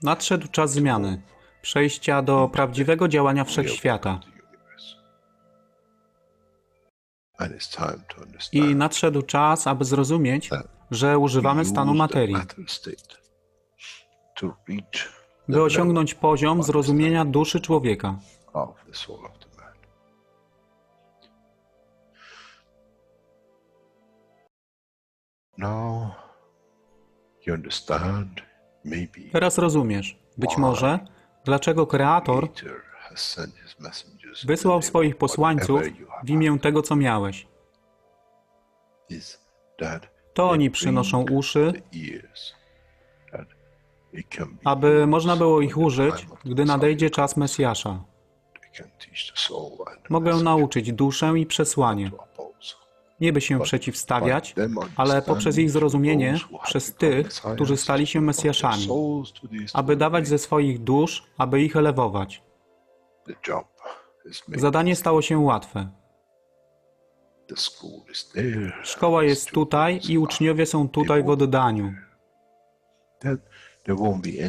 Nadszedł czas zmiany, przejścia do prawdziwego działania wszechświata. I nadszedł czas, aby zrozumieć, że używamy stanu materii, by osiągnąć poziom zrozumienia duszy człowieka. Teraz rozumiesz, być może, dlaczego Kreator wysłał swoich posłańców w imię tego, co miałeś. To oni przynoszą uszy, aby można było ich użyć, gdy nadejdzie czas Mesjasza. Mogę nauczyć duszę i przesłanie. Nie by się przeciwstawiać, ale poprzez ich zrozumienie, przez tych, którzy stali się Mesjaszami, aby dawać ze swoich dusz, aby ich elewować. Zadanie stało się łatwe. Szkoła jest tutaj i uczniowie są tutaj w oddaniu.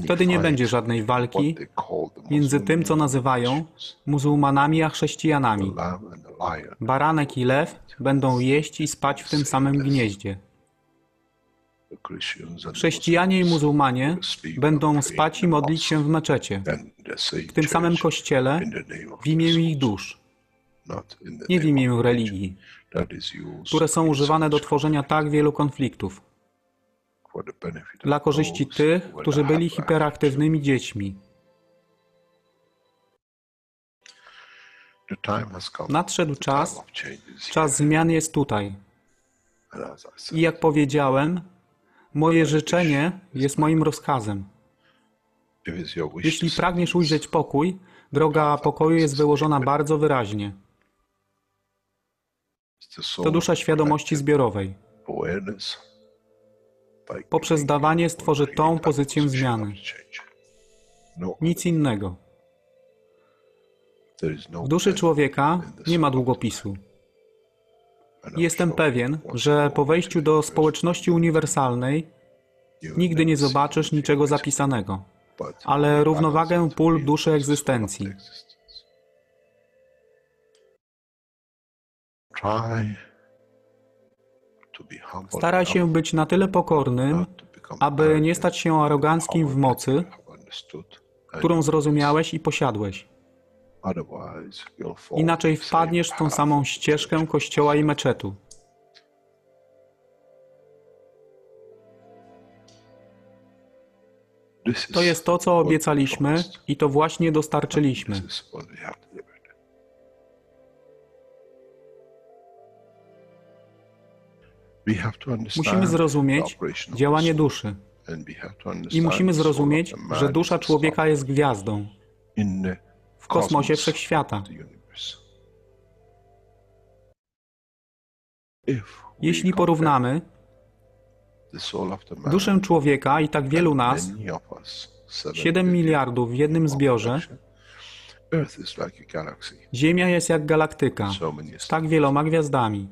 Wtedy nie będzie żadnej walki między tym, co nazywają muzułmanami, a chrześcijanami. Baranek i lew będą jeść i spać w tym samym gnieździe. Chrześcijanie i muzułmanie będą spać i modlić się w meczecie, w tym samym kościele, w imię ich dusz, nie w imię religii, które są używane do tworzenia tak wielu konfliktów, dla korzyści tych, którzy byli hiperaktywnymi dziećmi. Nadszedł czas, czas zmian jest tutaj. I jak powiedziałem, moje życzenie jest moim rozkazem. Jeśli pragniesz ujrzeć pokój, droga pokoju jest wyłożona bardzo wyraźnie. To dusza świadomości zbiorowej. Poprzez dawanie stworzy tą pozycję zmiany. Nic innego. W duszy człowieka nie ma długopisu. Jestem pewien, że po wejściu do społeczności uniwersalnej nigdy nie zobaczysz niczego zapisanego, ale równowagę pól duszy egzystencji. Staraj się być na tyle pokornym, aby nie stać się aroganckim w mocy, którą zrozumiałeś i posiadłeś. Inaczej wpadniesz w tą samą ścieżkę kościoła i meczetu. To jest to, co obiecaliśmy i to właśnie dostarczyliśmy. Musimy zrozumieć działanie duszy. I musimy zrozumieć, że dusza człowieka jest gwiazdą w kosmosie wszechświata. Jeśli porównamy duszę człowieka i tak wielu nas, 7 miliardów w jednym zbiorze, Ziemia jest jak galaktyka z tak wieloma gwiazdami.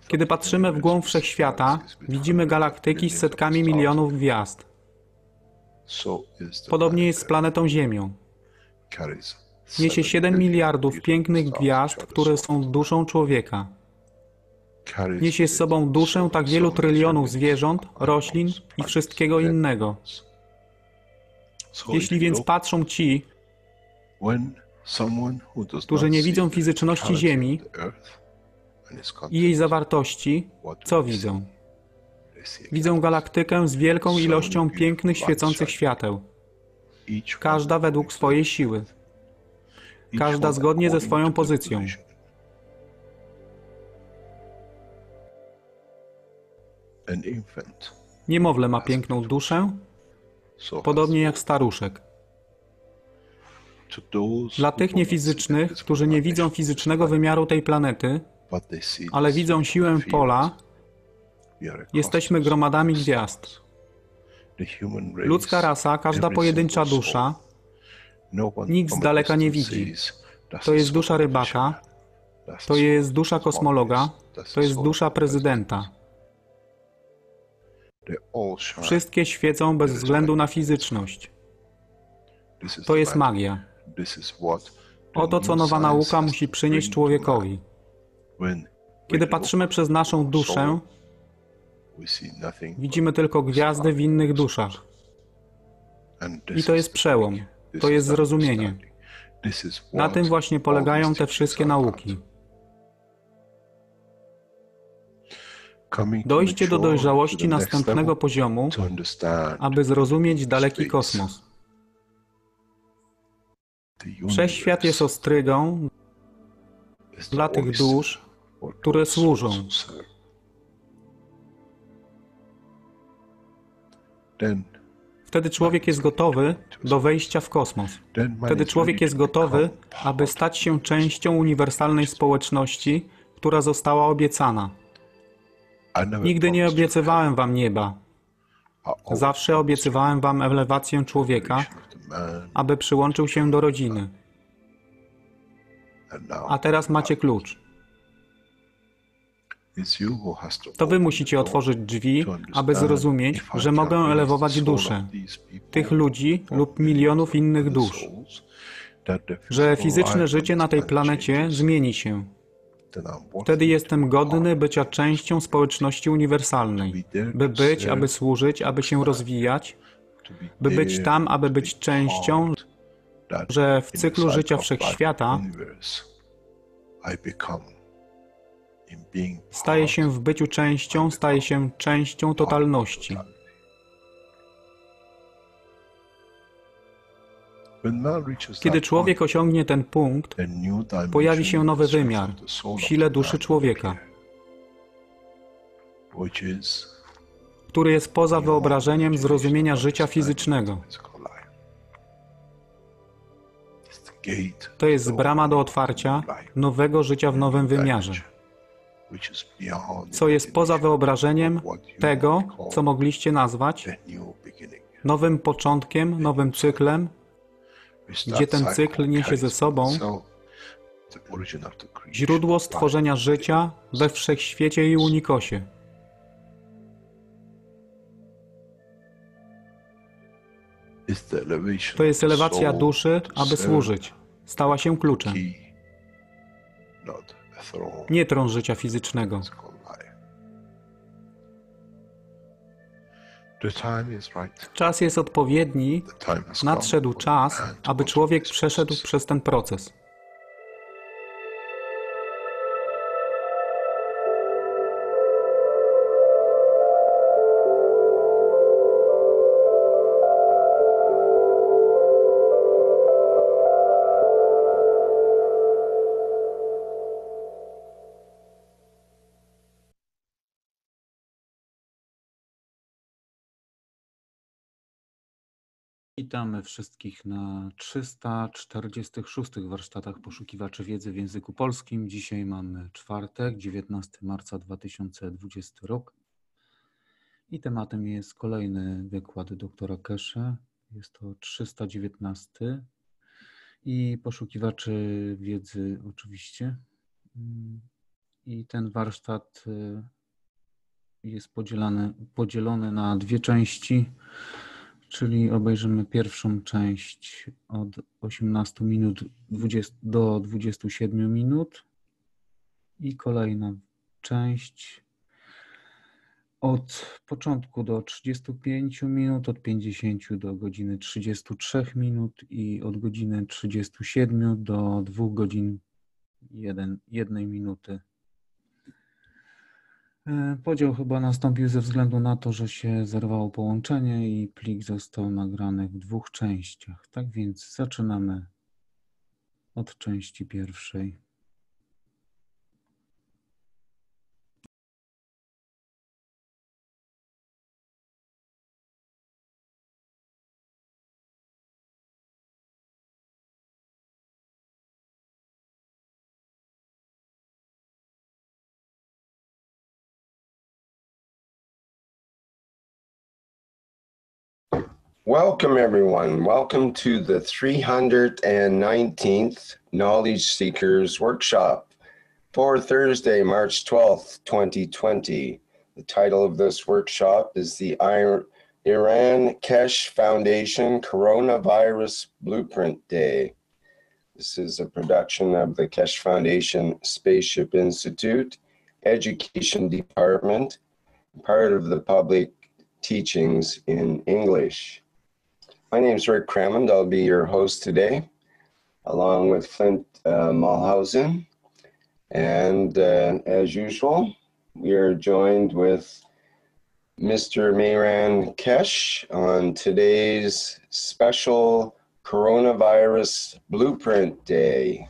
Kiedy patrzymy w głąb wszechświata, widzimy galaktyki z setkami milionów gwiazd. Podobnie jest z planetą Ziemią. Niesie 7 miliardów pięknych gwiazd, które są duszą człowieka. Niesie z sobą duszę tak wielu trylionów zwierząt, roślin i wszystkiego innego. Jeśli więc patrzą ci, którzy nie widzą fizyczności Ziemi i jej zawartości, co widzą? Widzą galaktykę z wielką ilością pięknych, świecących świateł. Każda według swojej siły. Każda zgodnie ze swoją pozycją. Niemowlę ma piękną duszę, podobnie jak staruszek. Dla tych niefizycznych, którzy nie widzą fizycznego wymiaru tej planety, ale widzą siłę pola, jesteśmy gromadami gwiazd. Ludzka rasa, każda pojedyncza dusza, nikt z daleka nie widzi. To jest dusza rybaka, to jest dusza kosmologa, to jest dusza prezydenta. Wszystkie świecą bez względu na fizyczność. To jest magia. Oto co nowa nauka musi przynieść człowiekowi. Kiedy patrzymy przez naszą duszę, widzimy tylko gwiazdy w innych duszach. I to jest przełom, to jest zrozumienie. Na tym właśnie polegają te wszystkie nauki. Dojście do dojrzałości następnego poziomu, aby zrozumieć daleki kosmos. Wszechświat jest ostrygą dla tych dusz, które służą. Wtedy człowiek jest gotowy do wejścia w kosmos. Wtedy człowiek jest gotowy, aby stać się częścią uniwersalnej społeczności, która została obiecana. Nigdy nie obiecywałem wam nieba. Zawsze obiecywałem wam elewację człowieka, aby przyłączył się do rodziny. A teraz macie klucz. To wy musicie otworzyć drzwi, aby zrozumieć, że mogę elewować duszę tych ludzi lub milionów innych dusz, że fizyczne życie na tej planecie zmieni się. Wtedy jestem godny bycia częścią społeczności uniwersalnej, by być, aby służyć, aby się rozwijać, by być tam, aby być częścią, że w cyklu życia wszechświata staje się w byciu częścią, staje się częścią totalności. Kiedy człowiek osiągnie ten punkt, pojawi się nowy wymiar w sile duszy człowieka, który jest poza wyobrażeniem zrozumienia życia fizycznego. To jest brama do otwarcia nowego życia w nowym wymiarze, co jest poza wyobrażeniem tego, co mogliście nazwać nowym początkiem, nowym cyklem, gdzie ten cykl niesie ze sobą źródło stworzenia życia we wszechświecie i unikosie. To jest elewacja duszy, aby służyć. Stała się kluczem. Nie tron życia fizycznego. Czas jest odpowiedni, nadszedł czas, aby człowiek przeszedł przez ten proces. Witamy wszystkich na 346 warsztatach poszukiwaczy wiedzy w języku polskim. Dzisiaj mamy czwartek, 19 marca 2020 rok. I tematem jest kolejny wykład doktora Keshe. Jest to 319 i poszukiwaczy wiedzy oczywiście. I ten warsztat jest podzielony na dwie części. Czyli obejrzymy pierwszą część od 18 minut do 27 minut i kolejna część od początku do 35 minut, od 50 do godziny 33 minut i od godziny 37 do 2 godzin 1 minuty. Podział chyba nastąpił ze względu na to, że się zerwało połączenie i plik został nagrany w dwóch częściach. Tak więc zaczynamy od części pierwszej. Welcome everyone. Welcome to the 319th Knowledge Seekers Workshop for Thursday, March 12th, 2020. The title of this workshop is the Mehran Keshe Foundation Coronavirus Blueprint Day. This is a production of the Keshe Foundation Spaceship Institute Education Department, part of the public teachings in English. My name is Rick Crammond. I'll be your host today, along with Flint Mulhausen. And as usual, we are joined with Mr. Mehran Keshe on today's special Coronavirus Blueprint Day.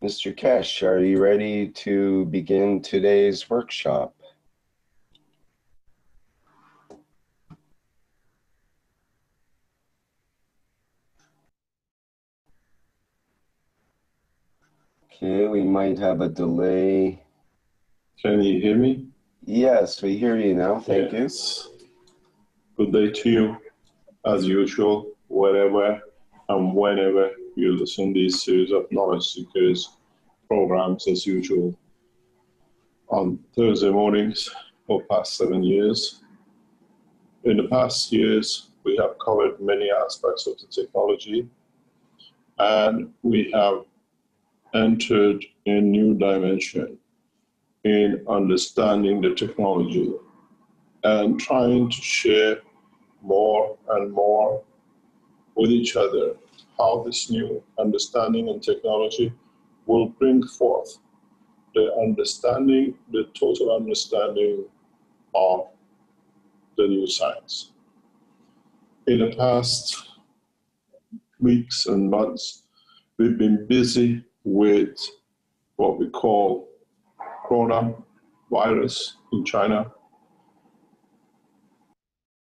Mr. Keshe, are you ready to begin today's workshop? Okay, we might have a delay. Can you hear me? Yes, we hear you now. Thank you. Good day to you, as usual, wherever and whenever you listen to this series of knowledge seekers programs, as usual, on Thursday mornings for past 7 years. In the past years, we have covered many aspects of the technology, and we have entered a new dimension in understanding the technology and trying to share more and more with each other how this new understanding and technology will bring forth the understanding, the total understanding of the new science. In the past weeks and months, we've been busy with what we call coronavirus in China.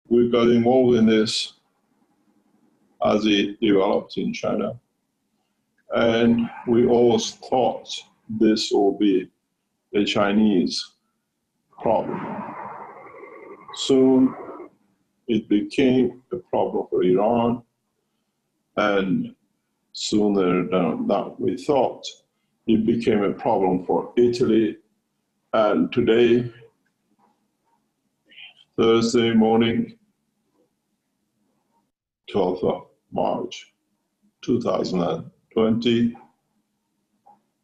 We got involved in this as it developed in China. And we always thought this will be a Chinese problem. Soon it became a problem for Iran, and sooner than that we thought it became a problem for Italy. And today, Thursday morning, 12th of March 2020,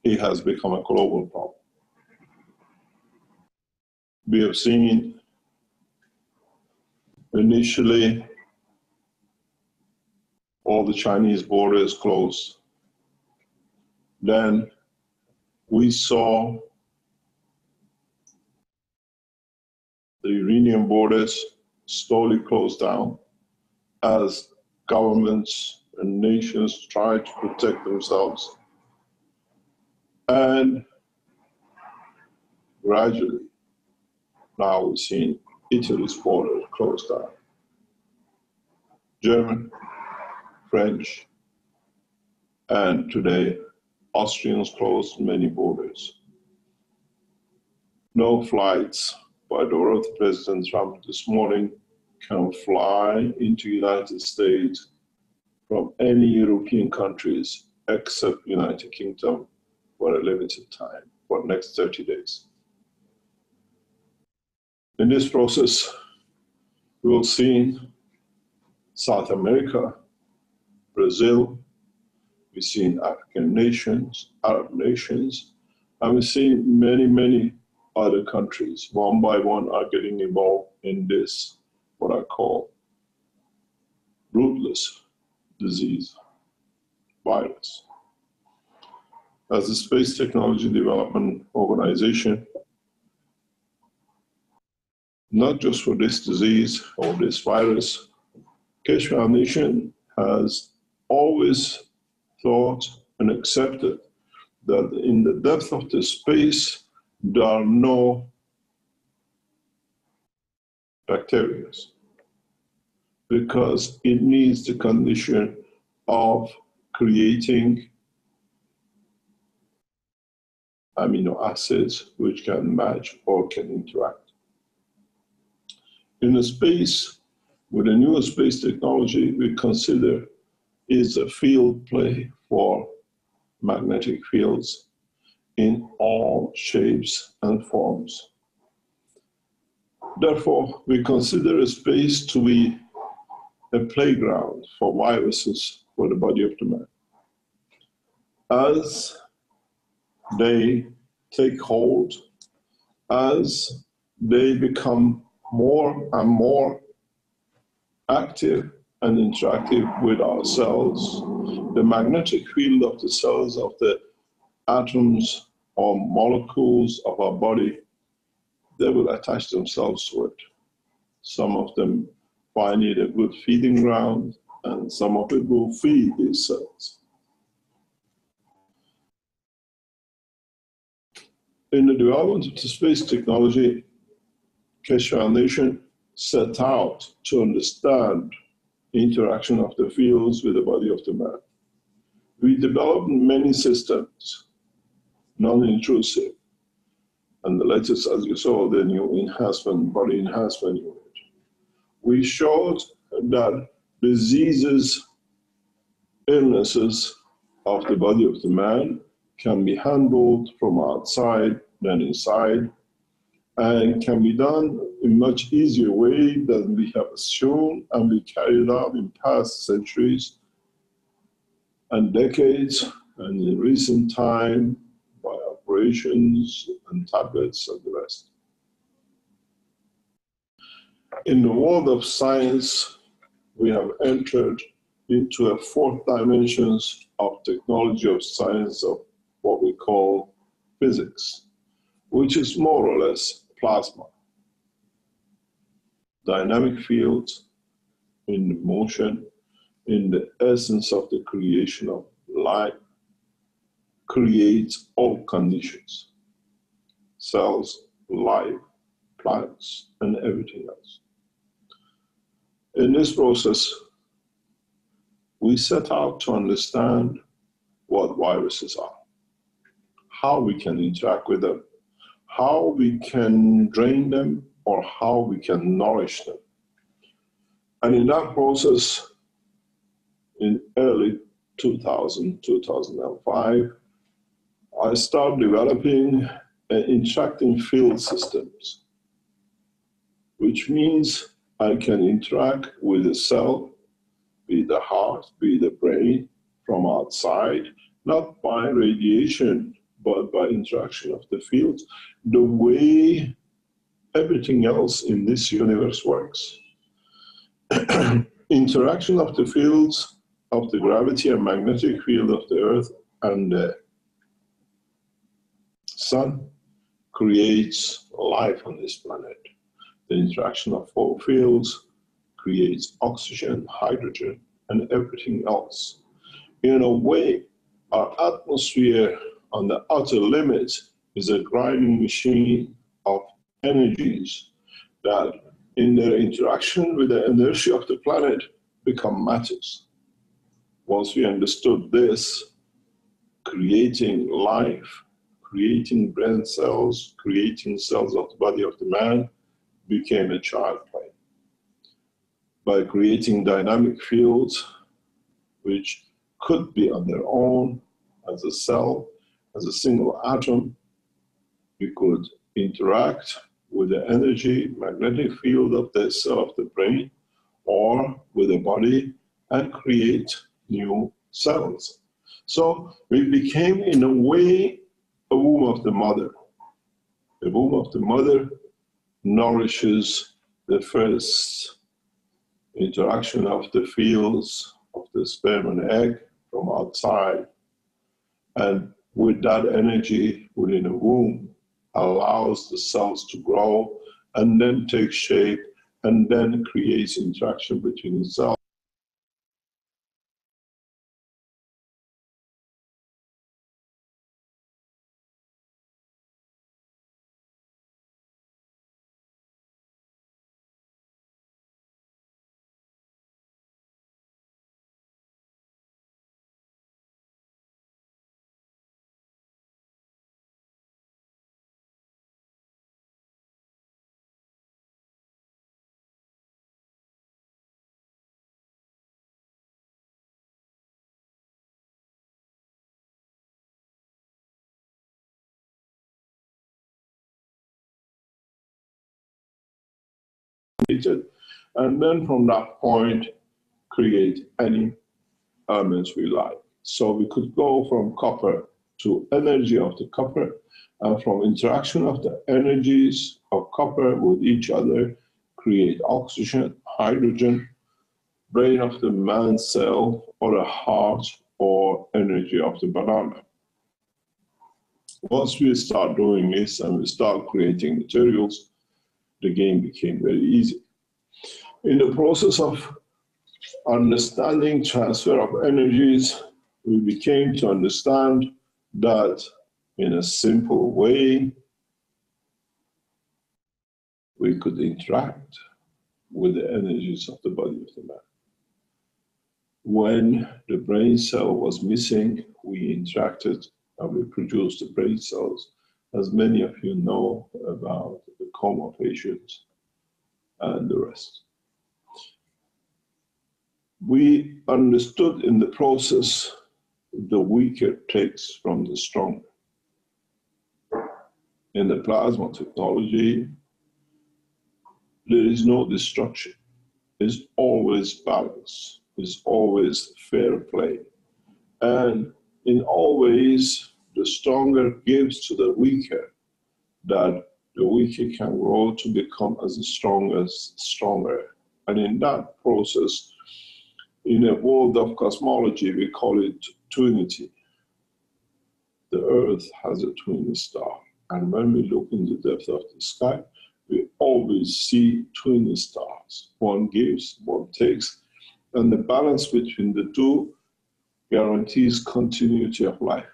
it has become a global problem. We have seen initially all the Chinese borders closed. Then we saw the Iranian borders slowly closed down as governments and nations tried to protect themselves. And gradually, now we're seeing Italy's border closed down. German, French, and today, Austrians closed many borders. No flights by the order of President Trump this morning can fly into the United States from any European countries except United Kingdom for a limited time, for the next 30 days. In this process, we will see South America, Brazil, we've seen African nations, Arab nations, and we've seen many other countries, one by one, are getting involved in this, what I call rootless disease, virus. As a Space Technology Development Organization, not just for this disease or this virus, Keshe Foundation has always thought and accepted that in the depth of the space, there are no bacteria, because it needs the condition of creating amino acids which can match or can interact. In the space, with the newer space technology, we consider is a field play for magnetic fields in all shapes and forms. Therefore, we consider a space to be a playground for viruses for the body of the man. As they take hold, as they become more and more active and interactive with our cells, the magnetic field of the cells of the atoms or molecules of our body, they will attach themselves to it. Some of them find it a good feeding ground, and some of it will feed these cells. In the development of the space technology, Keshe Foundation set out to understand the interaction of the fields with the body of the man. We developed many systems, non-intrusive, and the latest, as you saw, the new enhancement, body enhancement unit. We showed that diseases, illnesses of the body of the man can be handled from outside than inside, and can be done in a much easier way than we have assumed and we carried out in past centuries and decades, and in recent time by operations and tablets and the rest. In the world of science, we have entered into a fourth dimension of technology of science of what we call physics, which is more or less plasma. Dynamic fields in the motion, in the essence of the creation of life, creates all conditions. Cells, life, plants, and everything else. In this process, we set out to understand what viruses are, how we can interact with them, how we can drain them, or how we can nourish them. And in that process, in early 2005, I started developing interacting field systems, which means I can interact with a cell, be it the heart, be it the brain, from outside, not by radiation, but by interaction of the fields, the way everything else in this universe works. Interaction of the fields of the gravity and magnetic field of the Earth and the Sun creates life on this planet. The interaction of all fields creates oxygen, hydrogen, and everything else. In a way, our atmosphere on the outer limits is a grinding machine of energies that, in their interaction with the inertia of the planet, become matters. Once we understood this, creating life, creating brain cells, creating cells of the body of the man became a child play. By creating dynamic fields, which could be on their own as a cell, as a single atom, we could interact with the energy, magnetic field of the cell of the brain, or with the body, and create new cells. So we became, in a way, a womb of the mother. The womb of the mother nourishes the first interaction of the fields of the sperm and egg from outside. And with that energy within the womb, allows the cells to grow and then take shape and then creates interaction between the cells. needed, and then from that point, create any elements we like. So we could go from copper to energy of the copper, and from interaction of the energies of copper with each other, create oxygen, hydrogen, brain of the man cell, or the heart, or energy of the banana. Once we start doing this and we start creating materials, the game became very easy. In the process of understanding transfer of energies, we became to understand that in a simple way, we could interact with the energies of the body of the man. When the brain cell was missing, we interacted and we produced the brain cells, as many of you know about the coma patients and the rest. We understood in the process the weaker takes from the stronger. In the plasma technology, there is no destruction. There's always balance. There's always fair play. And in all ways, the stronger gives to the weaker, that the weaker can grow to become as strong as stronger. And in that process, in a world of cosmology, we call it twinity. The Earth has a twin star. And when we look in the depth of the sky, we always see twin stars. One gives, one takes, and the balance between the two guarantees continuity of life.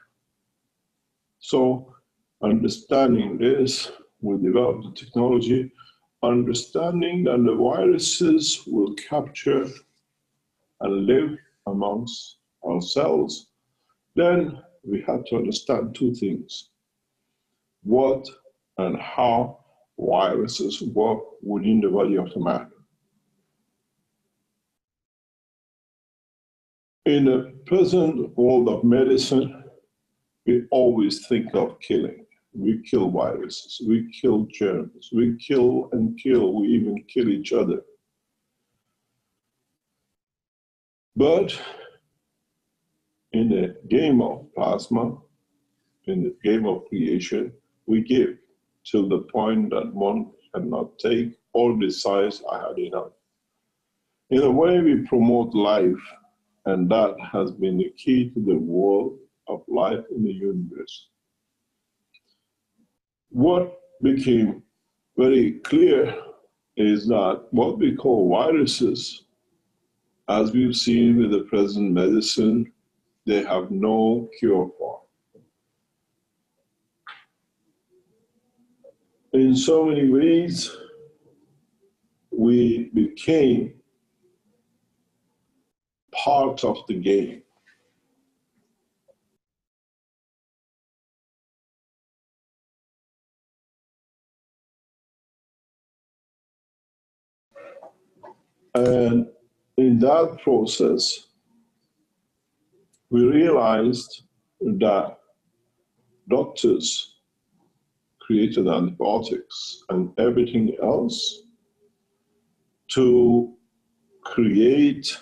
So, understanding this, we developed the technology, understanding that the viruses will capture and live amongst ourselves. Then we had to understand two things: what and how viruses work within the body of the man. In the present world of medicine, we always think of killing. We kill viruses, we kill germs, we kill and kill, we even kill each other. But in the game of plasma, in the game of creation, we give till the point that one cannot take or decides I had enough. In a way, we promote life, and that has been the key to the world of life in the universe. What became very clear is that what we call viruses, as we've seen with the present medicine, they have no cure for. In so many ways, we became part of the game. And in that process, we realized that doctors created antibiotics and everything else to create,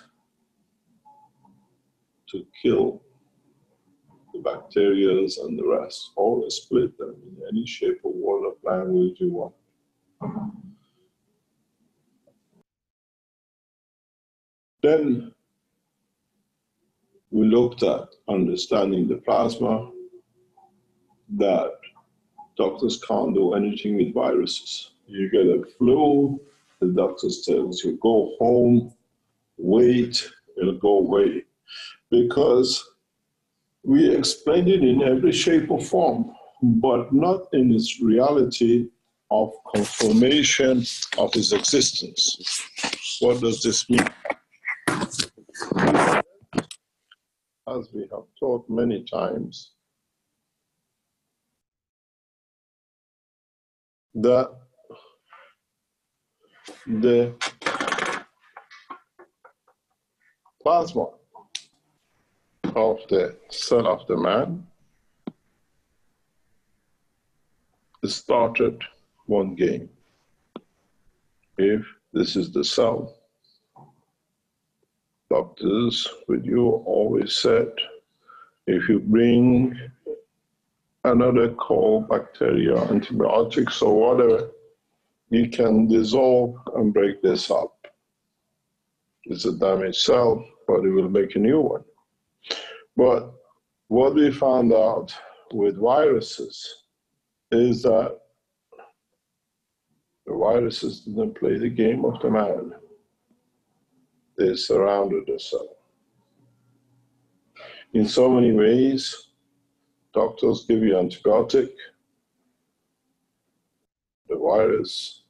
to kill the bacteria and the rest, or split them in any shape or word of language you want. Then we looked at understanding the plasma, that doctors can't do anything with viruses. You get a flu, the doctor tells you go home, wait, it'll go away. Because we explained it in every shape or form, but not in its reality of confirmation of its existence. What does this mean? As we have taught many times, that the plasma of the cell of the man started one game. If This is the cell. Doctors with you always said, if you bring another cold bacteria, antibiotics or whatever, you can dissolve and break this up. It's a damaged cell, but it will make a new one. But what we found out with viruses is that the viruses didn't play the game of the man. They surrounded the cell. In so many ways, doctors give you antibiotic. The virus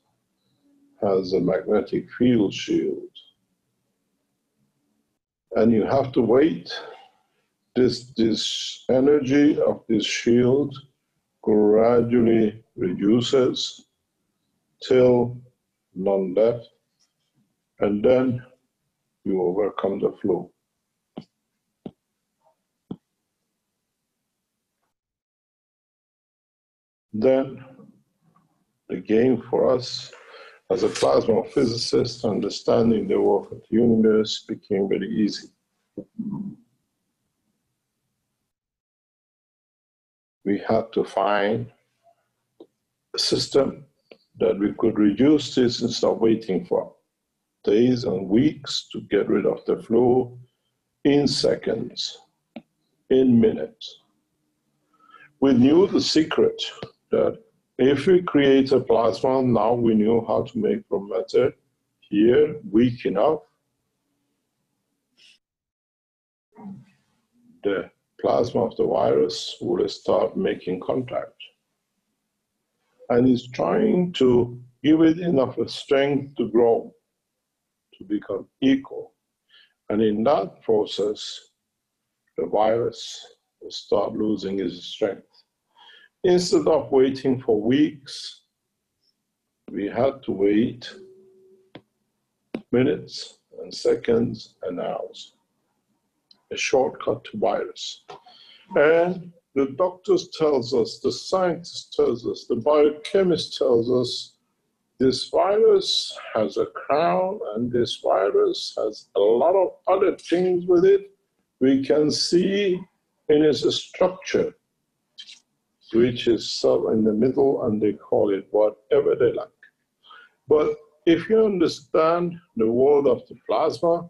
has a magnetic field shield. And you have to wait. This energy of this shield gradually reduces till none left, and then you overcome the flu. Then the game for us as a plasma physicist, understanding the work of the universe became very easy. We had to find a system that we could reduce this instead of waiting for days and weeks to get rid of the flu, in seconds, in minutes. We knew the secret that if we create a plasma, now we knew how to make from matter here, weak enough, the plasma of the virus will start making contact. And it's trying to give it enough strength to grow, to become equal. And in that process, the virus will start losing its strength. Instead of waiting for weeks, we had to wait minutes and seconds and hours. A shortcut to virus. And the doctors tells us, the scientist tells us, the biochemist tells us, this virus has a crown and this virus has a lot of other things with it. We can see in its structure, which is sub in the middle, and they call it whatever they like. But if you understand the world of the plasma,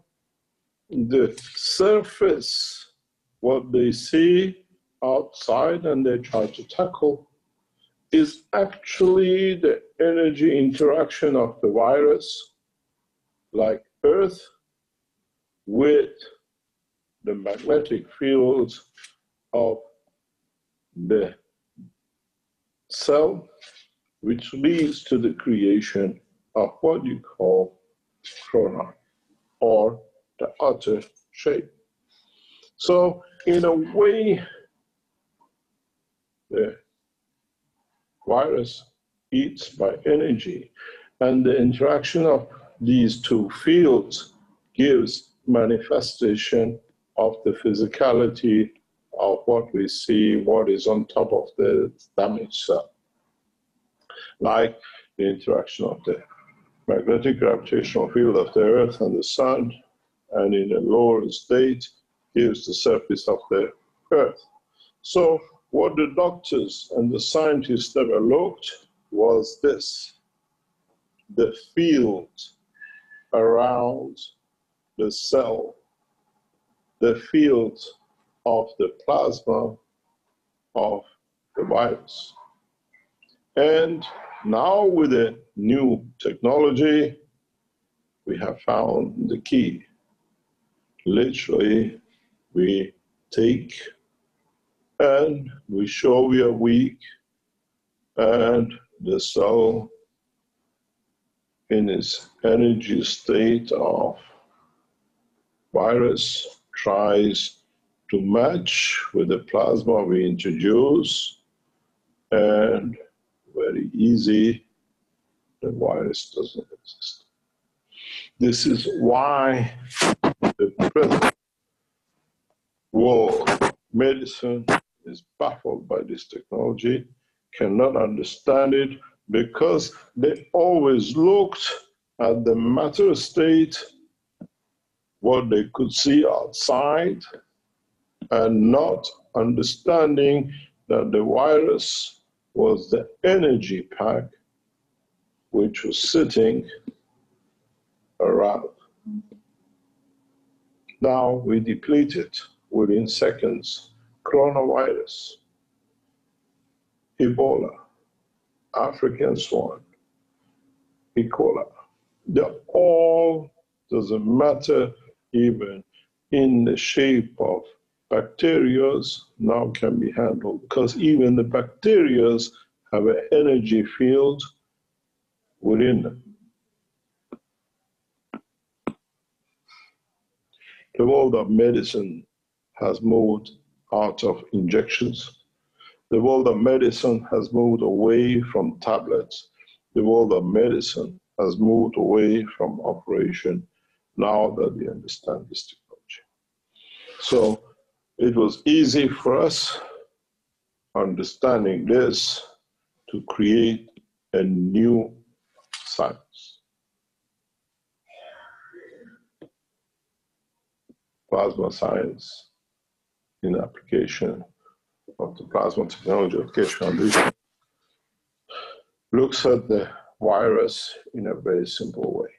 the surface, what they see outside and they try to tackle, is actually the energy interaction of the virus, like Earth, with the magnetic fields of the cell, which leads to the creation of what you call corona, or the outer shape. So in a way, the virus eats by energy, and the interaction of these two fields gives manifestation of the physicality of what we see, what is on top of the damaged cell. Like the interaction of the magnetic gravitational field of the Earth and the Sun, and in a lower state gives the surface of the Earth. So what the doctors and the scientists developed was this: the field around the cell, the field of the plasma of the virus. And now with the new technology, we have found the key. Literally, we take and we show we are weak, and the cell in its energy state of virus tries to match with the plasma we introduce, and very easy, the virus doesn't exist. This is why the present world medicine is baffled by this technology, cannot understand it, because they always looked at the matter state, what they could see outside, and not understanding that the virus was the energy pack which was sitting around. Now we deplete it within seconds. Coronavirus, Ebola, African swine, E. coli, they're all, doesn't matter, even in the shape of bacterias, now can be handled, because even the bacterias have an energy field within them. The world of medicine has moved out of injections. The world of medicine has moved away from tablets. The world of medicine has moved away from operation now that we understand this technology. So it was easy for us, understanding this, to create a new science. Plasma science in application of the Plasma Technology of Keshe Foundation looks at the virus in a very simple way.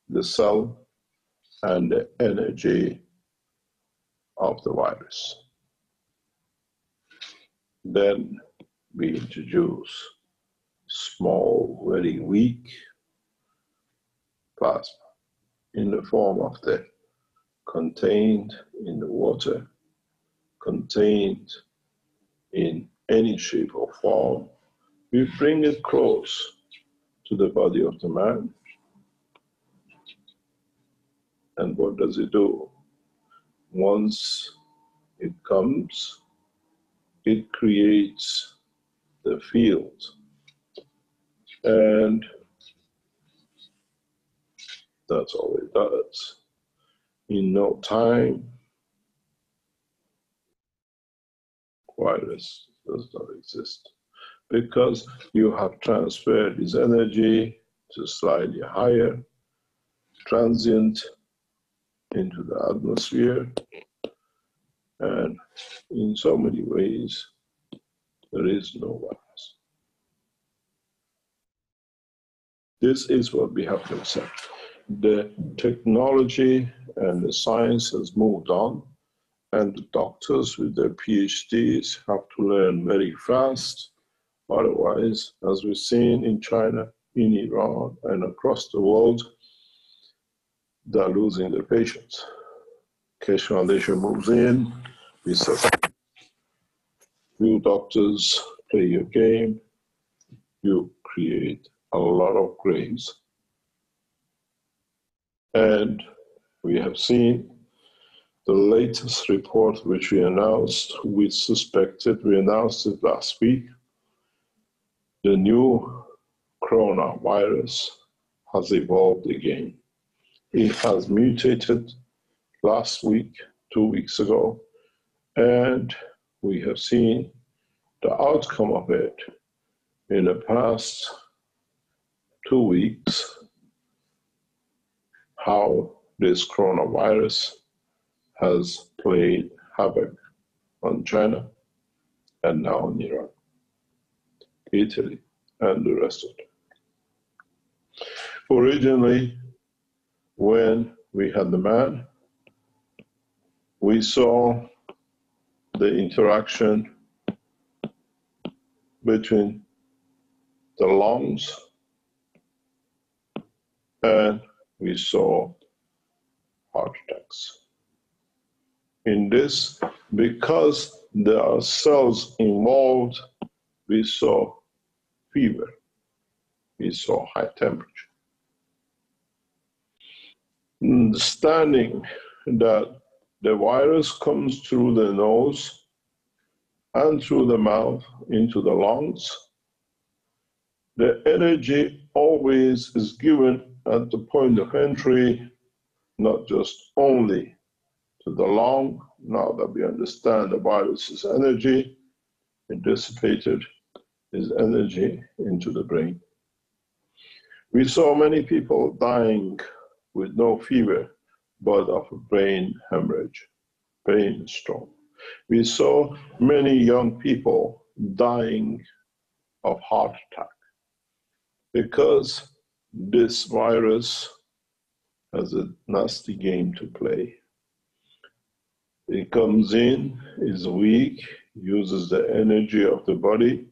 The cell and the energy of the virus. Then we introduce small, very weak plasma in the form of the contained in the water, contained in any shape or form. We bring it close to the body of the man. And what does it do? Once it comes, it creates the field. And that's all it does. In no time, virus does not exist, because you have transferred this energy to slightly higher, transient into the atmosphere, and in so many ways, there is no virus. This is what we have to accept. The technology and the science has moved on, and the doctors with their PhDs have to learn very fast. Otherwise, as we've seen in China, in Iran, and across the world, they're losing their patients. Keshe Foundation moves in, we say, you doctors play your game, you create a lot of graves. And we have seen the latest report which we announced, we suspected, we announced it last week. The new coronavirus has evolved again. It has mutated last week, 2 weeks ago, and we have seen the outcome of it in the past 2 weeks, how this coronavirus has played havoc on China and now in Iran, Italy, and the rest of it. Originally, when we had the man, we saw the interaction between the lungs, and we saw heart attacks. In this, because there are cells involved, we saw fever, we saw high temperature. Understanding that the virus comes through the nose and through the mouth into the lungs, the energy always is given at the point of entry, not just only to the lung. Now that we understand the virus's energy, it dissipated its energy into the brain. We saw many people dying with no fever, but of a brain hemorrhage, brain stroke. We saw many young people dying of heart attack because this virus has a nasty game to play. It comes in, is weak, uses the energy of the body,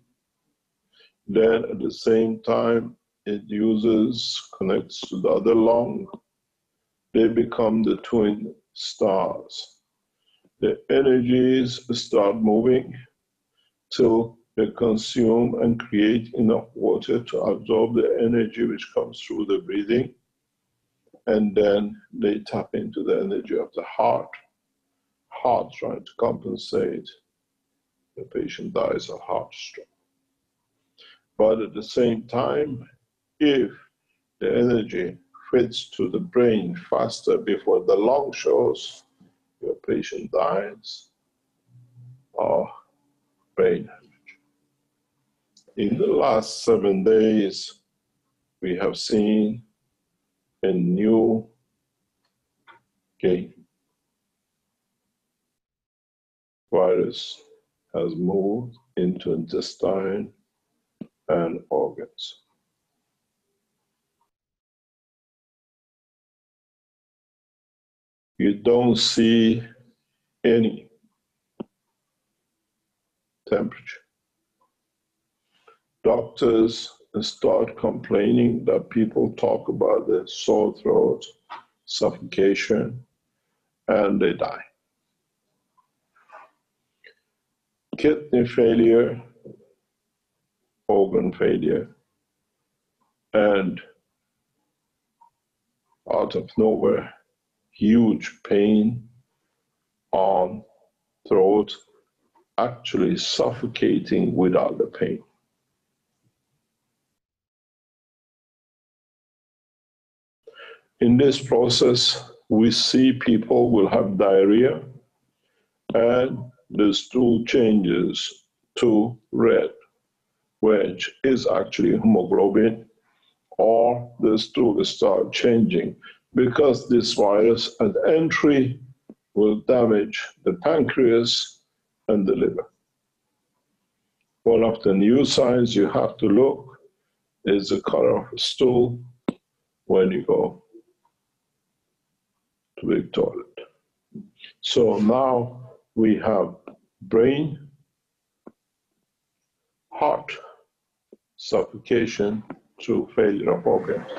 then at the same time it connects to the other lung. They become the twin stars. The energies start moving till they consume and create enough water to absorb the energy which comes through the breathing, and then they tap into the energy of the heart trying to compensate. The patient dies of heart stroke. But at the same time, if the energy fits to the brain faster before the lung shows, your patient dies of brain hemorrhage. In the last 7 days, we have seen a new game. Virus has moved into intestine and organs. You don't see any temperature. Doctors start complaining that people talk about the sore throat, suffocation, and they die. Kidney failure, organ failure, and out of nowhere, huge pain on throat, actually suffocating without the pain. In this process, we see people will have diarrhea and the stool changes to red, which is actually hemoglobin, or the stool will start changing because this virus at entry will damage the pancreas and the liver. One of the new signs you have to look is the color of the stool when you go to the toilet. So now we have brain, heart, suffocation through failure of organs.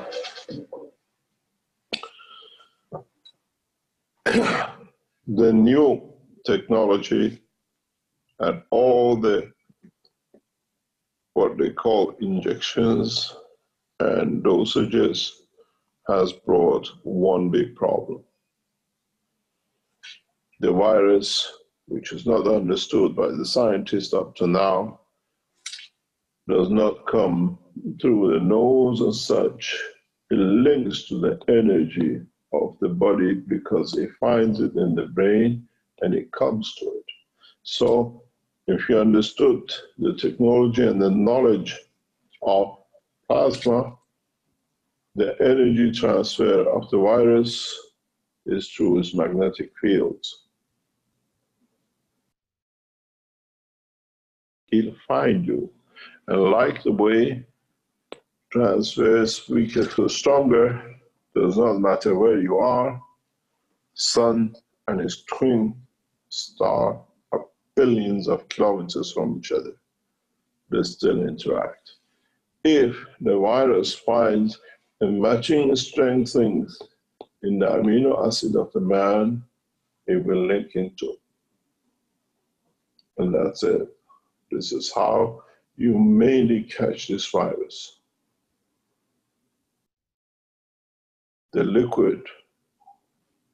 The new technology and all the what they call injections and dosages has brought one big problem. The virus, which is not understood by the scientists up to now, does not come through the nose as such. It links to the energy of the body because it finds it in the brain and it comes to it. So if you understood the technology and the knowledge of plasma, the energy transfer of the virus is through its magnetic fields. It'll find you. And like the way transfers weaker to stronger, does not matter where you are, sun and its twin star are billions of kilometers from each other. They still interact. If the virus finds a matching strength in the amino acid of the man, it will link into it. And that's it. This is how you mainly catch this virus. The liquid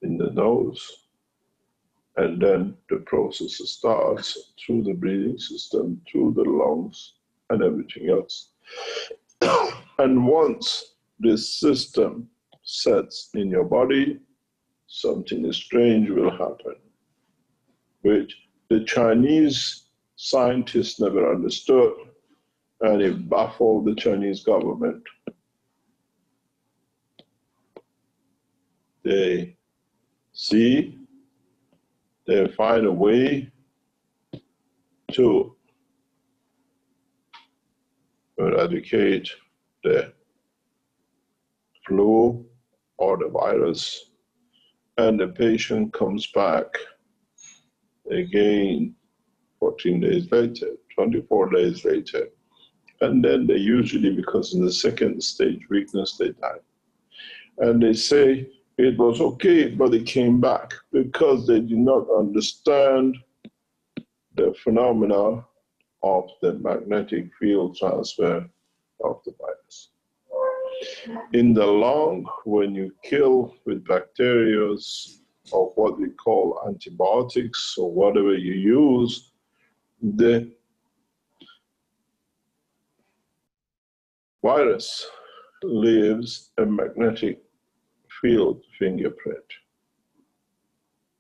in the nose, and then the process starts through the breathing system, through the lungs, and everything else. And once this system sets in your body, something strange will happen, which the Chinese scientists never understood, and it baffled the Chinese government. they see, they find a way to eradicate the flu or the virus, and the patient comes back again 14 days later, 24 days later, and then they usually, because in the second stage weakness, they die. And they say it was okay, but it came back because they did not understand the phenomena of the magnetic field transfer of the virus. In the lung, when you kill with bacteria or what we call antibiotics or whatever you use, the virus leaves a magnetic field fingerprint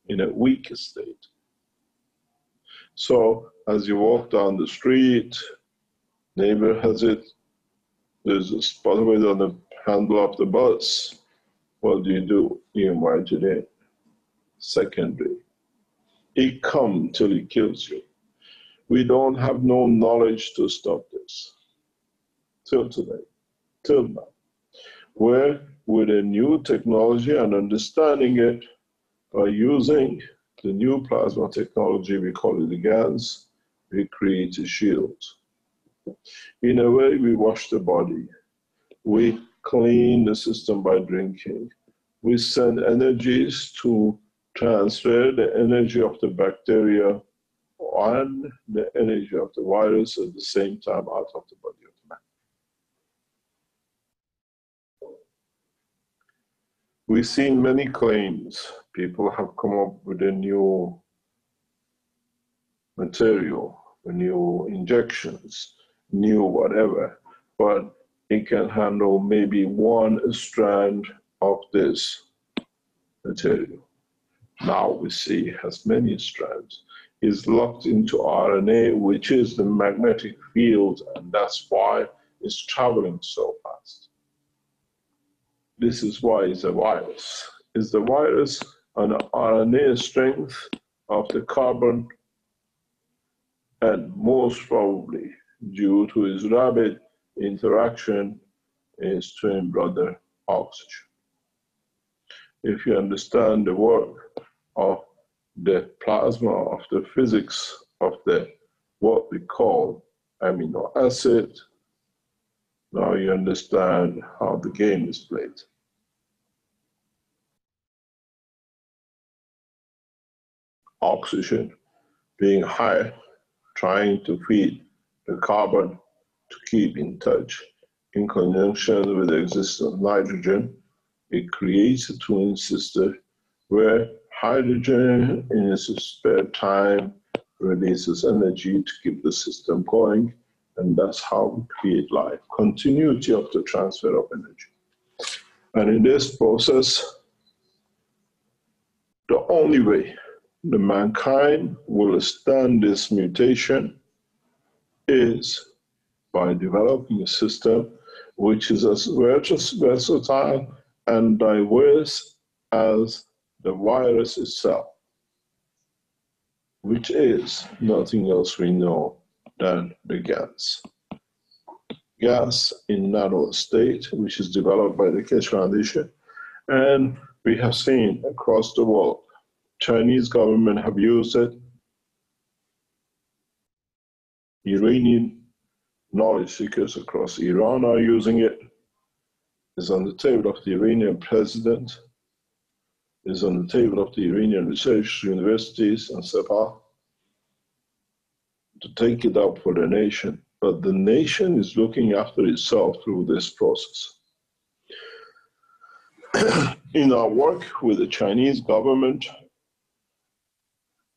in a weak state. So as you walk down the street, neighbor has it, there's a spot of it on the handle of the bus. What do? You invite it in. Secondary. It comes till it kills you. We don't have no knowledge to stop this. Till today, till now. Where with a new technology and understanding it by using the new plasma technology, we call it the GANs, we create a shield. In a way, we wash the body. We clean the system by drinking. We send energies to transfer the energy of the bacteria and the energy of the virus at the same time out of the body of the man. We've seen many claims. People have come up with a new material, new injections, new whatever, but it can handle maybe one strand of this material. Now we see it has many strands. It's locked into RNA, which is the magnetic field, and that's why it's traveling so fast. This is why it's a virus. It's the virus on the RNA strength of the carbon, and most probably due to its rapid interaction is twin brother oxygen. If you understand the work of the plasma, of the physics of the what we call amino acid, now you understand how the game is played. Oxygen being high, trying to feed the carbon to keep in touch. In conjunction with the existence of nitrogen, it creates a twin sister where hydrogen in its spare time releases energy to keep the system going, and that's how we create life. Continuity of the transfer of energy. And in this process, the only way the mankind will stand this mutation is by developing a system which is as versatile and diverse as the virus itself, which is nothing else we know than the gas. Gas in nano state, which is developed by the Keshe Foundation, and we have seen across the world, Chinese government have used it, Iranian knowledge seekers across Iran are using it. It's on the table of the Iranian president. It's on the table of the Iranian research universities and Sepah to take it up for the nation. But the nation is looking after itself through this process. In our work with the Chinese government,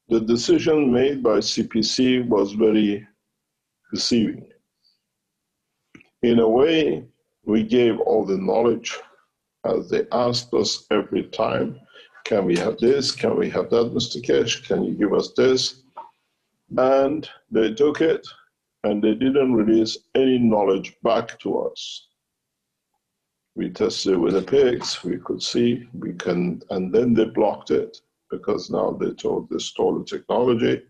the decision made by CPC was very deceiving. In a way, we gave all the knowledge as they asked us every time, can we have this? Can we have that, Mr. Keshe? Can you give us this? And they took it and they didn't release any knowledge back to us. We tested with the pigs, we could see, and then they blocked it because now they stole the technology.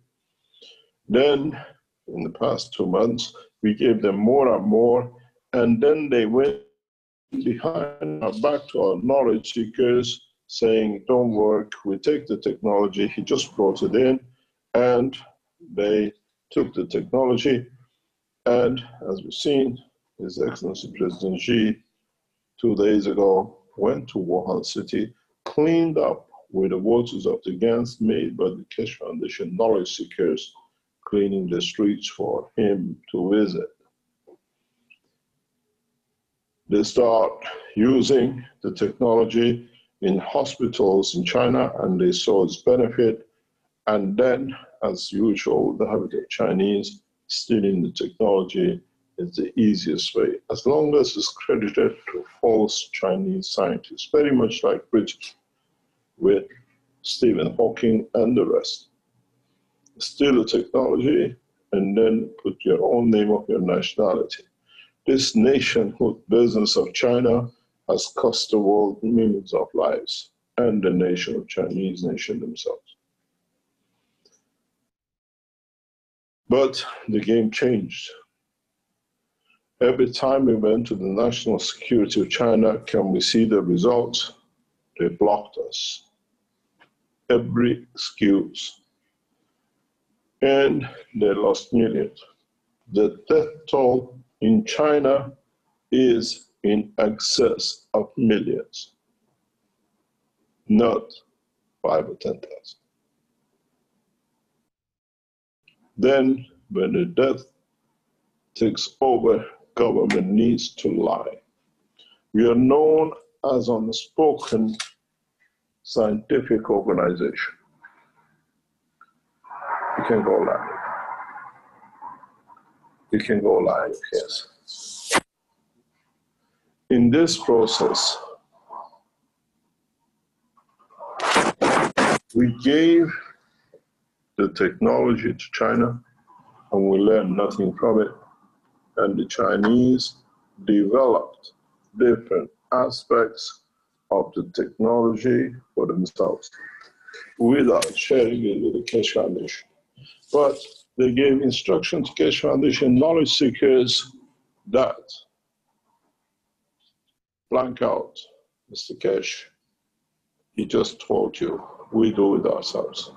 Then, in the past 2 months, we gave them more and more, and then they went behind our back to our knowledge seekers saying, don't work, we take the technology. He just brought it in, and they took the technology. And as we've seen, His Excellency President Xi 2 days ago went to Wuhan City, cleaned up with the waters of the guns made by the Keshe Foundation knowledge seekers, cleaning the streets for him to visit. They start using the technology in hospitals in China, and they saw its benefit. And then, as usual, the habit of Chinese, stealing the technology is the easiest way, as long as it's credited to false Chinese scientists, very much like British with Stephen Hawking and the rest. Steal the technology and then put your own name of your nationality. This nationhood business of China has cost the world millions of lives, and the nation of Chinese nation themselves. But the game changed. Every time we went to the national security of China, can we see the results? They blocked us. Every excuse. And they lost millions. The death toll in China is in excess of millions, not 5 or 10,000. Then, when the death takes over, government needs to lie. We are known as an unspoken scientific organization. You can go live. You can go live, yes. In this process, we gave the technology to China, and we learned nothing from it. And the Chinese developed different aspects of the technology for themselves without sharing it with the Keshe Foundation. But they gave instruction to Keshe Foundation knowledge seekers that blank out, Mr. Keshe, he just told you, we do it ourselves.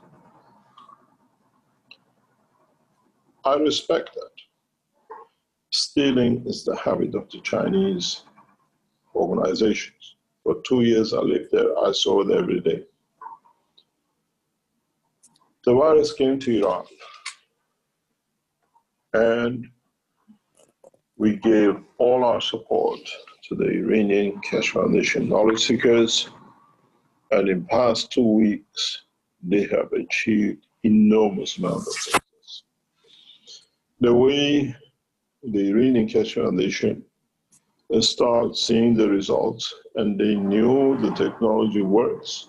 I respect that. Stealing is the habit of the Chinese organizations. For 2 years I lived there, I saw it every day. The virus came to Iran, and we gave all our support to the Iranian Keshe Foundation knowledge seekers, and in past 2 weeks, they have achieved enormous amount of success. The way the Iranian Keshe Foundation started seeing the results, and they knew the technology works,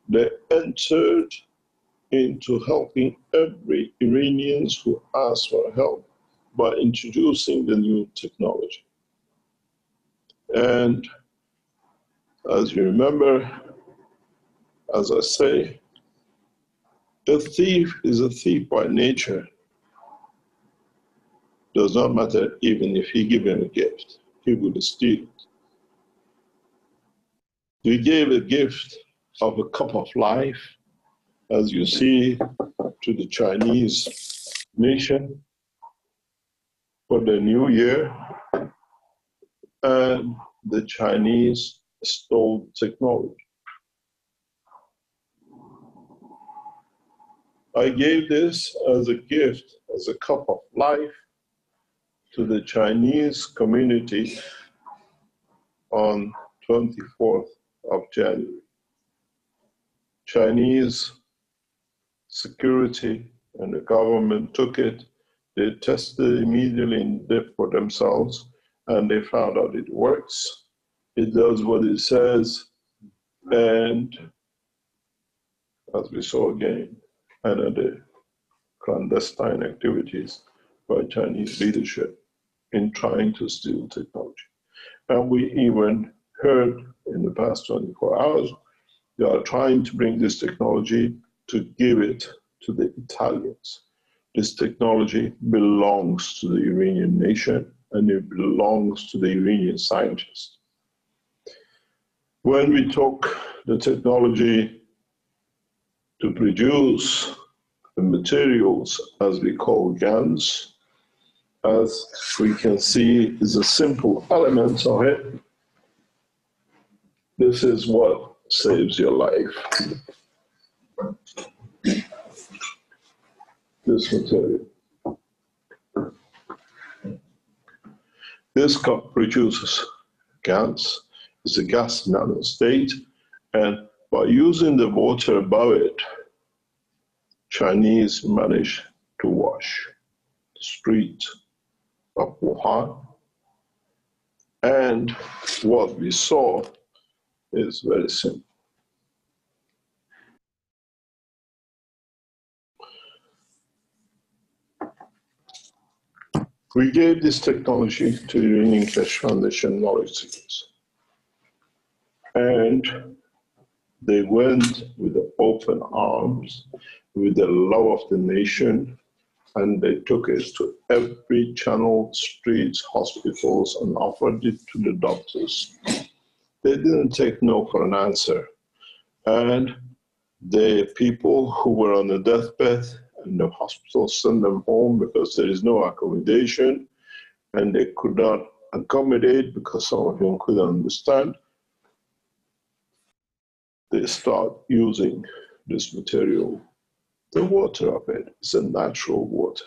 they entered into helping every Iranian who asked for help by introducing the new technology. And as you remember, as I say, a thief is a thief by nature. Does not matter even if he give him a gift, he would steal it. We gave a gift of a cup of life, as you see, to the Chinese nation for the new year, and the Chinese stole technology. I gave this as a gift, as a cup of life, to the Chinese community on 24th of January. Chinese security and the government took it. They tested immediately for themselves, and they found out it works. It does what it says, and as we saw again, another clandestine activities by Chinese leadership in trying to steal technology. And we even heard in the past 24 hours, they are trying to bring this technology to give it to the Italians. This technology belongs to the Iranian nation, and it belongs to the Iranian scientists. When we took the technology to produce the materials, as we call GANs, as we can see is a simple element of it. This is what saves your life. This material. This cup produces gas. It's a gas nanostate, and by using the water above it, Chinese managed to wash the street of Wuhan. And what we saw is very simple. We gave this technology to the Iranian Keshe Foundation knowledge seekers. And they went with the open arms, with the love of the nation, and they took it to every channel, streets, hospitals, and offered it to the doctors. They didn't take no for an answer. And the people who were on the deathbed and the hospital sent them home because there is no accommodation, and they could not accommodate because some of them couldn't understand. They start using this material. The water of it is a natural water.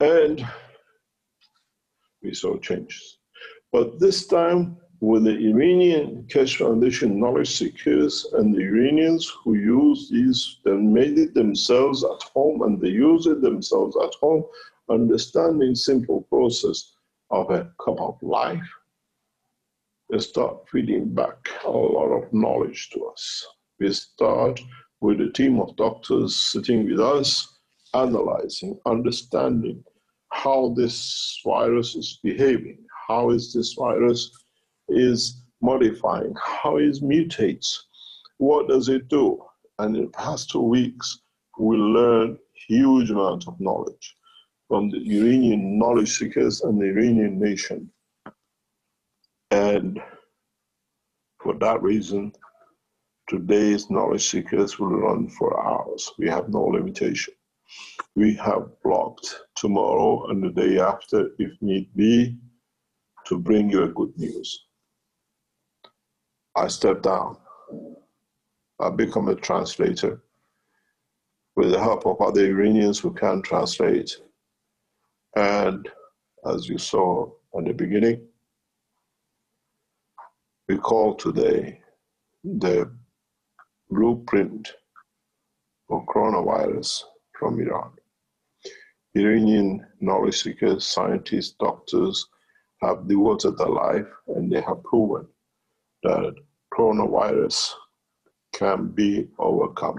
And we saw changes. But this time, with the Iranian Keshe Foundation knowledge seekers and the Iranians who use these, they made it themselves at home, and they use it themselves at home, understanding simple process of a cup of life, they start feeding back a lot of knowledge to us. We start with a team of doctors sitting with us, analyzing, understanding how this virus is behaving, how is this virus is modifying, how it mutates, what does it do? And in the past 2 weeks, we learned huge amount of knowledge from the Iranian knowledge seekers and the Iranian nation. And for that reason, today's knowledge seekers will run for hours. We have no limitation. We have blocked tomorrow and the day after, if need be, to bring you a good news. I step down. I become a translator with the help of other Iranians who can translate. And as you saw in the beginning, we call today the blueprint for coronavirus from Iran. Iranian knowledge seekers, scientists, doctors have devoted their life, and they have proven that coronavirus can be overcome,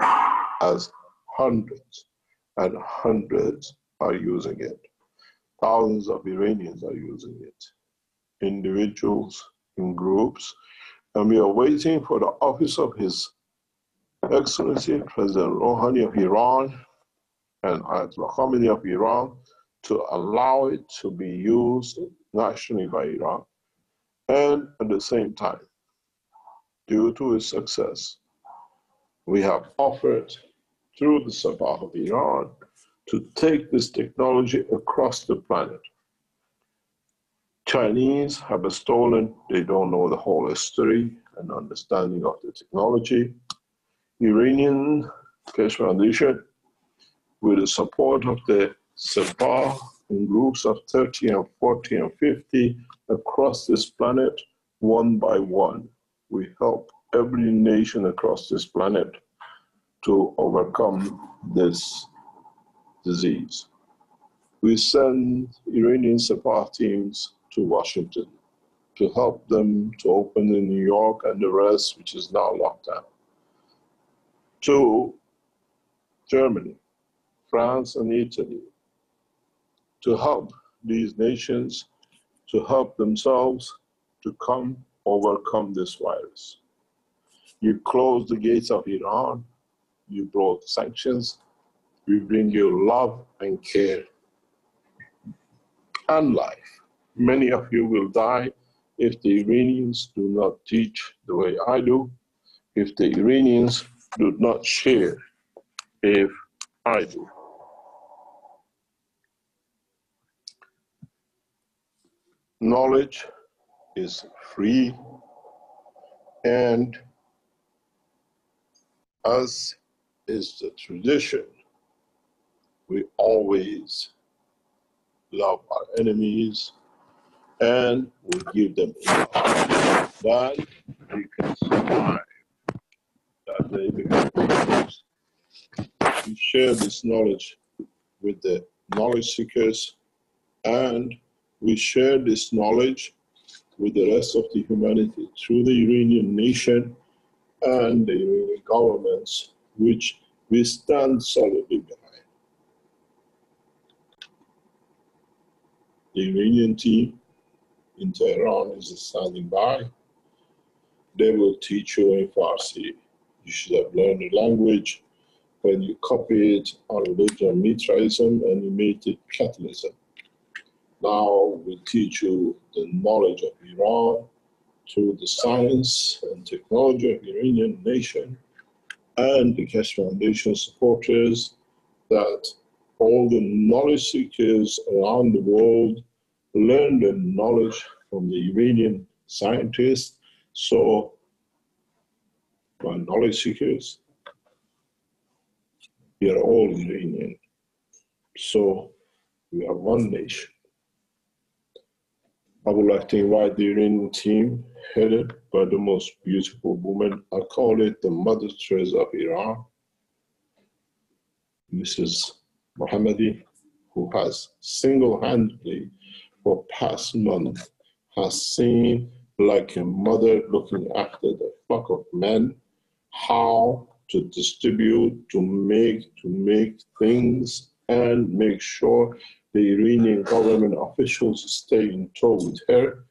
as hundreds and hundreds are using it. Thousands of Iranians are using it, individuals, in groups, and we are waiting for the office of His Excellency President Rouhani of Iran and Ayatollah Khamenei of Iran to allow it to be used nationally by Iran. And at the same time, due to its success, we have offered through the Sabah of Iran to take this technology across the planet. Chinese have stolen, they don't know the whole history and understanding of the technology. Iranian Keshe Foundation, with the support of the Sabah in groups of 30 and 40 and 50 across this planet, one by one, we help every nation across this planet to overcome this disease. We send Iranian Sabah teams to Washington to help them to open in New York and the rest, which is now locked down, to Germany, France, and Italy, to help these nations to help themselves to overcome this virus. You close the gates of Iran, you brought sanctions, we bring you love and care and life. Many of you will die if the Iranians do not teach the way I do, if the Iranians do not share if I do. Knowledge is free, and as is the tradition, we always love our enemies and we give them enough that we can survive, that they become victims. We share this knowledge with the knowledge seekers, and we share this knowledge with the rest of the humanity through the Iranian nation and the Iranian governments, which we stand solidly behind. The Iranian team in Tehran is standing by. They will teach you in Farsi. You should have learned the language when you copy it on religion Mitraism and you made it Catholicism. Now we teach you the knowledge of Iran through the science and technology of the Iranian nation and the Keshe Foundation supporters, that all the knowledge seekers around the world learn the knowledge from the Iranian scientists. So, my knowledge seekers, we are all Iranian. So, we are one nation. I would like to invite the Iranian team, headed by the most beautiful woman. I call it the Mother Teresa of Iran, Mrs. Mohammadi, who has single-handedly for past month has seen, like a mother looking after the flock of men, how to distribute, to make things, and make sure the Iranian government officials stay in tow with her.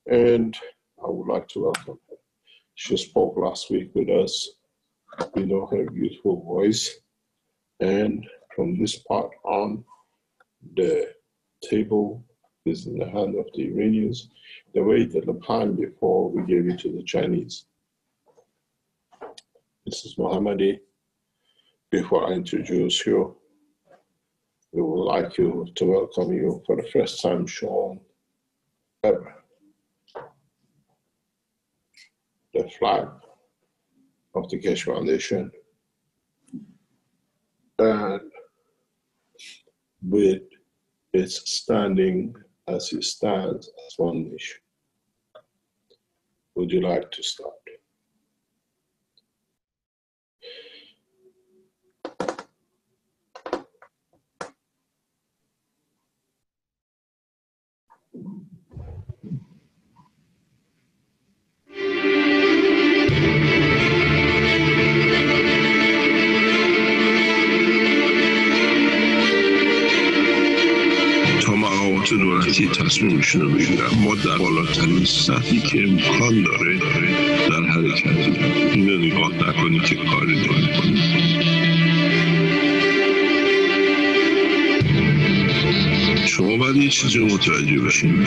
And I would like to welcome her. She spoke last week with us. We know her beautiful voice. And from this part on, the table is in the hand of the Iranians, the way that the time before we gave it to the Chinese. Mrs. Mohammadi, before I introduce you, we would like to welcome you for the first time shown ever. The flag of the Keshe Foundation, and with its standing as it stands as one nation. Would you like to start? دولتی تصمیمشون رو بگیرن. ما در بالاترین سطحی که امکان داره در حرکتیم. اینو نگاه نکنید که کاری داره کنید. شما باید یه چیزی رو متوجه بشین.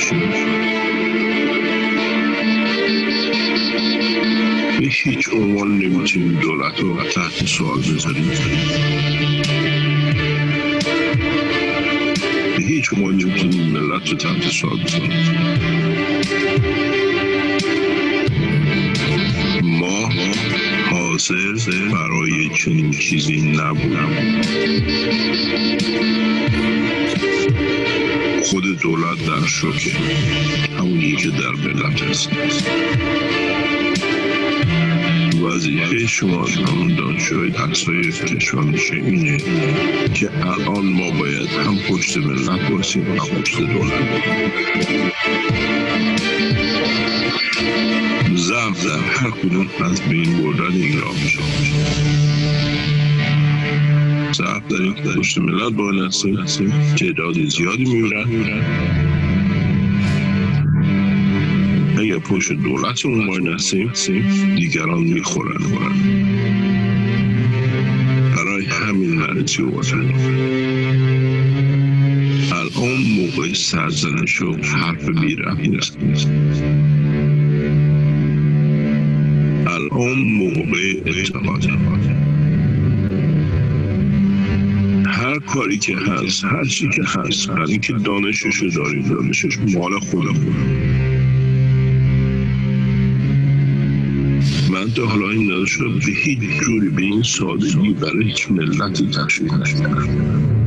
به هیچ عنوان نمیتونیم دولت رو تحت سوال بذاریم. هیچ عنوان نمیتونیم ملت رو تحت سوال بذاریم. ما حاضر برای چنین چیزی نبودیم. خود دولت در شوکه، همونی که در ملت هست. وظیفه شما همون دانشجوی درس‌های کشورش اینه که الان ما باید هم پشت ملت باشیم هم پشت دولت. ضعف در هر کدوم از بین بردن ایران میشه. ضعف در این پشت ملت باید هستیم، تعداد زیادی میبرن پشت دولتمون وای نستیم دیگران میخورن. برای همین مریضی اومدن. الان موقع سرزنش و حرف بی‌ربط است. الان موقع اعتقاد. هر کاری که هست، هر چی که هست، برای اینکه دانششو داریم، دانشش مال خودمون. من تا حالا این دانش رو به هیچ جوری به این سادگی برای هیچ ملتی تشریح نکردم.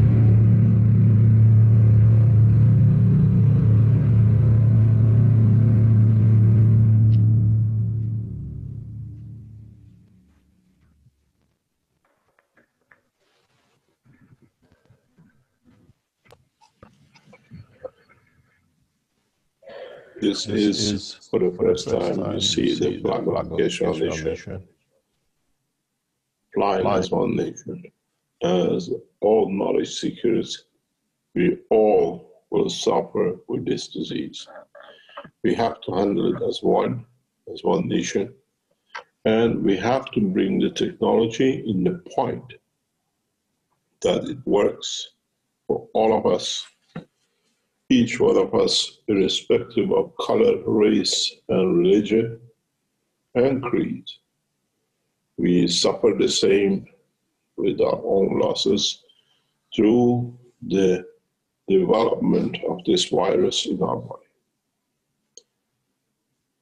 This is for the first time you see the flag of Keshe Foundation flying as one nation. As all knowledge seekers, we all will suffer with this disease. We have to handle it as one nation, and we have to bring the technology in the point that it works for all of us. Each one of us, irrespective of color, race, and religion, and creed. We suffer the same with our own losses through the development of this virus in our body.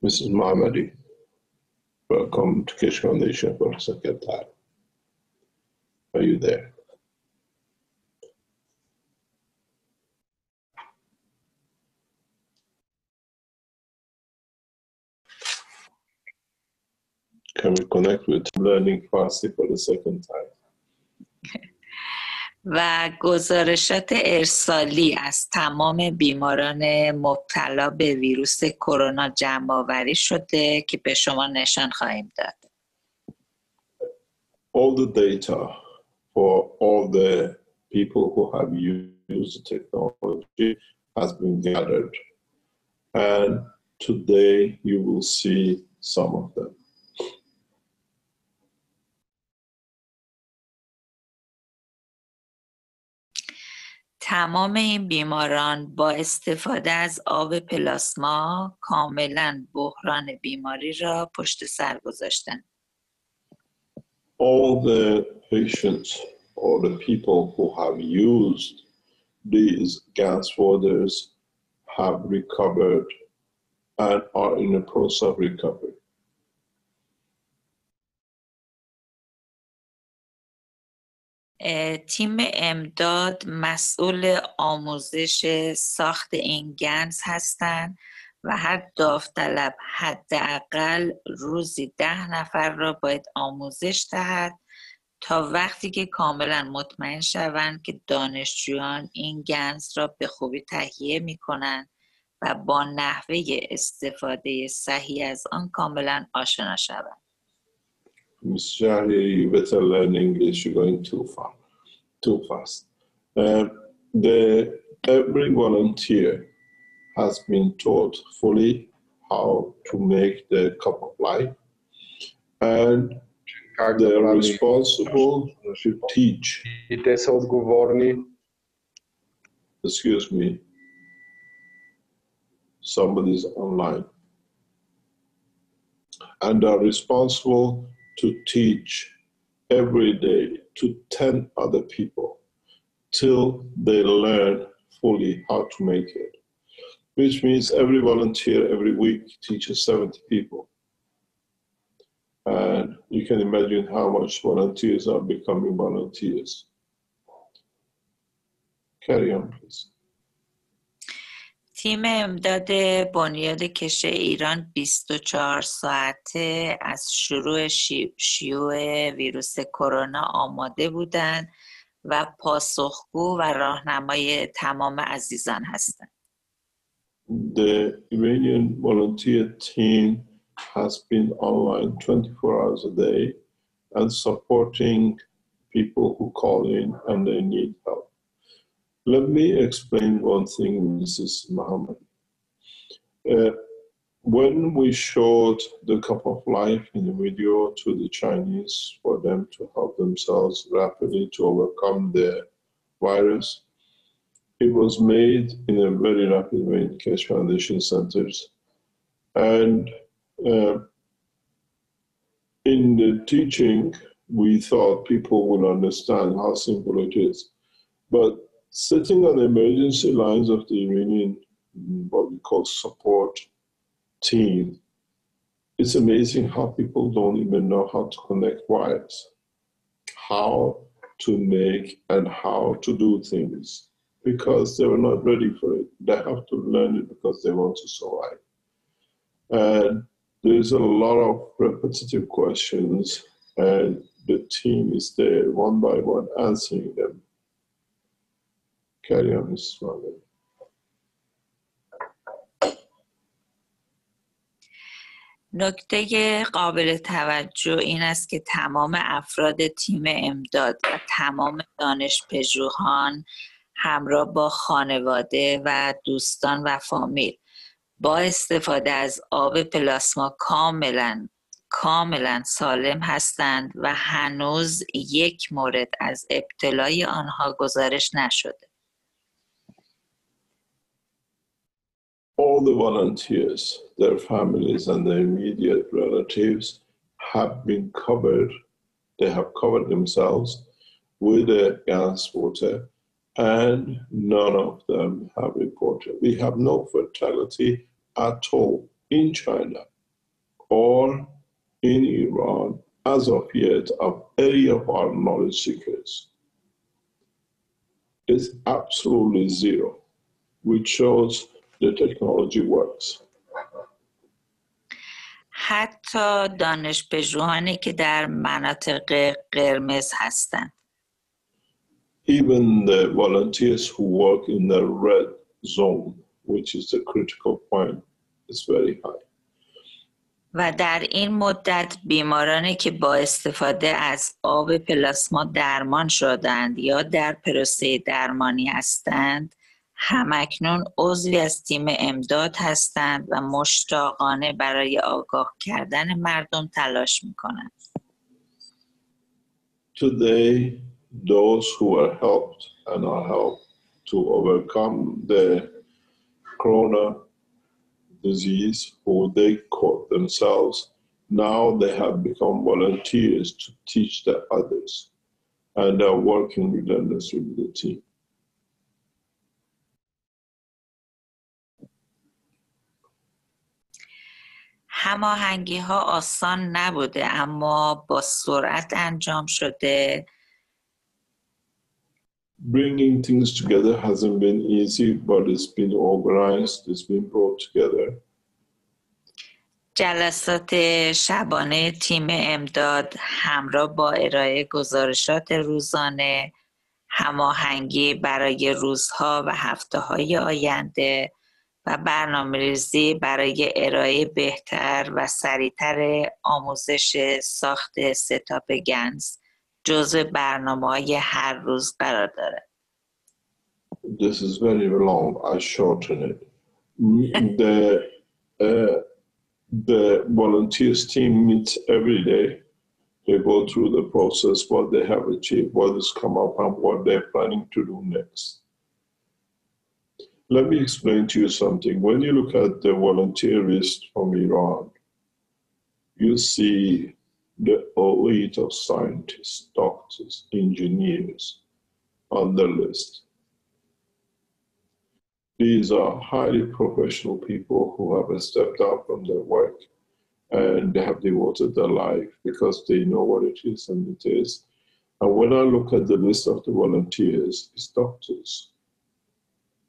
Mrs. Mahmoudi, welcome to Keshe Foundation for the second time. Are you there? Can we connect with learning Farsi for the second time? و گزارشات ارسالی از تمام بیماران مبتلا به ویروس کرونا جمع‌آوری شده که به شما نشان خواهیم داد. All the data for all the people who have used the technology has been gathered, and today you will see some of them. تمام این بیماران با استفاده از آب پلاسما کاملا بحران بیماری را پشت سر گذاشتند. All the patients or the people who have used these gas waters have recovered and are in the process of recovery. تیم امداد مسئول آموزش ساخت این گنز هستند و هر داوطلب حداقل روزی 10 نفر را باید آموزش دهد تا وقتی که کاملا مطمئن شوند که دانشجویان این گنز را به خوبی تهیه می کنند و با نحوه استفاده صحیح از آن کاملا آشنا شوند. Ms. Shahri, you better learn English. You're going too fast. Every volunteer has been taught fully how to make the cup of life, and they're responsible to teach. Excuse me. Somebody's online. And are responsible to teach every day to 10 other people till they learn fully how to make it. Which means every volunteer every week teaches 70 people. And you can imagine how much volunteers are becoming volunteers. Carry on, please. تیم امداد بنیاد کشه ایران 24 ساعته از شروع شیوع ویروس کرونا آماده بودند و پاسخگو و راهنمای تمام عزیزان هستند. The Iranian volunteer team has been online 24 hours a day and supporting people who call in and they need help. Let me explain one thing, Mrs. Mohammed. when we showed the cup of life in the video to the Chinese for them to help themselves rapidly to overcome the virus, it was made in a very rapid way in Keshe Foundation centers. And in the teaching, we thought people would understand how simple it is. But sitting on the emergency lines of the Iranian, what we call support team, it's amazing how people don't even know how to connect wires, how to make and how to do things, because they were not ready for it. They have to learn it because they want to survive. And there's a lot of repetitive questions, and the team is there one by one answering them. Carry on, Mrs. Margaret. نکته قابل توجه این است که تمام افراد تیم امداد و تمام دانشپژوهان همراه با خانواده و دوستان و فامیل با استفاده از آب پلاسما کاملا سالم هستند و هنوز یک مورد از ابتلای آنها گزارش نشده. All the volunteers, their families and their immediate relatives have been covered. They have covered themselves with a gas water, and none of them have reported. We have no fatality at all in China or in Iran as of yet of any of our knowledge seekers. It's absolutely zero, which shows the technology works. حتی دانشپژوهانی که در مناطق قرمز هستند. Even the volunteers who work in the red zone, which is the critical point, is very high. و در این مدت بیمارانی که با استفاده از آب پلاسما درمان شدند یا در پروسه درمانی هستند، همکنون عضوی از تیم امداد هستند و مشتاقانه برای آگاه کردن مردم تلاش می‌کنند. Today, those who are helped and are helped to overcome the corona disease, who they caught themselves, now they have become volunteers to teach the others, and are working relentlessly with the team. هماهنگی ها آسان نبوده اما با سرعت انجام شده. Bringing things together hasn't been easy, but it's been organized, it's been brought together. جلسات شبانه تیم امداد همراه با ارائه گزارشات روزانه، هماهنگی برای روزها و هفته‌های آینده و برنامه‌ریزی برای ارائه بهتر و سریعتر آموزش ساخت ستاپ گنز جزو برنامه‌های هر روز قرار دارد. This is very long. I shorten it. The volunteers team meets every day. They go through the process, what they have achieved, what has come up, and what they're planning to do next. Let me explain to you something. When you look at the volunteer list from Iran, you see the elite of scientists, doctors, engineers on the list. These are highly professional people who have stepped up from their work and they have devoted their life because they know what it is and it is. And when I look at the list of the volunteers, it's doctors,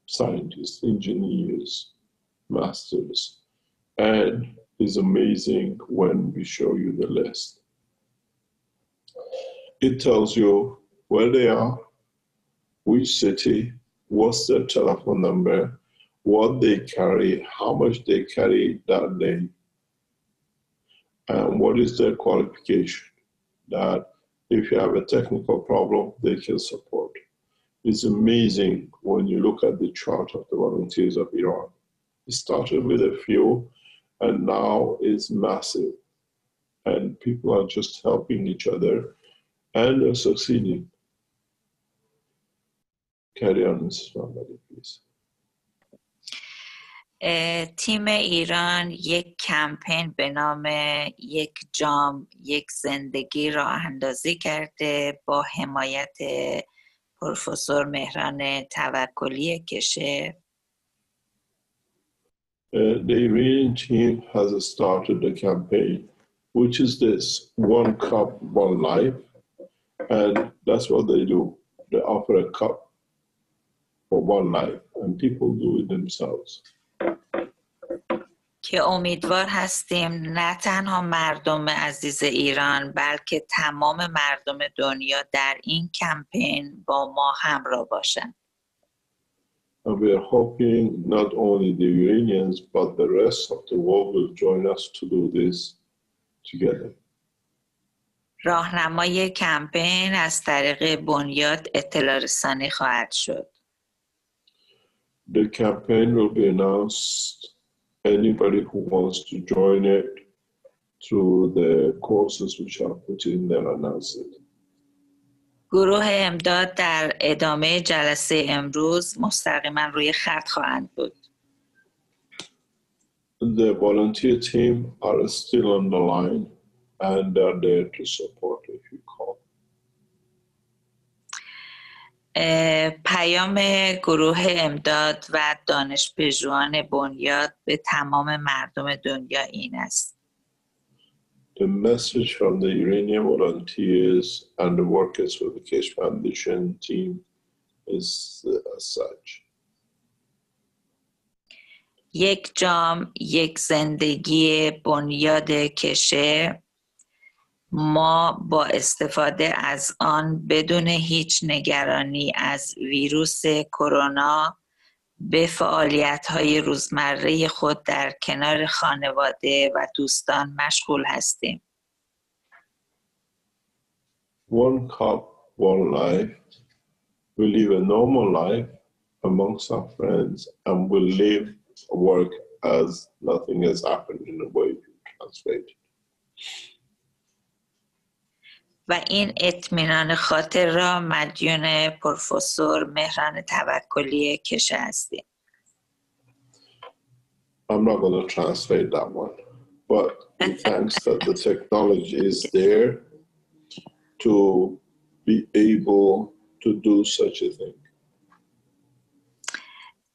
scientists, engineers, masters, and it's amazing when we show you the list. It tells you where they are, which city, what's their telephone number, what they carry, how much they carry that day, and what is their qualification, that if you have a technical problem, they can support. It's amazing when you look at the chart of the volunteers of Iran. It started with a few, and now it's massive. And people are just helping each other and are succeeding. Carry on, Mrs. Mohammadi, please. تیم ایران یک کمپین به نام یک جام یک زندگی را اندازی کرده با حمایت پروفسور مهران توکلی کشه. The Iranian team has started a campaign, which is this: one cup, one life, and that's what they do. They offer a cup for one life, and people do it themselves. که امیدوار هستیم نه تنها مردم عزیز ایران بلکه تمام مردم دنیا در این کمپین با ما همراه باشند. And we are hoping not only the Iranians but the rest of the world will join us to do this together. راهنمای کمپین از طریق بنیاد اطلاع رسانی خواهد شد. The campaign will be announced. Anybody who wants to join it through the courses which are put in there announce it. گروه امداد در ادامه جلسه امروز مستقیما روی خط خواهند بود. The volunteer team are still on the line and are there to support if you call. پیام گروه امداد و دانشپژوهان بنیاد به تمام مردم دنیا این است. The message from the Iranian volunteers and the workers for the Keshe Foundation team is as such. یک جام یک زندگی بنیاد کشه، ما با استفاده از آن بدون هیچ نگرانی از ویروس کرونا به فعالیت‌های روزمره خود در کنار خانواده و دوستان مشغول هستیم. One cup, one life. We live a normal life amongst our friends and we live work as nothing has happened in a way you translate it. و این اطمینان خاطر را مدیون پروفسور مهران توکلی کشه هستیم. I'm not going to translate that one, but thanks that the technology is there to be able to do such a thing.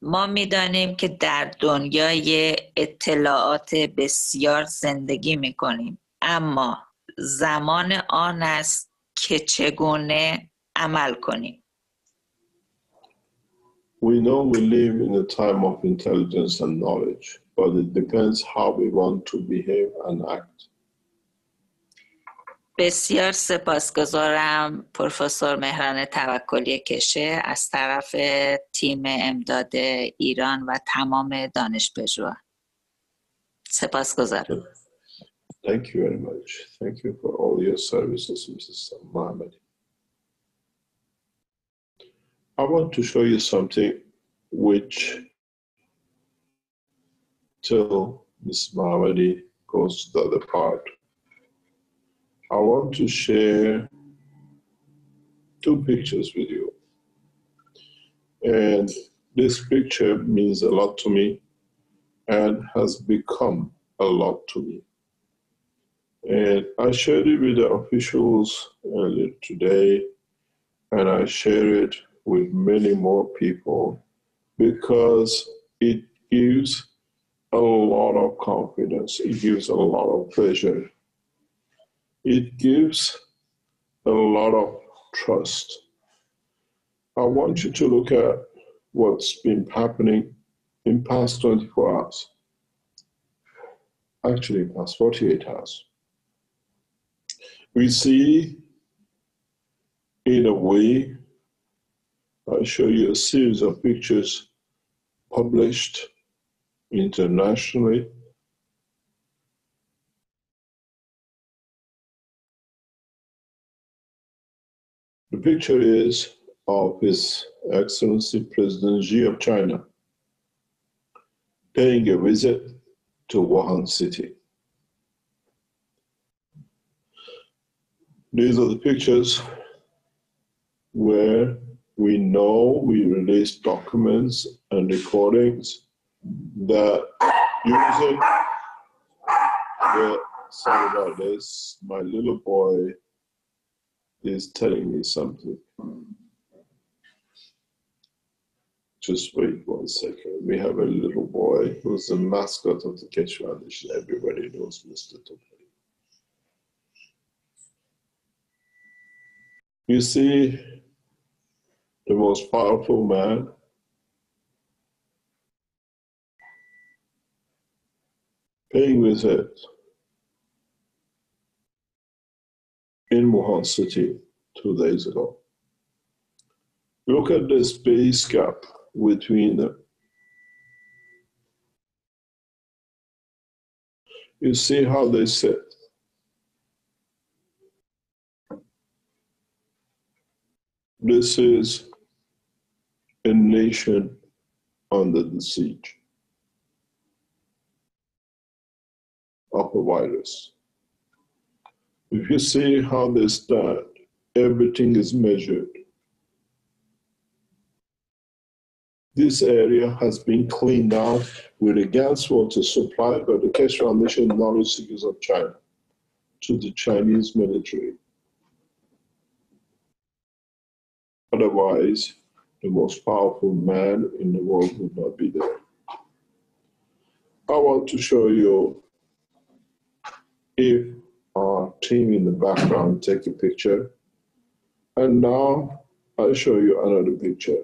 ما می‌دانیم که در دنیای اطلاعات بسیار زندگی می‌کنیم، اما زمان آن است که چگونه عمل کنیم. We know we live in a time of intelligence and knowledge, but it depends how we want to behave and act. بسیار سپاسگزارم پروفسور مهران توکلی کشه از طرف تیم امداد ایران و تمام دانشپژوهان. سپاسگزارم. Thank you very much. Thank you for all your services, Mrs. Mohammadi. I want to show you something which, till Mrs. Mohammadi goes to the other part, I want to share two pictures with you. And this picture means a lot to me and has become a lot to me. And I shared it with the officials earlier today, and I share it with many more people because it gives a lot of confidence. It gives a lot of pleasure. It gives a lot of trust. I want you to look at what's been happening in past 24 hours. Actually, past 48 hours. We see, in a way, I show you a series of pictures published internationally. The picture is of His Excellency President Xi of China paying a visit to Wuhan City. These are the pictures where we know we released documents and recordings that using the, sorry about this, my little boy is telling me something. Just wait 1 second. We have a little boy who's the mascot of the Keshe Foundation. Everybody knows Mr. Tavakoli. You see, the most powerful man paying visit in Wuhan City 2 days ago. Look at the space gap between them. You see how they sit. This is a nation under the siege of a virus. If you see how they stand, everything is measured. This area has been cleaned out with a gas water supply by the Keshe Foundation knowledge seekers of China to the Chinese military. Otherwise, the most powerful man in the world would not be there. I want to show you, if our team in the background take a picture, and now I'll show you another picture.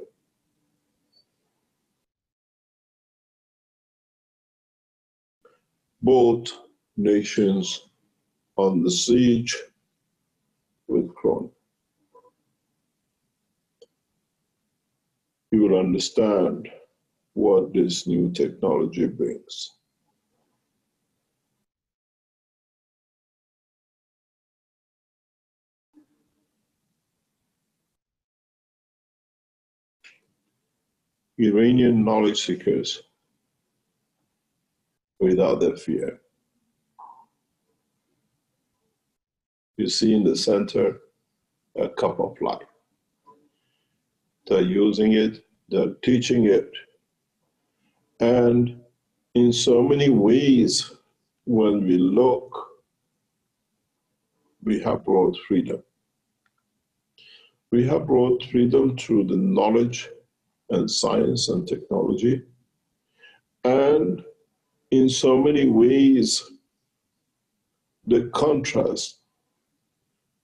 Both nations on the siege with Corona. You will understand what this new technology brings. Iranian knowledge seekers without their fear. You see in the center a cup of life. They're using it, they're teaching it. And in so many ways, when we look, we have brought freedom. We have brought freedom through the knowledge and science and technology. And in so many ways, the contrast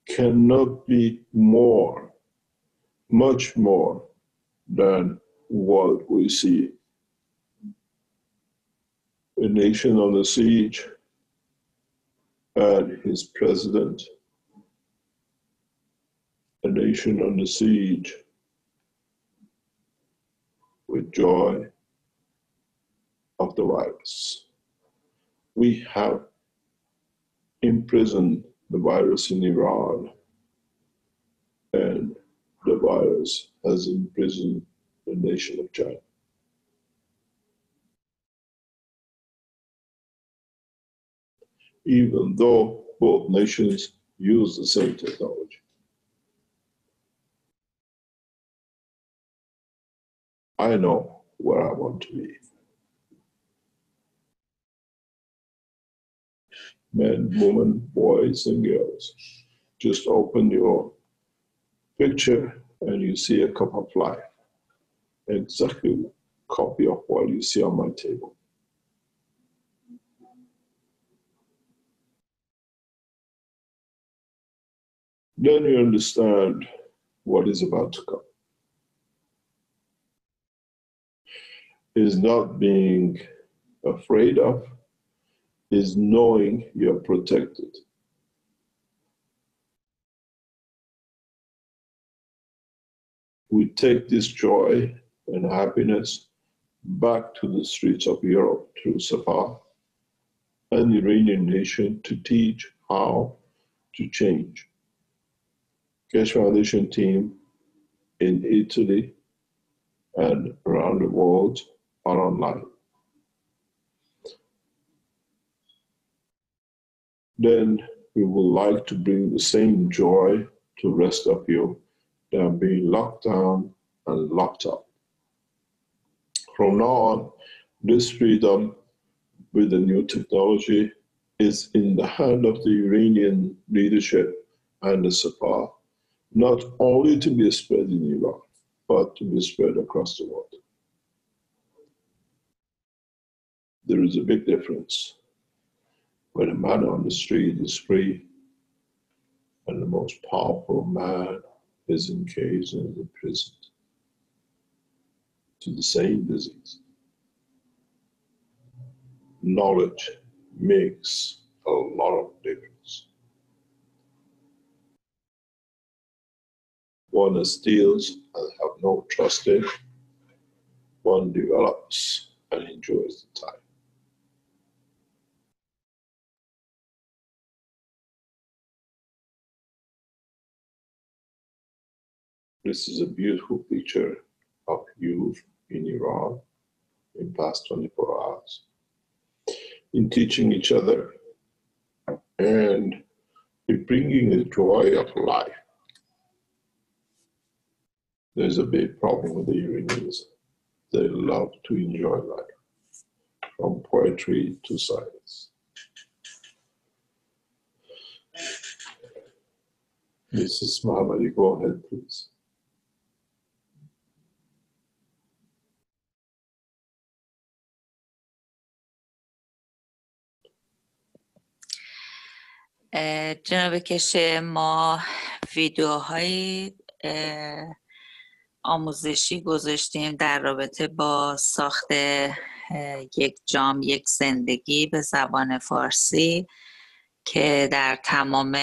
cannot be more, much more than what we see. A nation on the siege and his president, a nation on the siege with joy of the virus. We have imprisoned the virus in Iran, and the virus has imprisoned the nation of China. Even though both nations use the same technology. I know where I want to be. Men, women, boys, and girls. Just open your picture and you see a cup of life. Exactly a copy of what you see on my table. Then you understand what is about to come. Is not being afraid of, is knowing you're protected. We take this joy and happiness back to the streets of Europe through SAFA and the Iranian nation to teach how to change. Keshe Foundation team in Italy and around the world are online. then we would like to bring the same joy to the rest of you that are being locked down and locked up. From now on, this freedom with the new technology is in the hand of the Iranian leadership and the Sepah, not only to be spread in Iran, but to be spread across the world. There is a big difference when a man on the street is free and the most powerful man is engaged and imprisoned to the same disease. Knowledge makes a lot of difference. One steals and have no trust in, one develops and enjoys the time. This is a beautiful picture of youth in Iran in the past 24 hours, in teaching each other and in bringing the joy of life. There's a big problem with the Iranians. They love to enjoy life, from poetry to science. Mrs. Mohammadi, go ahead, please. جناب کشه، ما ویدیوهای آموزشی گذاشتیم در رابطه با ساخت یک جام یک زندگی به زبان فارسی که در تمام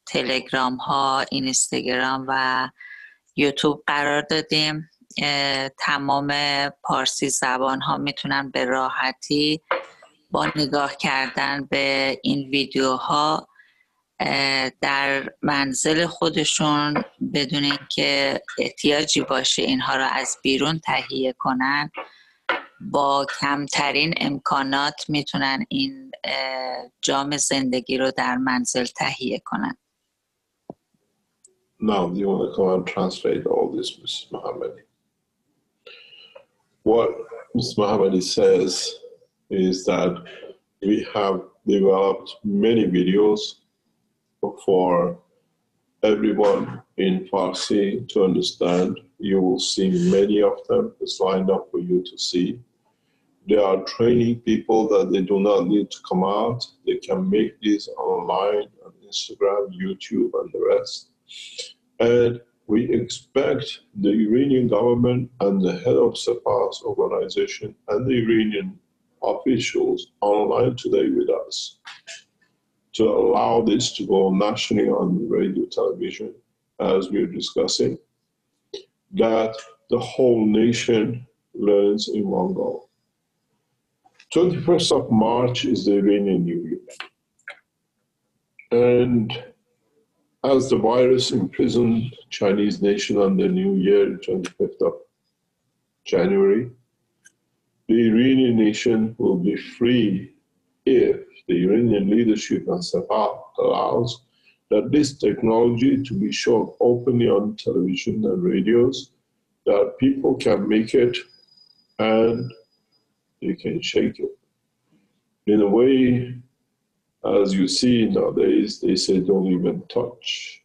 تلگرام ها، اینستاگرام و یوتیوب قرار دادیم. تمام پارسی زبان ها میتونن به راحتی با نگاه کردن به این ویدیوها در منزل خودشون بدون اینکه احتیاجی باشه اینها را از بیرون تهیه کنن، با کمترین امکانات میتونن این جام زندگی رو در منزل تهیه کنن. Now, you want to come and translate all this, Mrs. Mohammadi? What Mrs. Mohammadi says is that we have developed many videos for everyone in Farsi to understand. You will see many of them. It's lined up for you to see. They are training people that they do not need to come out. They can make these online on Instagram, YouTube, and the rest. And we expect the Iranian government and the head of Sepah's organization and the Iranian officials online today with us to allow this to go nationally on radio, television, as we're discussing, that the whole nation learns in one go. 21st of March is the Iranian New Year. And as the virus imprisoned Chinese nation on the New Year, 25th of January, the Iranian nation will be free if the Iranian leadership and Sepah allows that this technology to be shown openly on television and radios, that people can make it and they can shake it. In a way, as you see nowadays, they say don't even touch.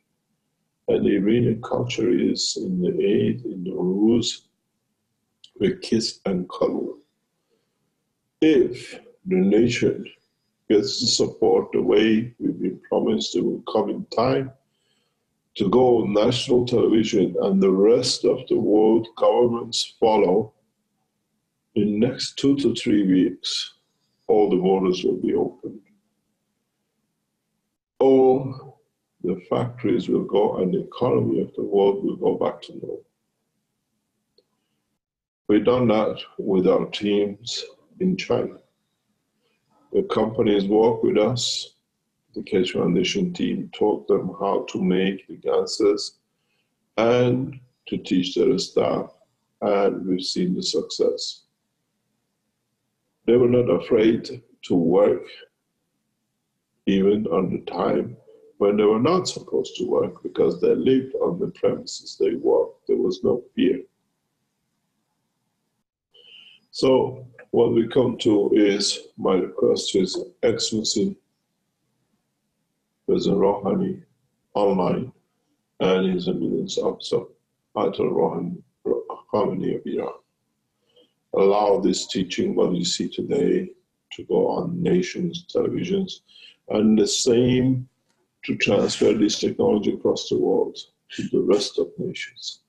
And the Iranian culture is in the Eid, in the Ruz, we kiss and cuddle. If the nation gets to support the way we've been promised it will come in time to go on national television and the rest of the world governments follow, in the next 2 to 3 weeks, all the borders will be opened. All the factories will go and the economy of the world will go back to normal. We've done that with our teams in China. The companies work with us. The Keshe Foundation team taught them how to make the gases and to teach their staff, and we've seen the success. They were not afraid to work even on the time when they were not supposed to work because they lived on the premises they worked. There was no fear. So what we come to is my request to His Excellency President Rouhani online and His Eminence Officer Ayatollah Khamenei of Iran. Allow this teaching, what you see today, to go on nations' televisions, and the same to transfer this technology across the world to the rest of nations.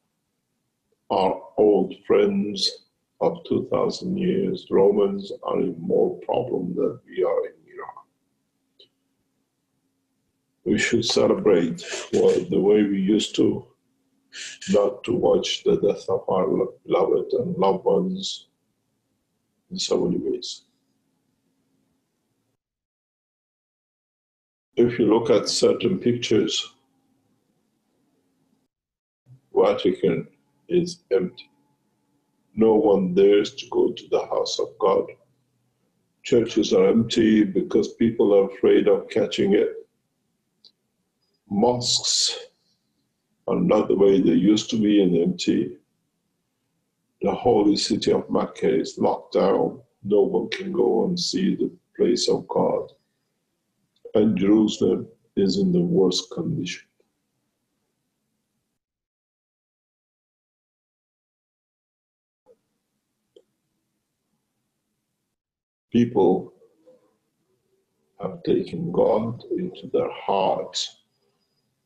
Our old friends of 2,000 years, Romans, are in more problem than we are in Iran. We should celebrate the way we used to, not to watch the death of our beloved and loved ones in so many ways. If you look at certain pictures, Vatican is empty. No one dares to go to the house of God. Churches are empty because people are afraid of catching it. Mosques are not the way they used to be and empty. The holy city of Mecca is locked down. No one can go and see the place of God. And Jerusalem is in the worst condition. People have taken God into their hearts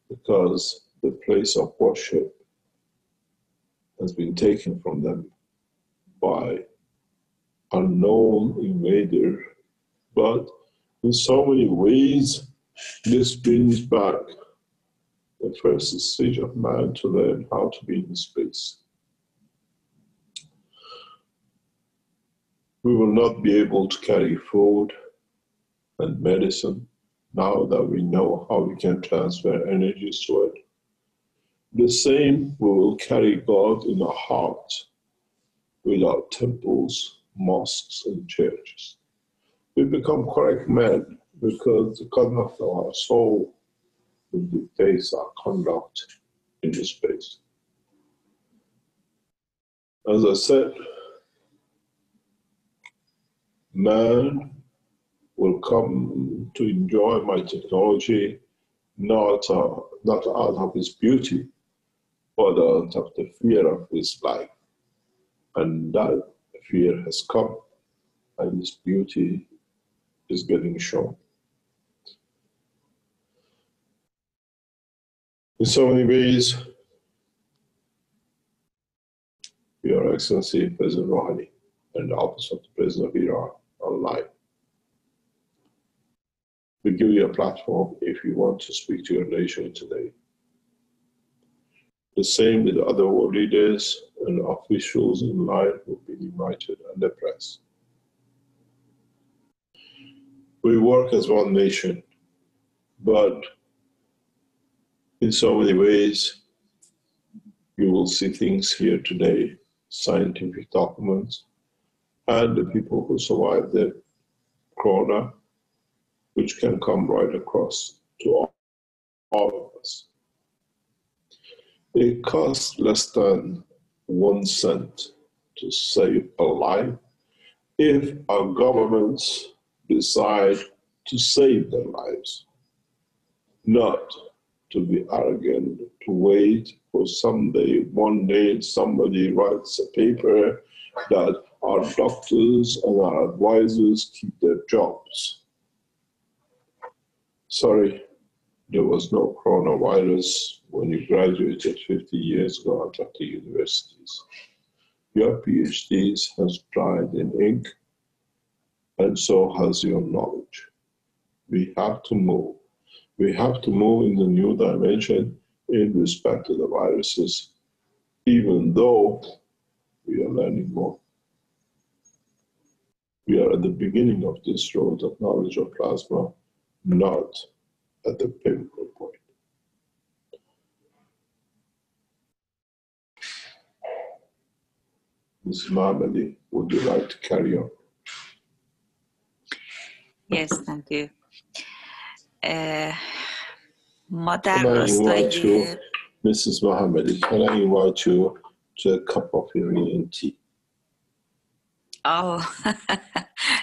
because the place of worship has been taken from them by unknown invader. But in so many ways, this brings back the first stage of man to learn how to be in space. We will not be able to carry food and medicine now that we know how we can transfer energies to it. The same, we will carry God in our hearts without temples, mosques, and churches. We become correct men because the conduct of our soul will dictate our conduct in this space. As I said, man will come to enjoy my technology not out of his beauty, but out of the fear of his life. And that fear has come, and his beauty is getting shown. In so many ways, Your Excellency President Rouhani and the Office of the President of Iran online, we give you a platform if you want to speak to your nation today. The same with other world leaders and officials in line will be invited and the press. We work as one nation, but in so many ways, you will see things here today, scientific documents, and the people who survived the corona, which can come right across to all of us. It costs less than 1 cent to save a life if our governments decide to save their lives, not to be arrogant, to wait for someday, one day, somebody writes a paper that our doctors and our advisors keep their jobs. Sorry, there was no coronavirus when you graduated 50 years ago out of the universities. Your PhDs has dried in ink, and so has your knowledge. We have to move. We have to move in the new dimension in respect to the viruses, even though we are learning more. We are at the beginning of this road of knowledge of plasma, not at the pinnacle point. Ms. Mahmoudi, would you like to carry on? Yes, thank you. ما در Can I راستای invite you, Mrs. Mohammed, can I invite you to a cup of Iranian tea?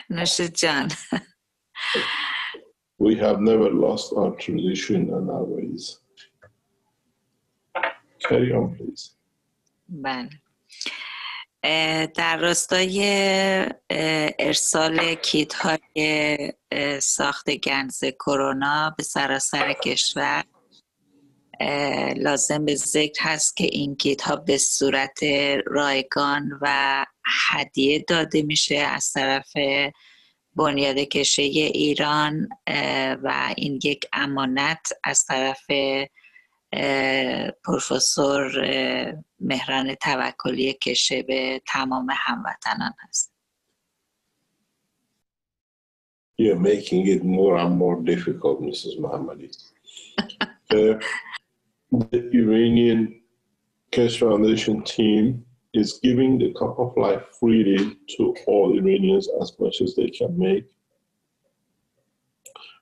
نوش جان. We have never lost our tradition and our ways. Carry on, please. بله. در راستای ارسال کیت های ساخت گنز کرونا به سراسر کشور لازم به ذکر هست که این کیت ها به صورت رایگان و هدیه داده میشه از طرف بنیاد کشه ایران و این یک امانت از طرف پروفسور مهران توکلی کشه به تمام هموطنان هست. You're making it more and more difficult, Mrs. Mohammadi. The Iranian Keshe Foundation team is giving the cup of life freely to all Iranians as much as they can make.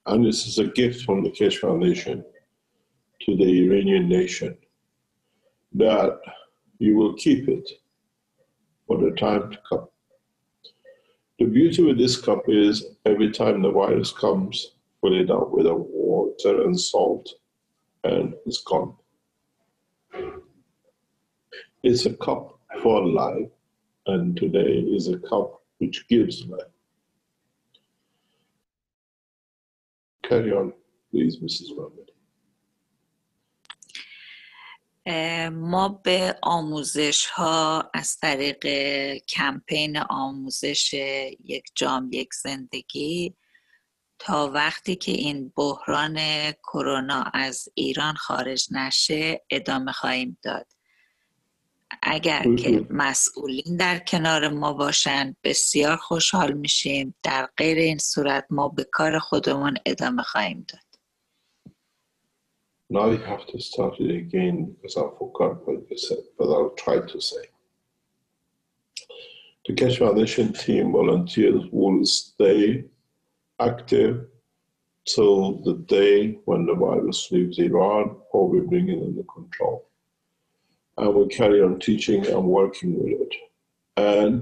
And this is a gift from the Keshe Foundation to the Iranian nation, that you will keep it for the time to come. The beauty with this cup is every time the virus comes, fill it up with water and salt, and it's gone. It's a cup for life, and today is a cup which gives life. Carry on, please, Mrs. Mohammed. ما به آموزش ها از طریق کمپین آموزش یک جام یک زندگی تا وقتی که این بحران کرونا از ایران خارج نشه ادامه خواهیم داد. اگر که مسئولین در کنار ما باشند بسیار خوشحال میشیم، در غیر این صورت ما به کار خودمون ادامه خواهیم داد. Now you have to start it again because I forgot what you said, but I'll try to say. The Keshe Foundation team volunteers will stay active till the day when the virus leaves Iran or we bring it under control. And we'll carry on teaching and working with it. And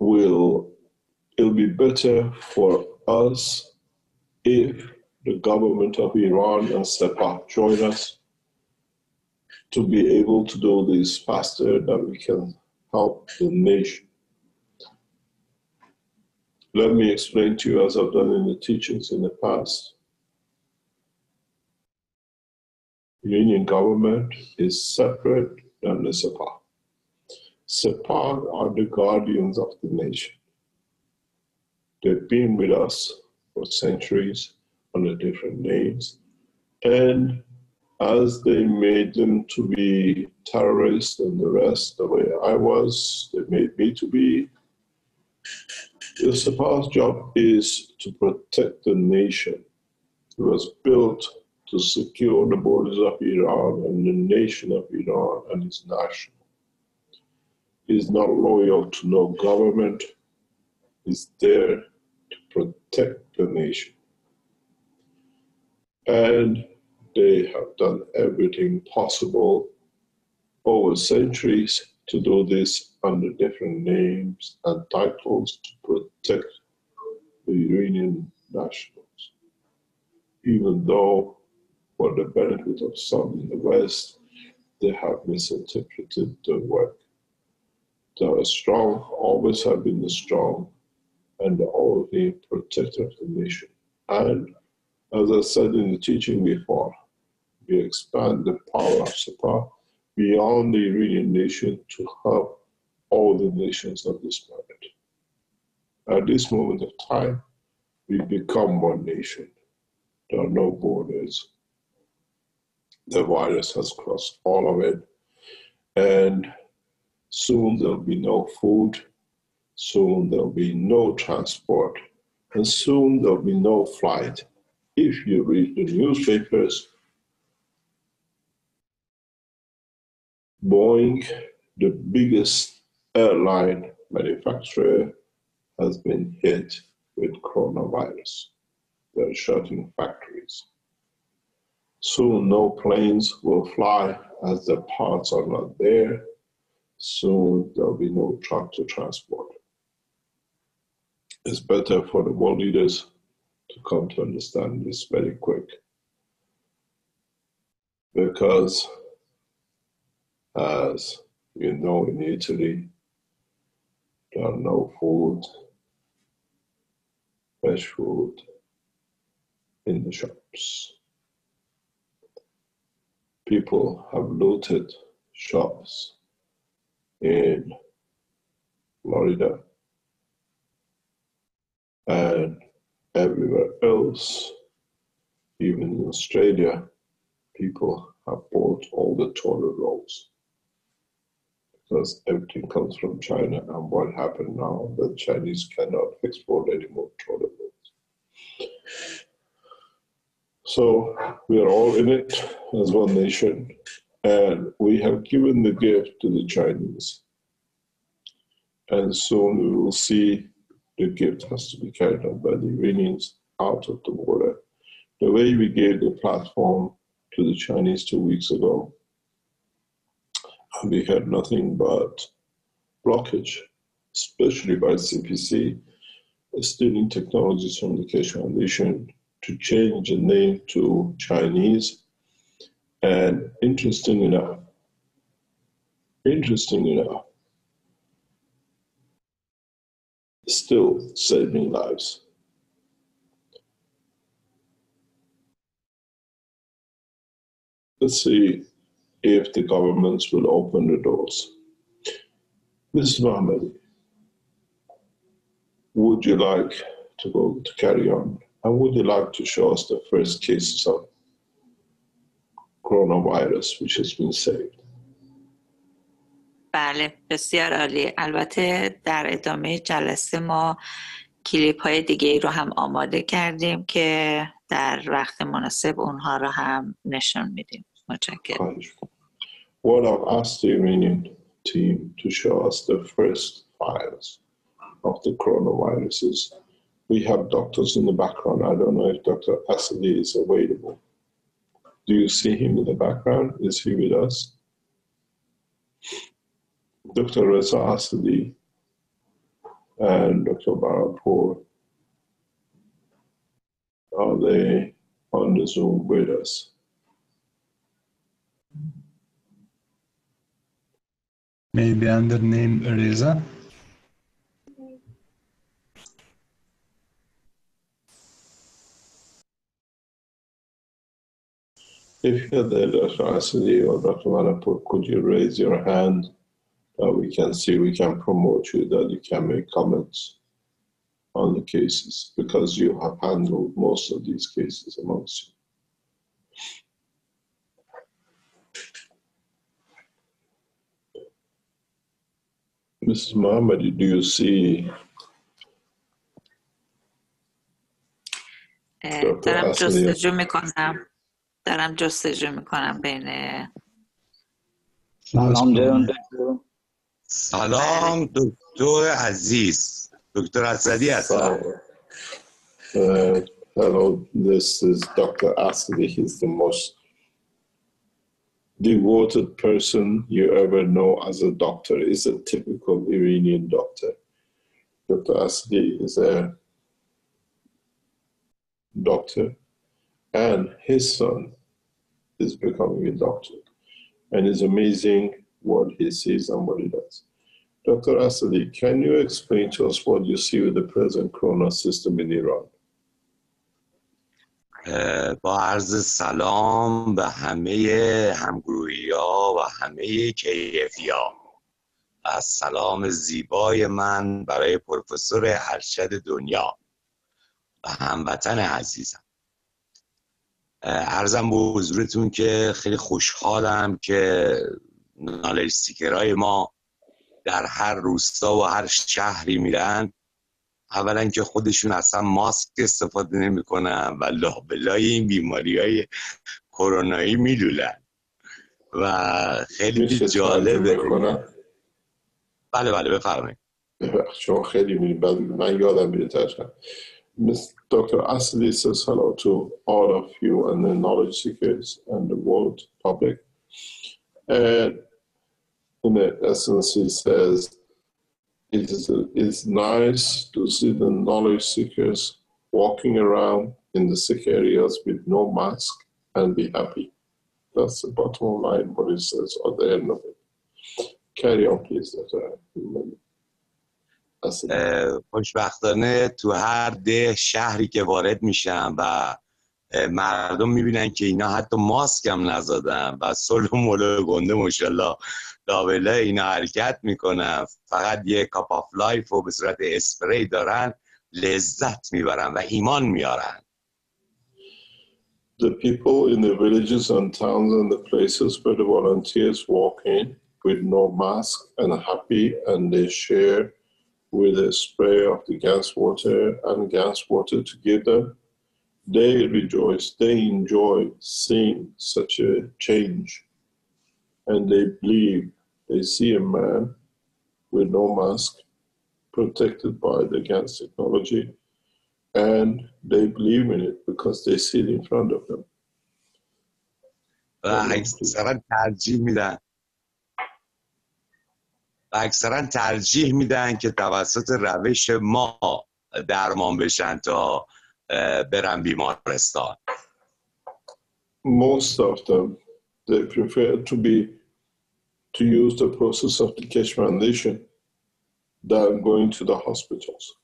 it'll be better for us if the government of Iran and Sepah join us to be able to do this faster, that we can help the nation. Let me explain to you, as I've done in the teachings in the past. The Union government is separate than the Sepah. Sepah are the guardians of the nation. They've been with us for centuries under different names, and as they made them to be terrorists and the rest, the way I was, they made me to be. The Sepah's job is to protect the nation. It was built to secure the borders of Iran and the nation of Iran and its national. It is not loyal to no government. It's there to protect the nation. And they have done everything possible over centuries to do this under different names and titles to protect the Iranian nationals. Even though, for the benefit of some in the West, they have misinterpreted the work. They are strong, always have been the strong, and the only protector of the nation. And as I said in the teaching before, we expand the power of Sepah beyond the Iranian nation to help all the nations of this planet. At this moment of time, we become one nation. There are no borders. The virus has crossed all of it. And soon there'll be no food. Soon there'll be no transport. And soon there'll be no flight. If you read the newspapers, Boeing, the biggest airline manufacturer, has been hit with coronavirus. They're shutting factories. Soon no planes will fly as the parts are not there. Soon there'll be no truck to transport. It's better for the world leaders to come to understand this very quick. Because as you know, in Italy, there are no food, fresh food in the shops. People have looted shops in Florida and everywhere else, even in Australia, people have bought all the toilet rolls because everything comes from China. And what happened now, the Chinese cannot export any more toilet rolls. So we are all in it as one nation, and we have given the gift to the Chinese. And soon we will see the gift has to be carried out by the Iranians out of the border. The way we gave the platform to the Chinese 2 weeks ago, we had nothing but blockage, especially by CPC, stealing technologies from the Keshe Foundation to change the name to Chinese. And interesting enough, still saving lives. Let's see if the governments will open the doors. Mrs. Mohammadi, would you like to carry on? And would you like to show us the first cases of coronavirus which has been saved? بله، بسیار عالی. البته در ادامه جلسه ما کلیپ های دیگه ای رو هم آماده کردیم که در وقت مناسب اونها رو هم نشون میدیم. متشکرم. What I've asked the Iranian team to show us the first files of the coronaviruses. We have doctors in the background. I don't know if Dr. Asadi is available. Do you see him in the background? Is he with us? Dr. Reza Asadi and Dr. Barapur, are they on the Zoom with us? Maybe under name Reza. If you're there, Dr. Asadi or Dr. Barapur, could you raise your hand? We can see, we can promote you, that you can make comments on the cases, because you have handled most of these cases amongst you. Mrs. Mohammadi, do you see دارم جستجو میکنم بین سلام دکتر عزیز، دکتر اسدی هستم. Hello, this is Dr. Asadi. He's the most devoted person you ever know as a doctor. He's a typical Iranian doctor. Dr. Asadi is a doctor, and his son is becoming a doctor. And it's amazing what he sees and what he does. Dr. Asadi, can you explain to us what you see with the present corona system in Iran? با عرض سلام به همه همگروهی‌ها و همه کیفی‌ها. از سلام زیبای من برای پروفسور ارشد دنیا و هموطن عزیزم. عرضم به حضورتون که خیلی خوشحالم که نالج سیکرهای ما در هر روستا و هر شهری میرن. اولا که خودشون اصلا ماسک استفاده نمی‌کنن و لابلای این بیماری‌های کرونایی میلولن و خیلی جالبه. بله بفرمایید. شما خیلی می‌بینید بعد من یادم میره ترجمه. Ms. Dr. Asli says hello to all of you and the knowledge seekers and the world public. And in essence, he says, it's nice to see the knowledge seekers walking around in the sick areas with no mask and be happy. That's the bottom line, what it says at the end of it. Carry on, please, Dr. خوشبختانه تو هر ده شهری که وارد میشم و مردم میبینن که اینا حتی ماسک هم نزدن و سل و ملو گنده ماشاءالله لابله اینا حرکت میکنن، فقط یه کاپ آف لایف و به صورت اسپری دارن، لذت میبرن و ایمان میارن. The people in the villages and towns and the places where the volunteers walk in with no mask and happy, and they share with a spray of the gas water and gas water to give them, they rejoice, they enjoy seeing such a change, and they believe they see a man with no mask protected by the gas technology, and they believe in it because they see it in front of them. و اکثرا ترجیح میدن که توسط روش ما درمان بشن تا برن بیمارستان. Most of them, they prefer to use the process of the Keshe Foundation than going to the hospitals.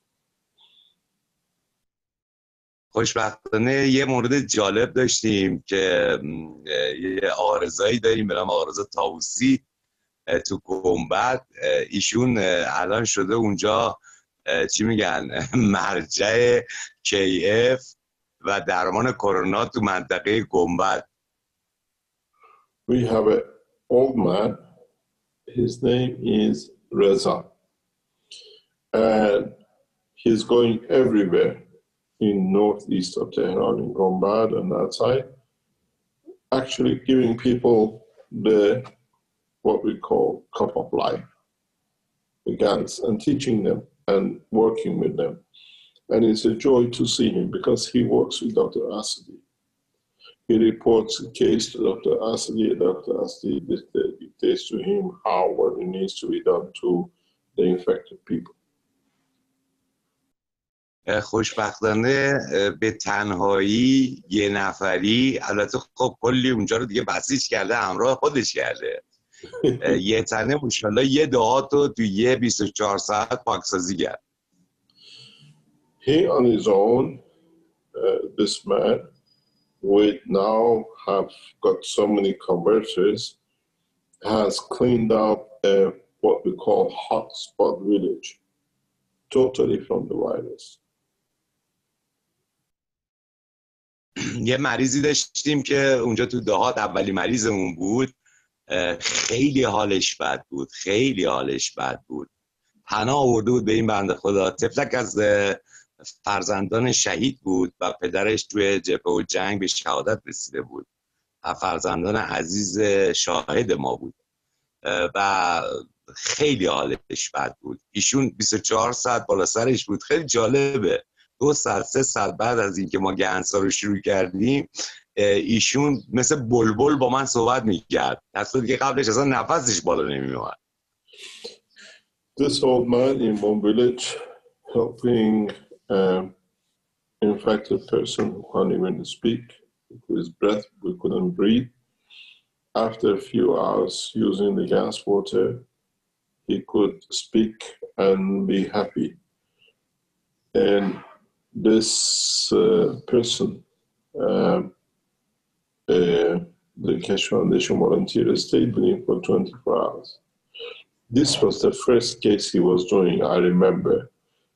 خوشبختانه یه مورد جالب داشتیم که یه آرزایی داریم به نام آرز طاووسی تو گنبد. ایشون الان شده اونجا چی میگن مرجع KF و درمان کرونا تو منطقه گنبد. We have an old man, his name is Reza, and he's going everywhere in northeast of Tehran, in Gombad and that side, actually giving people what we call cup of life, the gas, and teaching them and working with them. And it's a joy to see him because he works with Dr. Asadi. He reports a case to Dr. Asadi, and Dr. Asadi dictates to him what needs to be done to the infected people. خوشبختانه به تنهایی یه نفری، البته خب کلی اونجا رو دیگه بسیج کرده، همراه خودش کرده، یه تنه ماشاءالله یه دهات رو تو یه 24 ساعت پاکسازی کرد. He on his own, this man, we now have got so many converters, has cleaned up what we call hotspot village, totally from the virus. یه مریضی داشتیم که اونجا تو دهات اولی مریضمون بود، خیلی حالش بد بود، خیلی حالش بد بود. پناه آورده بود به این بنده خدا. طفلک از فرزندان شهید بود و پدرش توی جبهه و جنگ به شهادت رسیده بود و فرزندان عزیز شاهد ما بود و خیلی حالش بد بود. ایشون 24 ساعت بالا سرش بود. خیلی جالبه 2 ساعت 3 ساعت بعد از اینکه ما گنسا رو شروع کردیم ایشون مثل بلبل با من صحبت میکرد، در صورتی که قبلش اصلا نفسش بالا نمیومد. This old man in one village helping infected person who can't even speak, with his breath we couldn't breathe. After a few hours using the gas water, he could speak and be happy. And this person, the Keshe Foundation volunteer, stayed with him for 24 hours. This was the first case he was doing, I remember.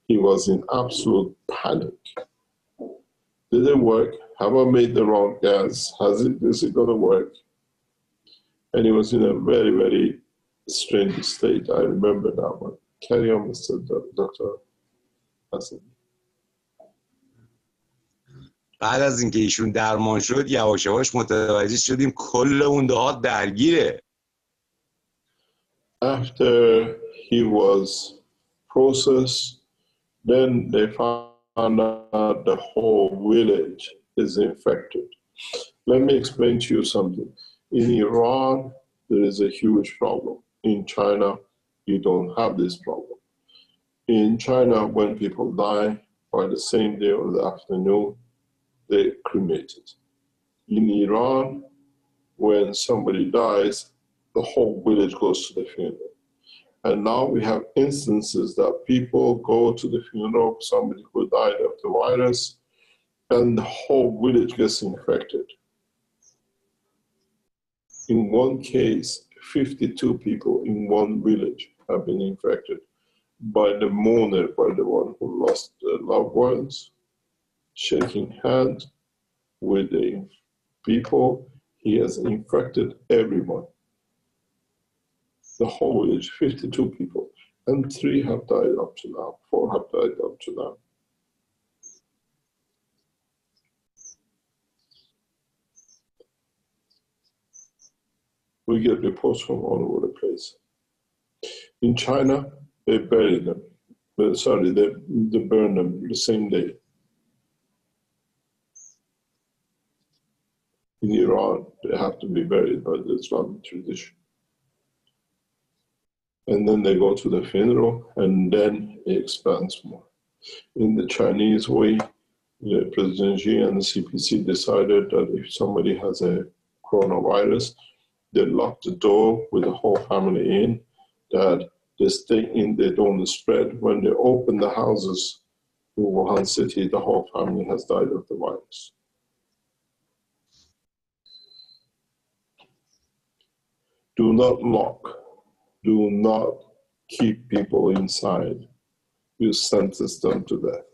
He was in absolute panic. Did it work? Have I made the wrong gas? Is it going to work? And he was in a very, very strange state. I remember that one. Carry on, Mr. Dr. Hassan. بعد از اینکه ایشون درمان شد یواش یواش متوجه شدیم کل اون دهات درگیره. After he was process. Then they found out the whole village is infected. Let me explain to you something. In Iran, there is a huge problem. In China, you don't have this problem. In China, when people die, by the same day or the afternoon, they cremate it. In Iran, when somebody dies, the whole village goes to the funeral. And now we have instances that people go to the funeral of somebody who died of the virus, and the whole village gets infected. In one case, 52 people in one village have been infected by the mourner, by the one who lost their loved ones, shaking hands with the people. He has infected everyone. The whole village, 52 people. And 3 have died up to now, 4 have died up to now. We get reports from all over the place. In China, they bury them. Sorry, they burn them the same day. In Iran, they have to be buried by the Islamic tradition. And then they go to the funeral, and then it expands more. In the Chinese way, the President Xi and the CPC decided that if somebody has a coronavirus, they lock the door with the whole family in, that they stay in, they don't spread. When they open the houses in Wuhan city, the whole family has died of the virus. Do not lock. Do not keep people inside. You sentence them to death.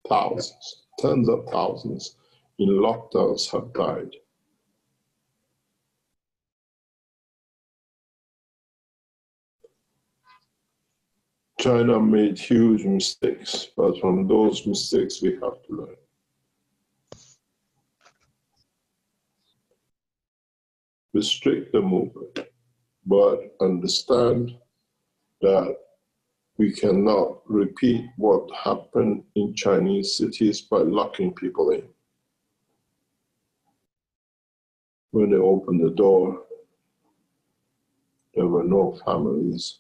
Thousands, tens of thousands in lockdowns have died. China made huge mistakes, but from those mistakes we have to learn. Restrict the movement, but understand that we cannot repeat what happened in Chinese cities by locking people in. When they opened the door, there were no families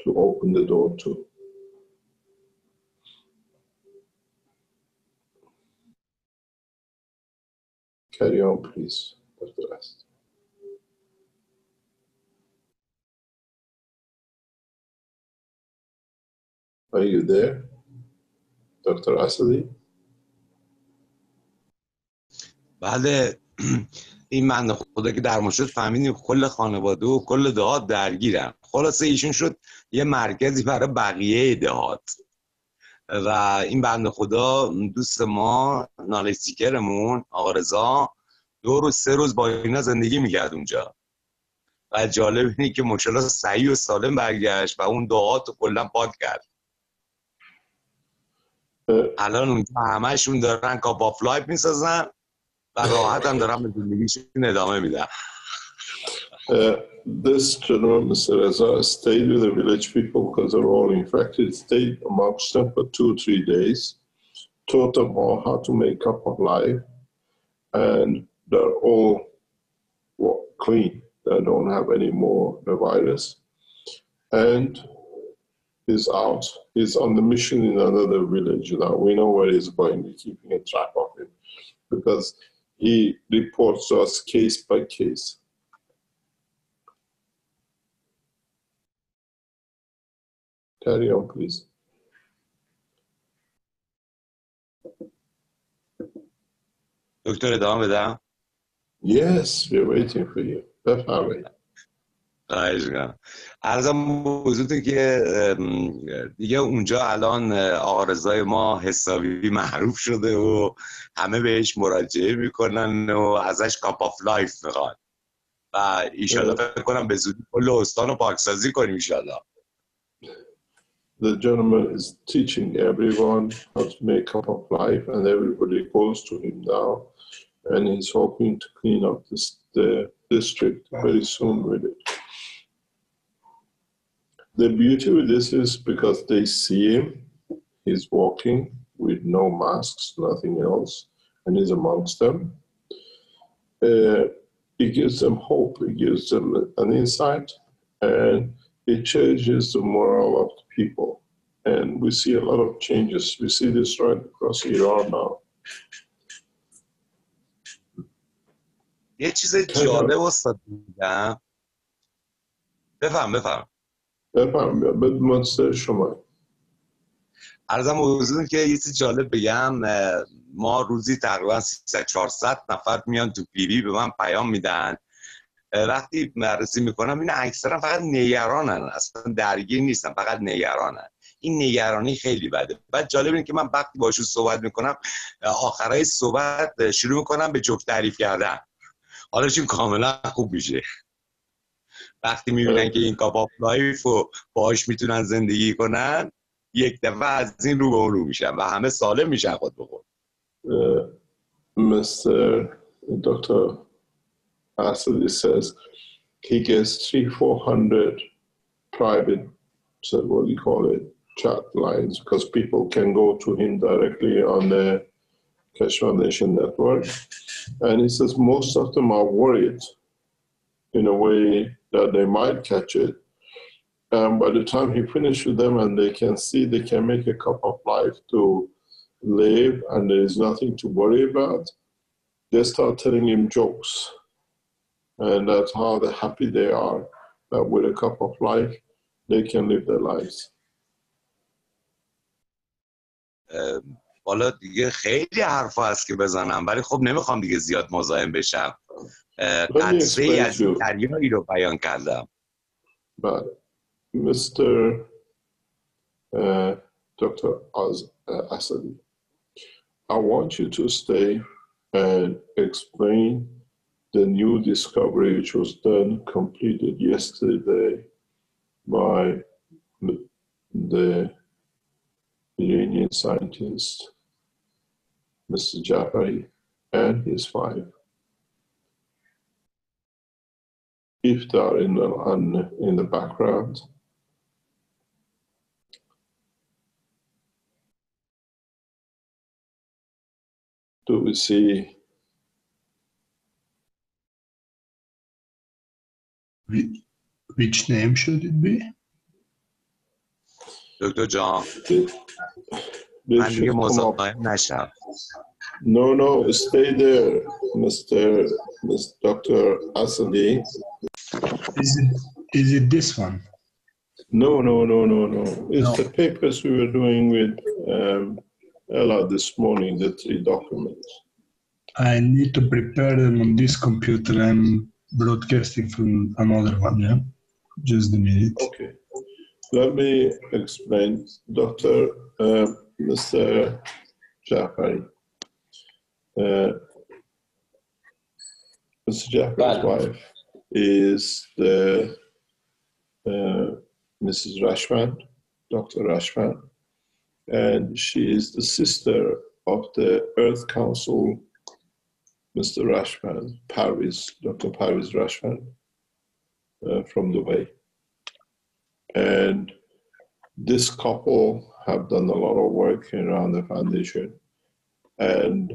to open the door to. Carry on, please, Dr. Asadi. Are you there, Dr. Asadi? بله این بنده خدا که درمان شد فهمیدیم کل خانواده و کل دهات درگیرن. خلاصه ایشون شد یه مرکزی برای بقیه دهات و این بنده خدا دوست ما نالج‌سیکرمون آقا رضا 2 روز 3 روز با اینا زندگی میکرد اونجا و جالب اینه که ماشاءالله صحیح و سالم برگشت و اون دهات رو کلا پاک کرد. الان اونجا همه‌شون دارن کاپ آف لایف میسازن و راحت هم دارن به زندگیشون ادامه میدن. This gentleman, Mr. Reza, stayed with the village people because they were all infected, stayed amongst them for 2 or 3 days, taught them all how to make cup of life, and they're all clean. They don't have any more the virus. And he's out. He's on the mission in another village now. We know where he's going. We're keeping a track of him because he reports us case by case. Carry on, please. دکتر ادامه بدم؟ Yes, we're waiting for you. بفرمایید. خواهش می‌کنم. عرضم حضورتون که دیگه اونجا الان آقا رضای ما حسابی معروف شده و همه بهش مراجعه میکنن و ازش کاپ آف لایف میخوان و ایشالله فکر کنم به زودی کل استان رو پاکسازی کنیم ایشالله. The gentleman is teaching everyone how to make cup of life, and everybody goes to him now, and he's hoping to clean up the district very soon with it. The beauty with this is because they see him, he's walking with no masks, nothing else, and he's amongst them. It gives them hope, it gives them an insight, and it changes the morale of the people. And we see a lot of changes. We see this right across Iran now. یه چیز جالب استاد میگم. بفهم. منصر شما. عرضم حضورتون که یه چیز جالب بگم. ما روزی تقریبا 300-400 نفر میان تو پیوی به من پیام میدن. وقتی بررسی میکنم این اکثرا فقط نگرانن، اصلا درگیر نیستن، فقط نگرانن. این نگرانی خیلی بده. بعد جالب اینه که من وقتی باشون صحبت میکنم آخرای صحبت شروع میکنم به جوک تعریف کردن، حالشون کاملا خوب میشه. وقتی میبینن که این کاپ آف لایف رو باهاش میتونن زندگی کنن، یک دفعه از این رو به اون رو میشن و همه سالم میشن خود به خود. Mr. Dr. Asadi says he gets 300-400 private, so what do you call it, chat lines, because people can go to him directly on the Keshe Foundation network. And he says most of them are worried in a way that they might catch it. And by the time he finishes with them and they can see they can make a cup of life to live and there is nothing to worry about, they start telling him jokes. And that's how happy they are that with a cup of life, they can live their lives. حالا دیگه خیلی حرفا هست که بزنم، ولی خب نمیخوام دیگه زیاد مزاحم بشم. قطعه‌ای از این دریایی رو بیان کردم. بله. Mr. Dr. Asadi, I want you to stay and explain the new discovery which was completed yesterday by the Iranian scientist, Mr. Jafari, and his wife. If they are in the background, do we see which name should it be? دکتر جان من دیگه مزاحم نشم. No, stay there, Mr. Dr. Asadi. Is it this one? No. It's the papers we were doing with Ella this morning, the 3 documents. I need to prepare them on this computer. I'm broadcasting from another one, yeah? Just a minute. Okay. Let me explain. Mr. Jafari. Mr. Jafari's wife is the Mrs. Rashman, Dr. Rashman, and she is the sister of the Earth Council, Mr. Rashman, Dr. Parviz Rashman, from Dubai. And this couple have done a lot of work around the foundation. And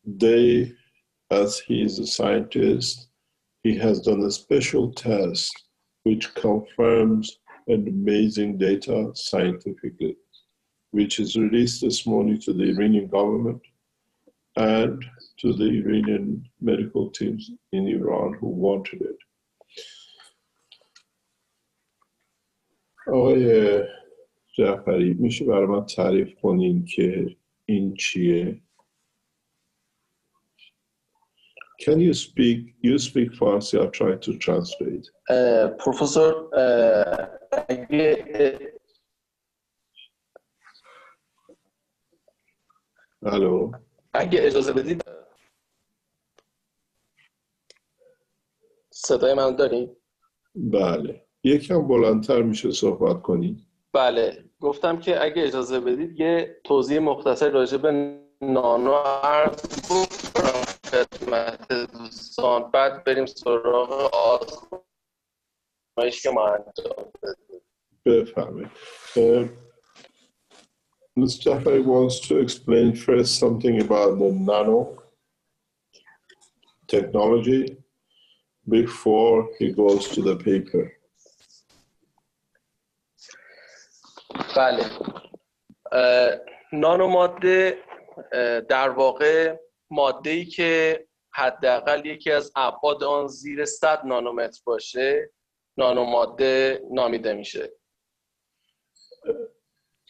they, as he is a scientist, he has done a special test which confirms an amazing data scientifically, which is released this morning to the Iranian government and to the Iranian medical teams in Iran who wanted it. آقای جعفری میشه برای من تعریف کنین که این چیه؟ Can you speak Farsi? I'll try to translate. Professor, الو. اگه اجازه بدید صدای من دارید؟ بله. یکم بلندتر میشه صحبت کنید. بله. گفتم که اگه اجازه بدید یه توضیح مختصر راجع به نانو عرض بکنم خدمت دوستان، بعد بریم سراغ آزمون. آزمایش که ما انجام دادیم. بفهمید. Mr. Jafari wants to explain first something about the nano-technology before he goes to the paper. بله. نانو ماده در واقع ماده‌ای که حداقل یکی از ابعاد آن زیر 100 نانومتر باشه نانو ماده نامیده میشه.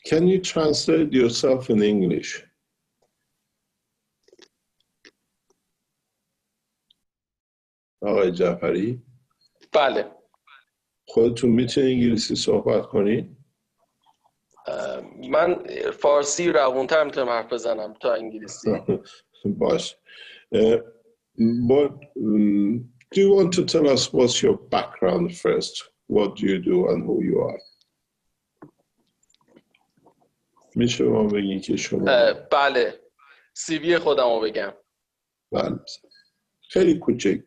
Can you translate yourself in English? آقای جعفری؟ بله. خودتون میتونید انگلیسی صحبت کنید؟ من فارسی روونتر میتونم حرف بزنم تا انگلیسی. باش. But do you want to tell us what's your background first? What do you do and who you are? میشه ما بگی که شما؟ بله. CV خودم رو بگم. بله. خیلی کوچک.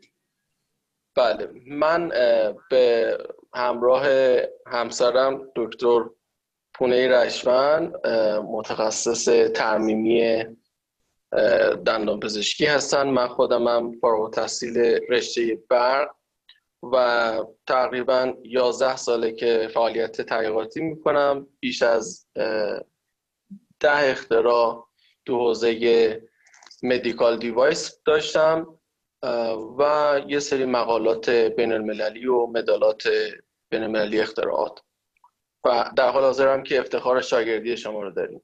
بله. من به همراه همسرم دکتر پونه رشوند متخصص ترمیمی دندانپزشکی هستن. من خودم هم فارغ التحصیل رشته برق و تقریبا 11 ساله که فعالیت تحقیقاتی میکنم. بیش از 10 اختراع تو حوزه مدیکال دیوایس داشتم و یه سری مقالات بین المللی و مدالات بین المللی اختراعات و در حال حاضرم که افتخار شاگردی شما رو داریم.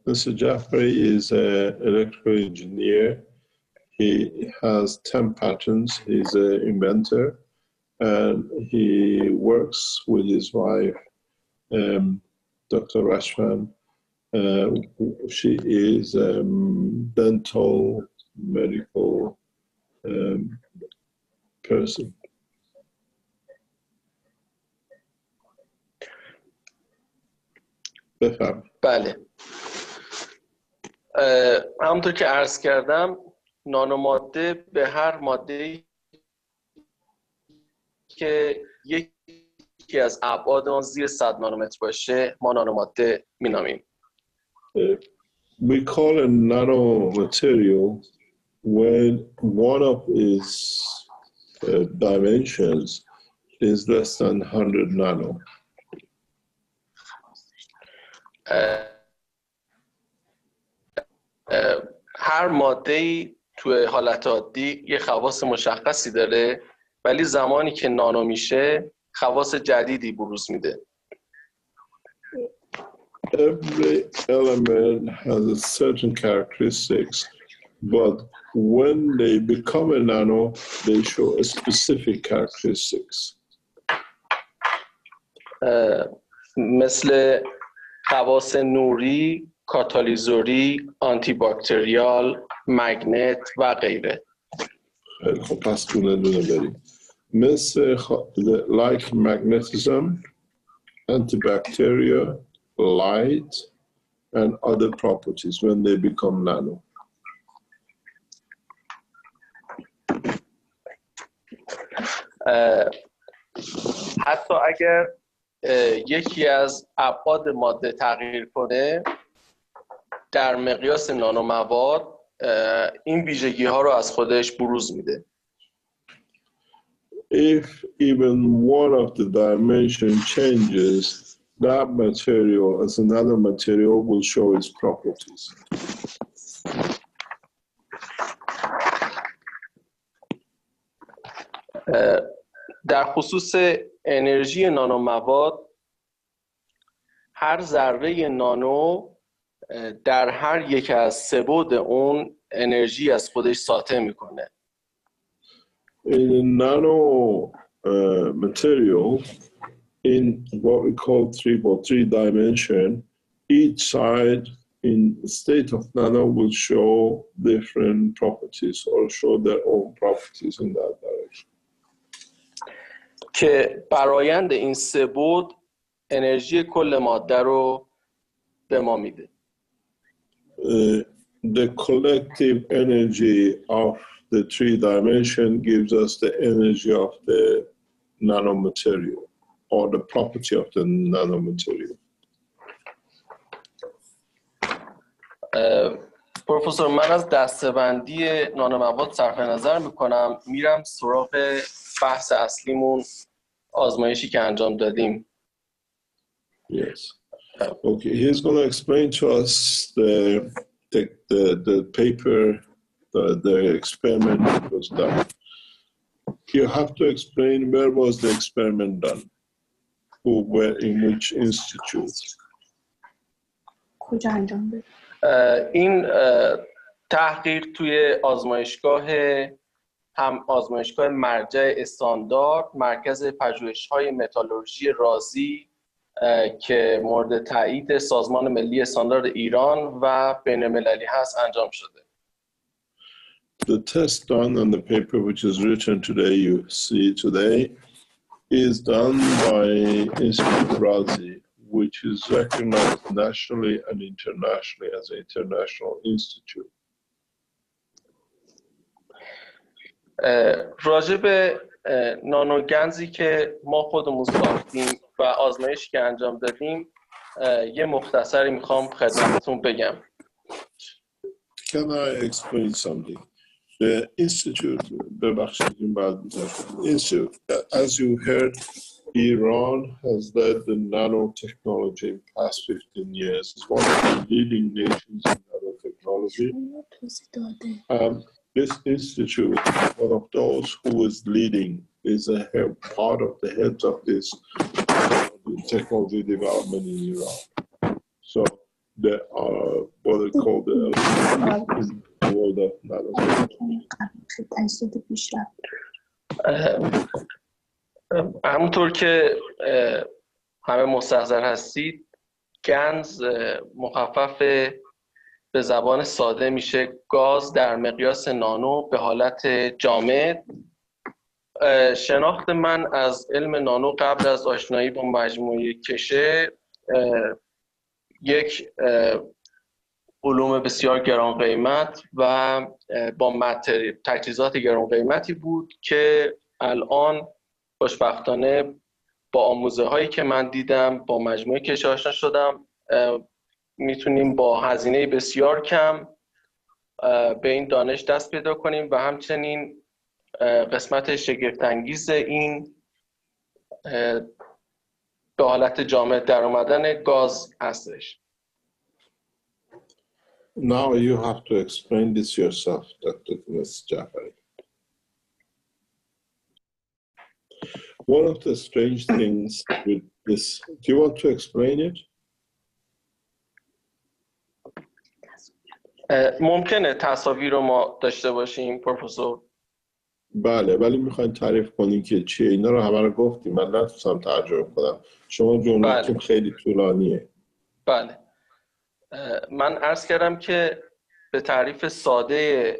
Mr. Jafari is an electrical engineer. He has 10 patents. He's an inventor and he works with his wife, Dr. Rashwan. She is a dental medical person. بله. همونطور که عرض کردم نانوماده به هر ماده‌ای که یکی از ابعاد آن زیر 100 نانومتر باشه ما نانوماده می‌نامیم. We call a nanomaterial when one of its dimensions is less than 100 nano. هر ماده‌ای توی حالت عادی یه خواص مشخصی داره ولی زمانی که نانو میشه خواص جدیدی بروز میده. Every element has a certain characteristics, but when they become a nano, they show a specific characteristics. مثل خواص نوری، کاتالیزوری، آنتی باکتریال، مگنت و غیره. خب پس دونه دونه بریم. مثل like magnetism, antibacterial, light, and other properties when they become nano. حتی اگر یکی از ابعاد ماده تغییر کنه در مقیاس نانو مواد این ویژگی ها رو از خودش بروز میده. If even one of the dimension changes, that material as another material will show its properties. در خصوص انرژی نانو مواد هر ذره نانو در هر یک از سه بعد اون انرژی از خودش ساطع میکنه. In the nano material, in what we call 3x3 dimension, each side in the state of nano will show different properties or show their own properties in that direction. که برآیند این سه بعد انرژی کل ماده رو به ما میده. The collective energy of the 3-dimension gives us the energy of the nanomaterial or the property of the nanomaterial. پروفسور من از دسته‌بندی نانومواد صرف نظر میکنم، میرم سراغ بحث اصلیمون، آزمایشی که انجام دادیم. Yes. Okay, he's going to explain to us the paper, the experiment that was done. You have to explain where was the experiment done, where, in which institute. کجا انجام داد؟ این تحقیق توی آزمایشگاه مرجع استاندارد، مرکز پژوهش‌های متالورژی رازی که مورد تایید سازمان ملی استاندارد ایران و بین‌المللی هست انجام شده. The test done on the paper which is written today, you see today, is done by Institute Razi, which is recognized nationally and internationally as an international institute. راجع به نانوگنزی که ما خودمون ساختیم و آزمایشی که انجام دادیم یه مختصری میخوام خدمتتون بگم. Can I explain something? The institute, as you heard, Iran has led the nanotechnology in the past 15 years. It's one of the leading nations in nanotechnology. This institute, one of those who is leading, is a part of the heads of this technology development in Iran. So there are what they call the world of nanotechnology. همونطور که همه مستحضر هستید، گنز مخفف به زبان ساده میشه گاز در مقیاس نانو به حالت جامد. شناخت من از علم نانو قبل از آشنایی با مجموعه کشه یک علوم بسیار گران قیمت و با تجهیزات گران قیمتی بود که الان خوشبختانه با آموزه هایی که من دیدم با مجموعه کشه آشنا شدم، میتونیم با هزینه بسیار کم به این دانش دست پیدا کنیم و همچنین قسمت شگفت انگیز این به حالت جامد در آمدن گاز هستش. Now you have to explain this yourself, Dr. Jafari. One of the strange things with this, do you want to explain it? ممکنه تصاویر رو ما داشته باشیم پروفسور؟ بله، ولی میخواین تعریف کنین که چیه؟ اینا رو همه رو گفتیم، من نتونستم ترجمه کنم. شما جمله‌تون خیلی طولانیه. بله. من عرض کردم که به تعریف ساده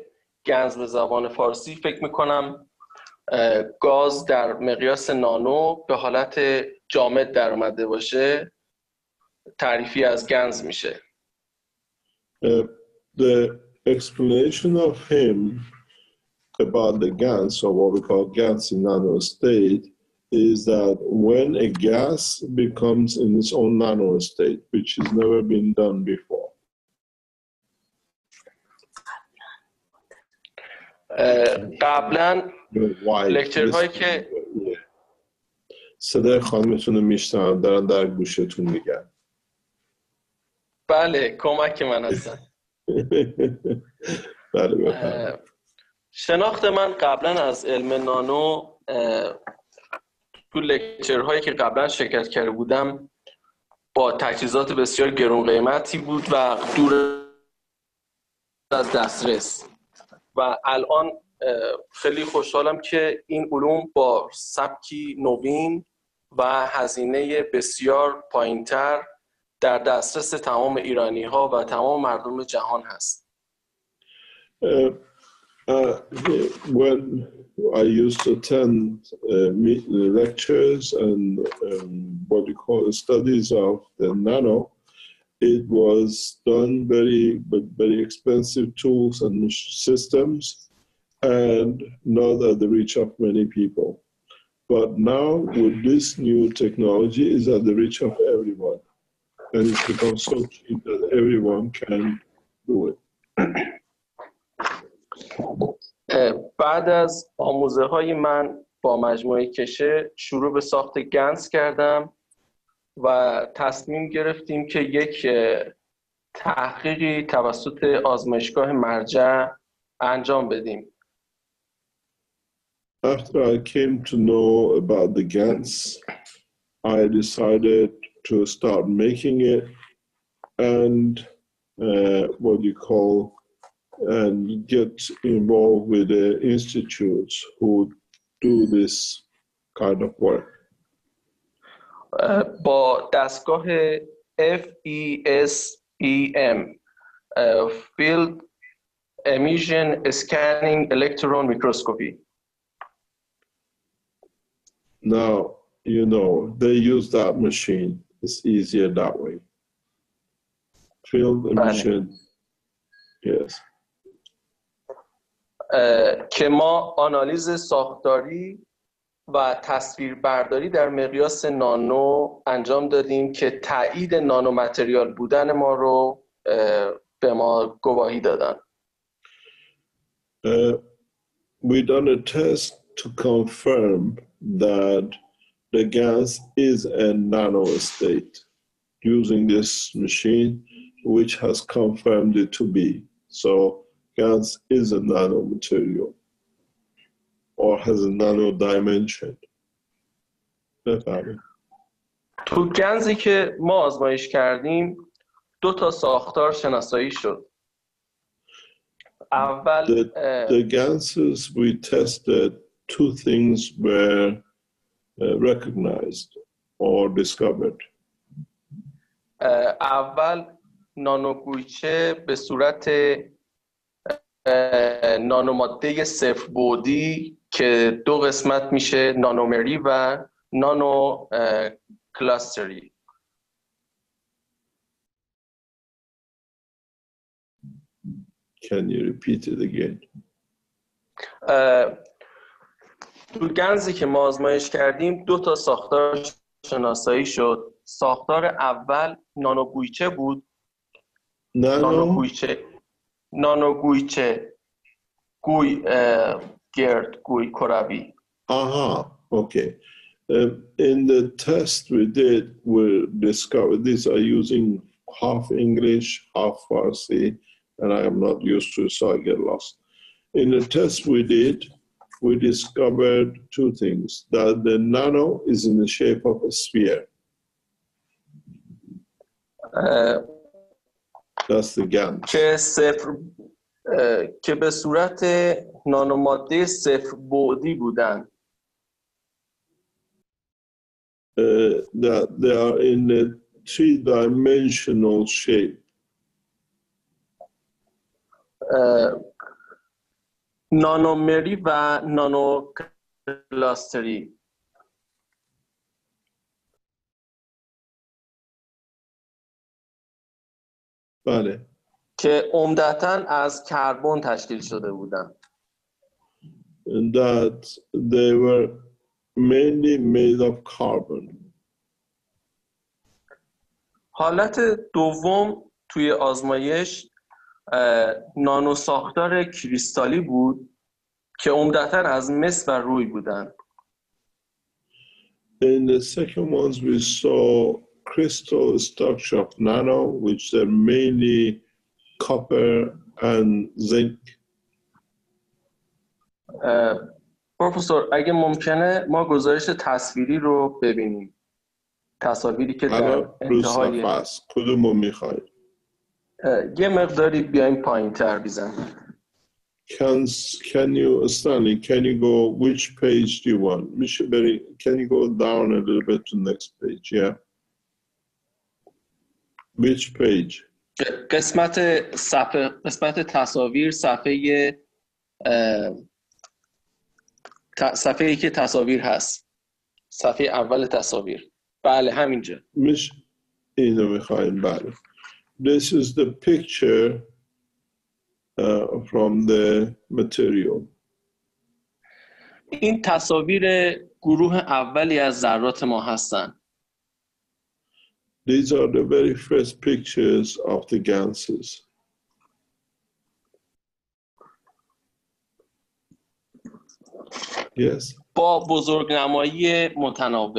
گنز به زبان فارسی فکر میکنم گاز در مقیاس نانو به حالت جامد در اومده باشه تعریفی از گنز میشه. The explanation of him about the GANs, or what we call GANs in nano state, is that when a gas becomes in its own nano state, which has never been done before. قبلا لکچرهایی که صدای خانمتون رو میشنم دارن در گوشتون میگن. بله، کمک من هستن. بله بفرمایید. شناخت من قبلا از علم نانو تو لکچرهایی که قبلا شرکت کرده بودم با تجهیزات بسیار گران قیمتی بود و دور از دسترس و الان خیلی خوشحالم که این علوم با سبکی نوین و هزینه بسیار پایین‌تر در دسترس تمام ایرانی‌ها و تمام مردم جهان هست. When I used to attend lectures and what you call studies of the nano, it was done with very expensive tools and systems, and not at the reach of many people. But now with this new technology is at the reach of everyone. And it's become so cheap that everyone can do it. بعد از آموزه های من با مجموعه کشه شروع به ساخت گنز کردم و تصمیم گرفتیم که یک تحقیقی توسط آزمایشگاه مرجع انجام بدیم. After I came to know about the GANs, I decided to start making it and and get involved with the institutes who do this kind of work. با دستگاه FESEM Field Emission Scanning Electron Microscopy. Now, you know, they use that machine. It's easier that way. Field emission, yes. که ما آنالیز ساختاری و تصویربرداری در مقیاس نانو انجام دادیم که تایید نانو متریال بودن ما رو به ما گواهی دادن. We done a test to confirm that the gas is a nano state using this machine, which has confirmed it to be. So gas is a nano material or has a nano dimension. تو گنزی که ما آزمایش کردیم 2 تا ساختار شناسایی شد. اول the ganses we tested, 2 things were recognized or discovered. اول نانوگویچه به صورت نانوماده صفر بعدی که 2 قسمت میشه نانومری و نانو کلاستری. Can you repeat it again? تو گنزی که ما آزمایش کردیم 2 تا ساختار شناسایی شد. ساختار اول نانوگویچه بود. نانوگویچه گوی گرد گوی کروی. Okay. In the test we did, we discovered these are using half English, half Farsi, and I am not used to it, so I get lost. In the test we did, we discovered 2 things: that the nano is in the shape of a sphere. That's the GAN. که به صورت نانوماده صفر بعدی بودن. That they are in a 3-dimensional shape. نانومری و نانو کلاستری. بله. که عمدتاً از کربن تشکیل شده بودن. And that they were mainly made of carbon. حالت دوم توی آزمایش نانو ساختار کریستالی بود که عمدتاً از مس و روی بودن. In the second ones we saw crystal structure of nano, which are mainly copper and zinc. پروفسور اگه ممکنه ما گزارش تصویری رو ببینیم. تصاویری که در انتهای کدومو میخواید؟ یه مقداری بیایم پایین تر بیزن. Can you, Stanley, can you go, which page do you want? Can you go down a little bit to the next page, yeah? Which page? قسمت تصاویر صفحه‌ای که تصاویر هست. صفحه اول تصاویر. بله همینجا. اینو میخوایم بله. This is the picture from the material. این تصاویر گروه اولی از ذرات ما هستند. These are the very first pictures of the ganses. Yes. با بزرگنمایی متناوب.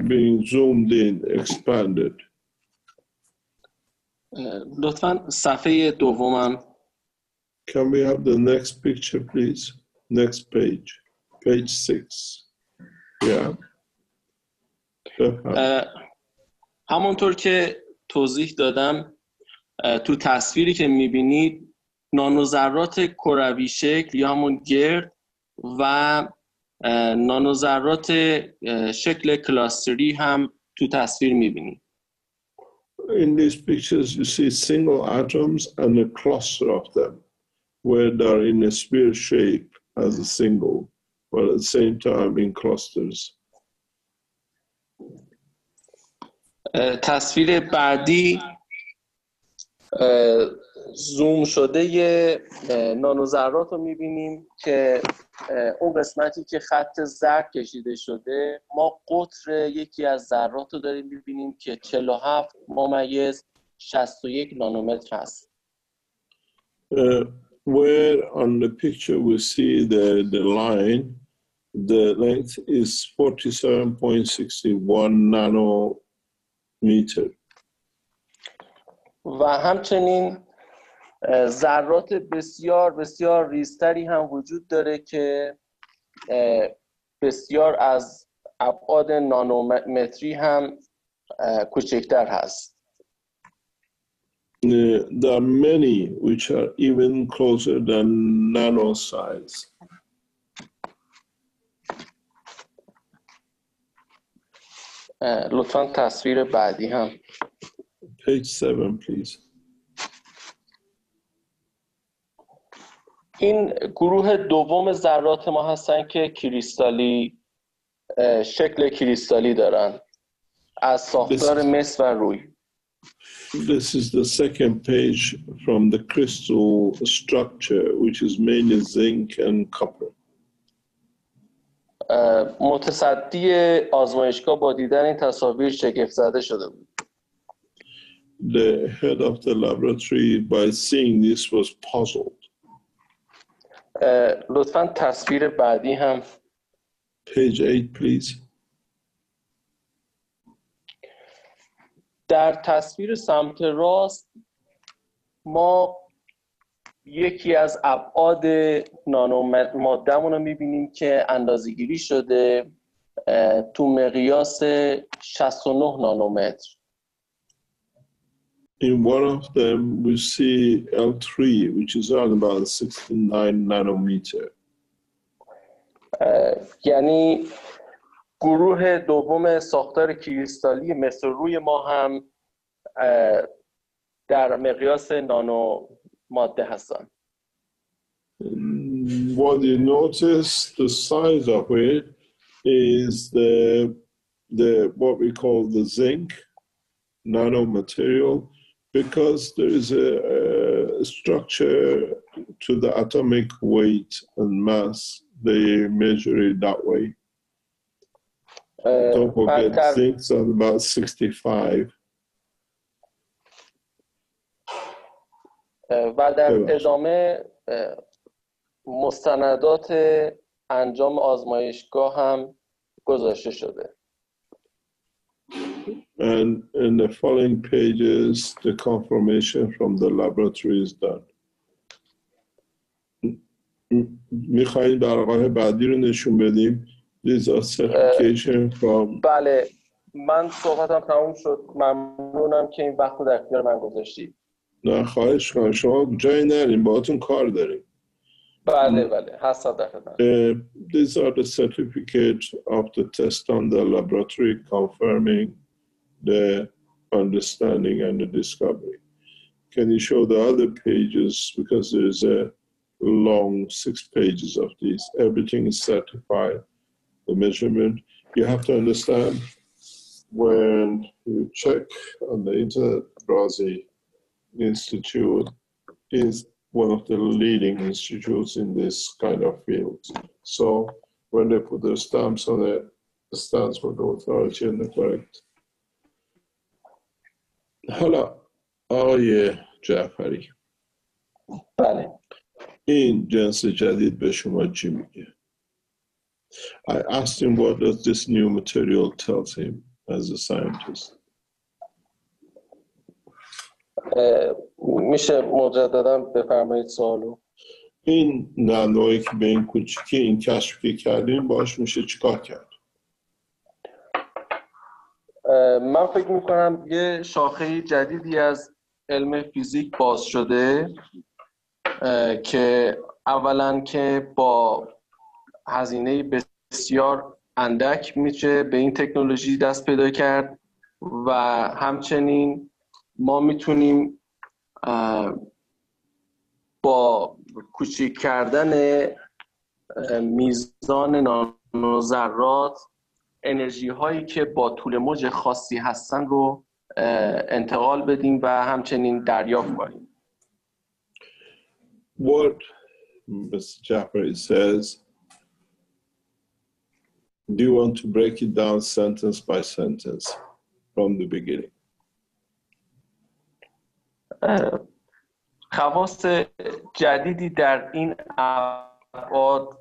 Being zoomed in, expanded. لطفاً صفحه دومم. Can we have the next picture, please? Next page. Page 6. Yeah. همونطور که توضیح دادم تو تصویری که میبینید نانوذرات کروی شکل یا همون گرد و نانوذرات شکل کلاستری هم تو تصویر میبینید. In these pictures you see single atoms and a cluster of them where they're in a sphere shape as a single, but at the same time in clusters. تصویر بعدی زوم شده ی نانوذرات رو میبینیم که اون قسمتی که خط زرد کشیده شده ما قطر یکی از ذرات رو داریم میبینیم که 47/61 نانومتر هست. Where on the picture we see the line, the length is 47.61 nanometer. و همچنین ذرات بسیار بسیار ریزتری هم وجود داره که بسیار از ابعاد نانومتری هم کوچکتر هست. There are many which are even closer than nano size. لطفاً تصویر بعدی هم. Page 7, please. این گروه دوم ذرات ما هستن که کریستالی شکل کریستالی دارن از ساختار مس و روی. This is the second page from the crystal structure, which is mainly zinc and copper. متصدی آزمایشگاه با دیدن این تصاویر شگفت زده شده بود. The head of the laboratory, by seeing this, was puzzled. لطفاً تصویر بعدی هم. Page 8, please. در تصویر سمت راست ما یکی از ابعاد نانوماده‌مون رو می‌بینیم که اندازه‌گیری شده تو مقیاس 69 نانومتر. In one of them, we see L3, which is around about 69 nanometer. یعنی گروه دوم ساختار کریستالی مثل روی ما هم در مقیاس نانو ماده هستن. What you notice, the size of it is the what we call the zinc nanomaterial, because there is a structure to the atomic weight and mass. They measure it that way. Don't forget, zinc's at about 65. و در ادامه مستندات انجام آزمایشگاه هم گذاشته شده. And in the following pages, the confirmation from the laboratory is done. میخواییم درقاه بعدی رو نشون بدیم. These are certification from... بله، من صحبتم تموم شد. ممنونم که این وقت رو در اختیار من گذاشتید. نه خواهش کنم، شما جایی نریم، باهاتون کار داریم. بله هستم در خدمت. These are the certificates of the test on the laboratory confirming the understanding and the discovery. Can you show the other pages, because there's a long 6 pages of these. Everything is certified, the measurement. You have to understand, when you check on the Internet Browsing Institute, is one of the leading institutes in this kind of field. So when they put their stamps on it, it stands for the authority and the correct. حالا آقای جعفری، بله. این جنس جدید به شما چی میگه؟ I asked him what does this new material tells him as a scientist. میشه مجددا بفرمایید سوالو؟ این نانویی که به این کوچیکی این کشف که کردیم باش میشه چیکار کرد؟ من فکر میکنم یه شاخه جدیدی از علم فیزیک باز شده که اولا که با هزینه بسیار اندک میشه به این تکنولوژی دست پیدا کرد و همچنین ما میتونیم با کوچیک کردن میزان نانوذرات انرژی هایی که با طول موج خاصی هستن رو انتقال بدیم و همچنین دریافت کنیم. What Mr. Jafari says, do you want to break it down sentence by sentence from the beginning? خواص جدیدی در این ابعاد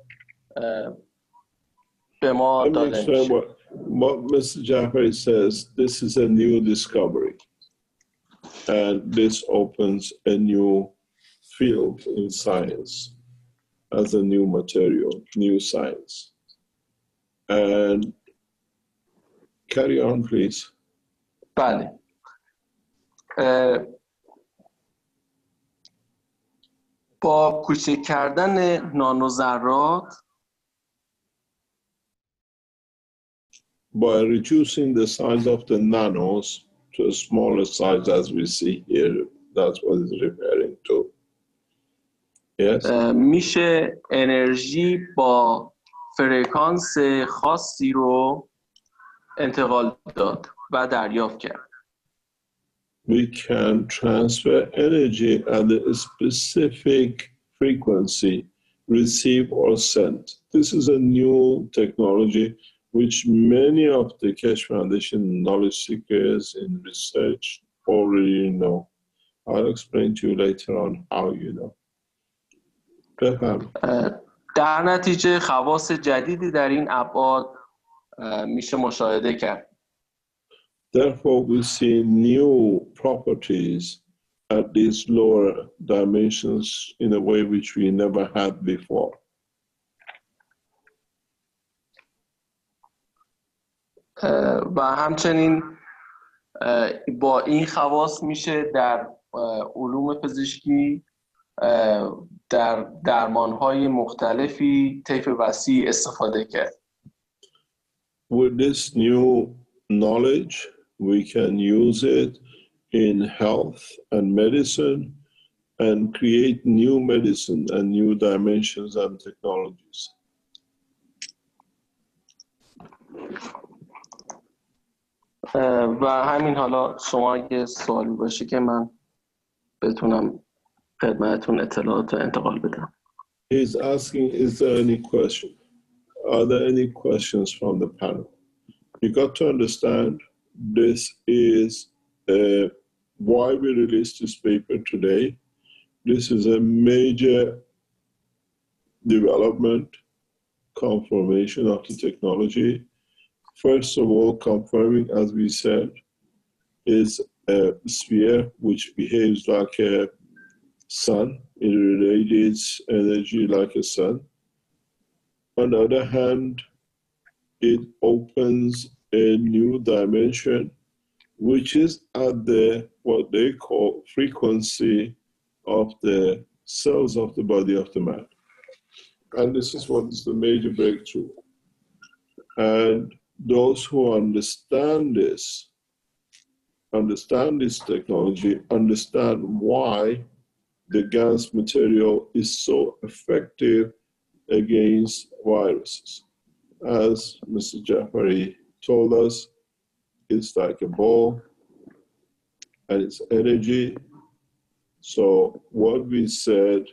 به ما داده میشه. What Mr. Jafari says, this is a new discovery, and this opens a new field in science as a new material, new science. And carry on, please. بله. با کوچک کردن نانوذرات by reducing the size of the nanos to a smaller size as we see here, that's what it's referring to. Yes? میشه انرژی با فرکانس خاصی رو انتقال داد و دریافت کرد. We can transfer energy at a specific frequency, receive or send. This is a new technology which many of the Keshe Foundation knowledge seekers in research already know. I'll explain to you later on how you know. در نتیجه خواص جدیدی در این ابعاد میشه مشاهده کرد. Therefore, we see new properties at these lower dimensions in a way which we never had before. و همچنین با این خواص میشه در علوم پزشکی در درمانهای مختلفی طیف وسیع استفاده کرد. With this new knowledge, we can use it in health and medicine and create new medicine and new dimensions and technologies. و همین حالا شما اگه سوالی باشه که من بتونم خدمتتون اطلاعات انتقال بدم. He's asking, is there any question? Are there any questions from the panel? You got to understand, this is why we released this paper today. This is a major development, confirmation of the technology. First of all, confirming, as we said, is a sphere which behaves like a sun. It radiates energy like a sun. On the other hand, it opens a new dimension, which is at the what they call frequency of the cells of the body of the man. And this is what is the major breakthrough. And those who understand this technology, understand why the GANS material is so effective against viruses. As Mr. Jafari told us, it's like a ball, and its energy So what we said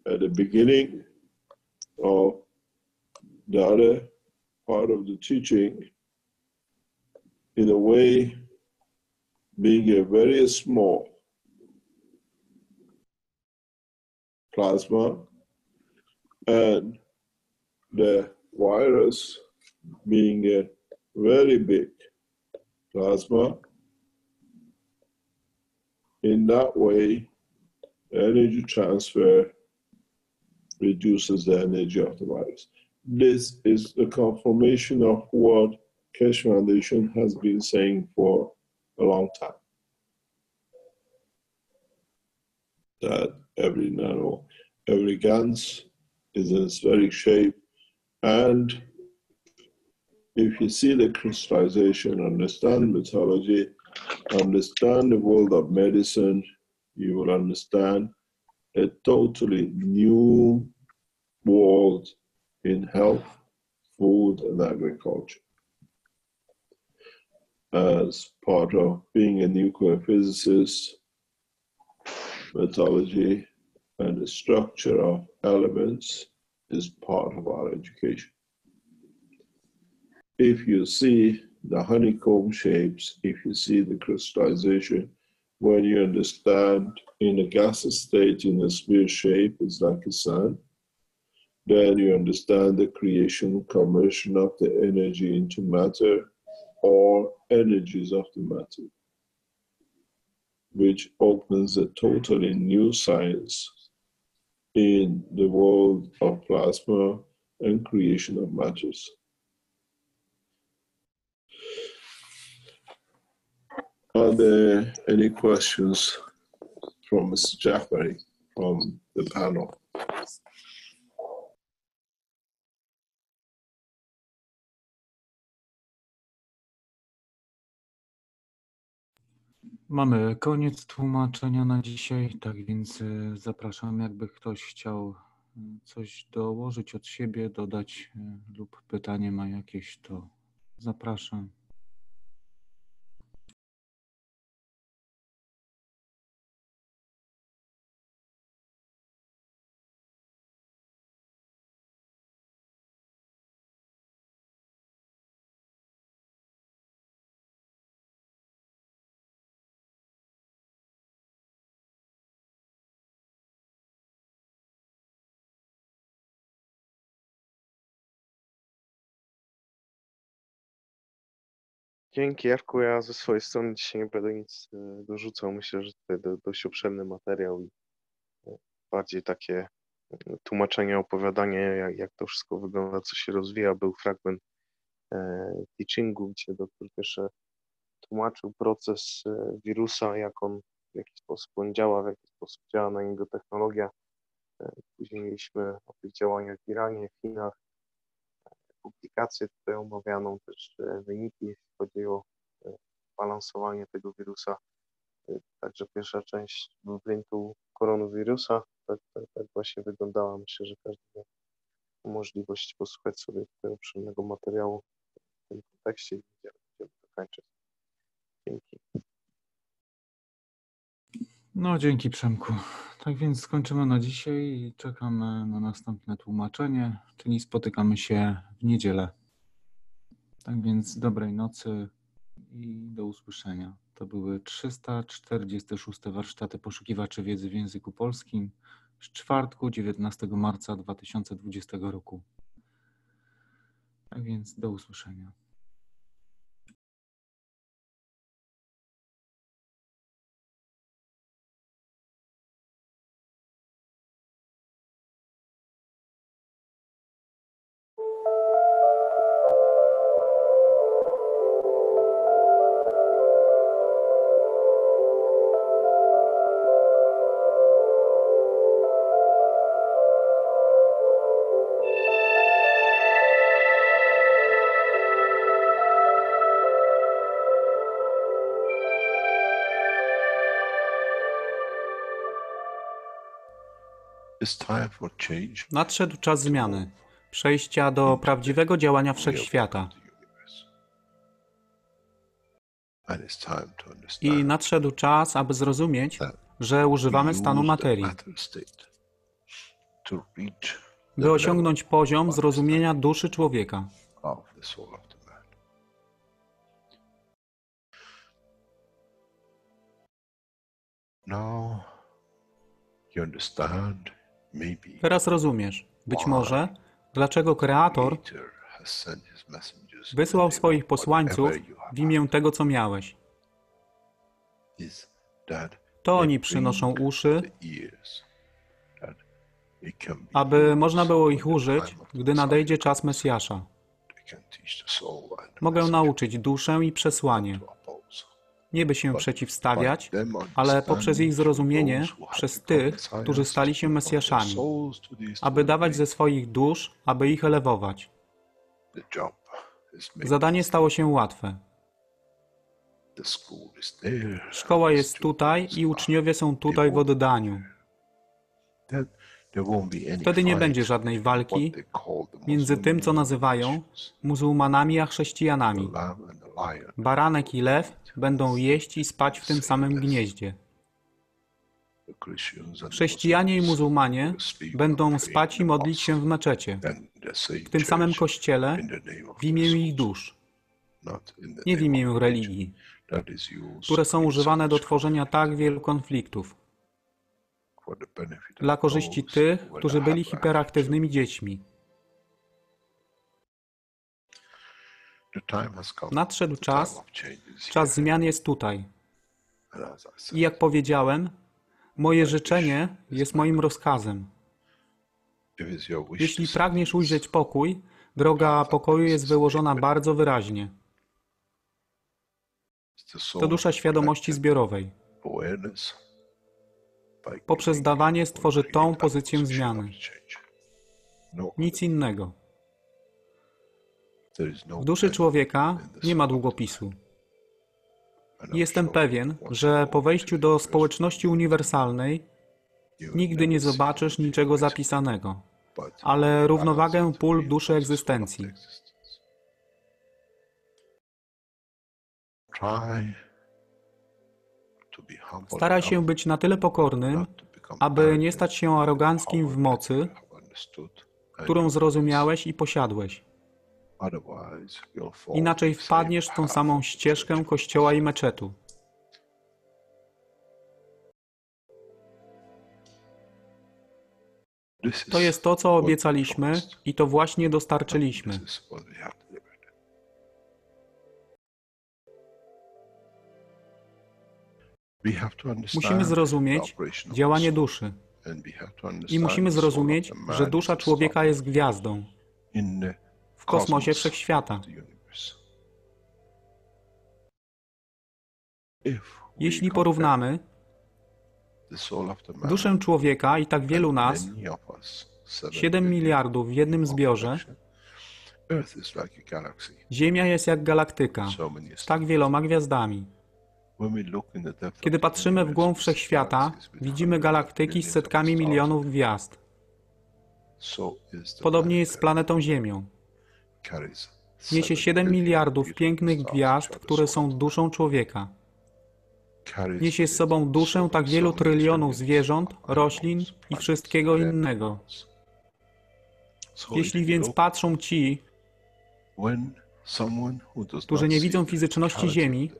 at the beginning of the other part of the teaching, in a way, being a very small plasma and the virus being a very big plasma, in that way, energy transfer reduces the energy of the virus. This is the confirmation of what Keshe Foundation has been saying for a long time. That every GANs is in spheric shape, and if you see the crystallization, understand metallurgy, understand the world of medicine, you will understand a totally new world in health, food, and agriculture. As part of being a nuclear physicist, metallurgy and the structure of elements is part of our education. If you see the honeycomb shapes, if you see the crystallization, when you understand in a gaseous state, in a sphere shape, it's like a sun, then you understand the creation, conversion of the energy into matter or energies of the matter, which opens a totally new science in the world of plasma and creation of matters. Are there any questions from Mr. Jafari from the panel? Mamy koniec tłumaczenia na dzisiaj, tak więc zapraszam, jakby ktoś chciał coś dołożyć od siebie, dodać lub pytanie ma jakieś, to zapraszam. Dzięki, Jarku. Ja ze swojej strony dzisiaj nie będę nic dorzucał. Myślę, że tutaj dość obszerny materiał i bardziej takie tłumaczenie, opowiadanie, jak to wszystko wygląda, co się rozwija. Był fragment teachingu, gdzie doktor Keshe tłumaczył proces wirusa, w jaki sposób on działa, w jaki sposób działa na niego technologia. Później mieliśmy o tych działaniach w Iranie, w Chinach, publikację tutaj omawianą, też wyniki, jeśli chodzi o balansowanie tego wirusa. Także pierwsza część blueprintu koronawirusa, tak właśnie wyglądała. Myślę, że każdy ma możliwość posłuchać sobie tego obszernego materiału w tym kontekście i będziemy dokończyć. Dzięki. No, dzięki, Przemku. Tak więc skończymy na dzisiaj i czekamy na następne tłumaczenie, czyli spotykamy się w niedzielę. Tak więc dobrej nocy i do usłyszenia. To były 346 warsztaty poszukiwaczy wiedzy w języku polskim z czwartku 19 marca 2020 roku. Tak więc do usłyszenia. Nadszedł czas zmiany, przejścia do prawdziwego działania wszechświata. I nadszedł czas, aby zrozumieć, że używamy stanu materii, by osiągnąć poziom zrozumienia duszy człowieka. Teraz rozumiesz, być może, dlaczego Kreator wysłał swoich posłańców w imię tego, co miałeś. To oni przynoszą uszy, aby można było ich użyć, gdy nadejdzie czas Mesjasza. Mogę nauczyć duszę i przesłanie. Nie by się przeciwstawiać, ale poprzez ich zrozumienie przez tych, którzy stali się Mesjaszami, aby dawać ze swoich dusz, aby ich elewować. Zadanie stało się łatwe. Szkoła jest tutaj i uczniowie są tutaj w oddaniu. Wtedy nie będzie żadnej walki między tym, co nazywają muzułmanami, a chrześcijanami. Baranek i lew będą jeść i spać w tym samym gnieździe. Chrześcijanie i muzułmanie będą spać i modlić się w meczecie, w tym samym kościele, w imię ich dusz, nie w imię religii, które są używane do tworzenia tak wielu konfliktów, dla korzyści tych, którzy byli hiperaktywnymi dziećmi. Nadszedł czas, czas zmian jest tutaj. I jak powiedziałem, moje życzenie jest moim rozkazem. Jeśli pragniesz ujrzeć pokój, droga pokoju jest wyłożona bardzo wyraźnie. To dusza świadomości zbiorowej. Poprzez dawanie stworzy tą pozycję zmiany. Nic innego. W duszy człowieka nie ma długopisu. Jestem pewien, że po wejściu do społeczności uniwersalnej nigdy nie zobaczysz niczego zapisanego, ale równowagę pól duszy egzystencji. Staraj się być na tyle pokornym, aby nie stać się aroganckim w mocy, którą zrozumiałeś i posiadłeś. Inaczej wpadniesz w tą samą ścieżkę kościoła i meczetu. To jest to, co obiecaliśmy i to właśnie dostarczyliśmy. Musimy zrozumieć działanie duszy i musimy zrozumieć, że dusza człowieka jest gwiazdą w kosmosie wszechświata. Jeśli porównamy duszę człowieka i tak wielu nas, 7 miliardów w jednym zbiorze, Ziemia jest jak galaktyka z tak wieloma gwiazdami. Kiedy patrzymy w głąb wszechświata, widzimy galaktyki z setkami milionów gwiazd. Podobnie jest z planetą Ziemią. Niesie 7 miliardów pięknych gwiazd, które są duszą człowieka. Niesie z sobą duszę tak wielu trylionów zwierząt, roślin i wszystkiego innego. Jeśli więc patrzą ci, którzy nie widzą fizyczności Ziemi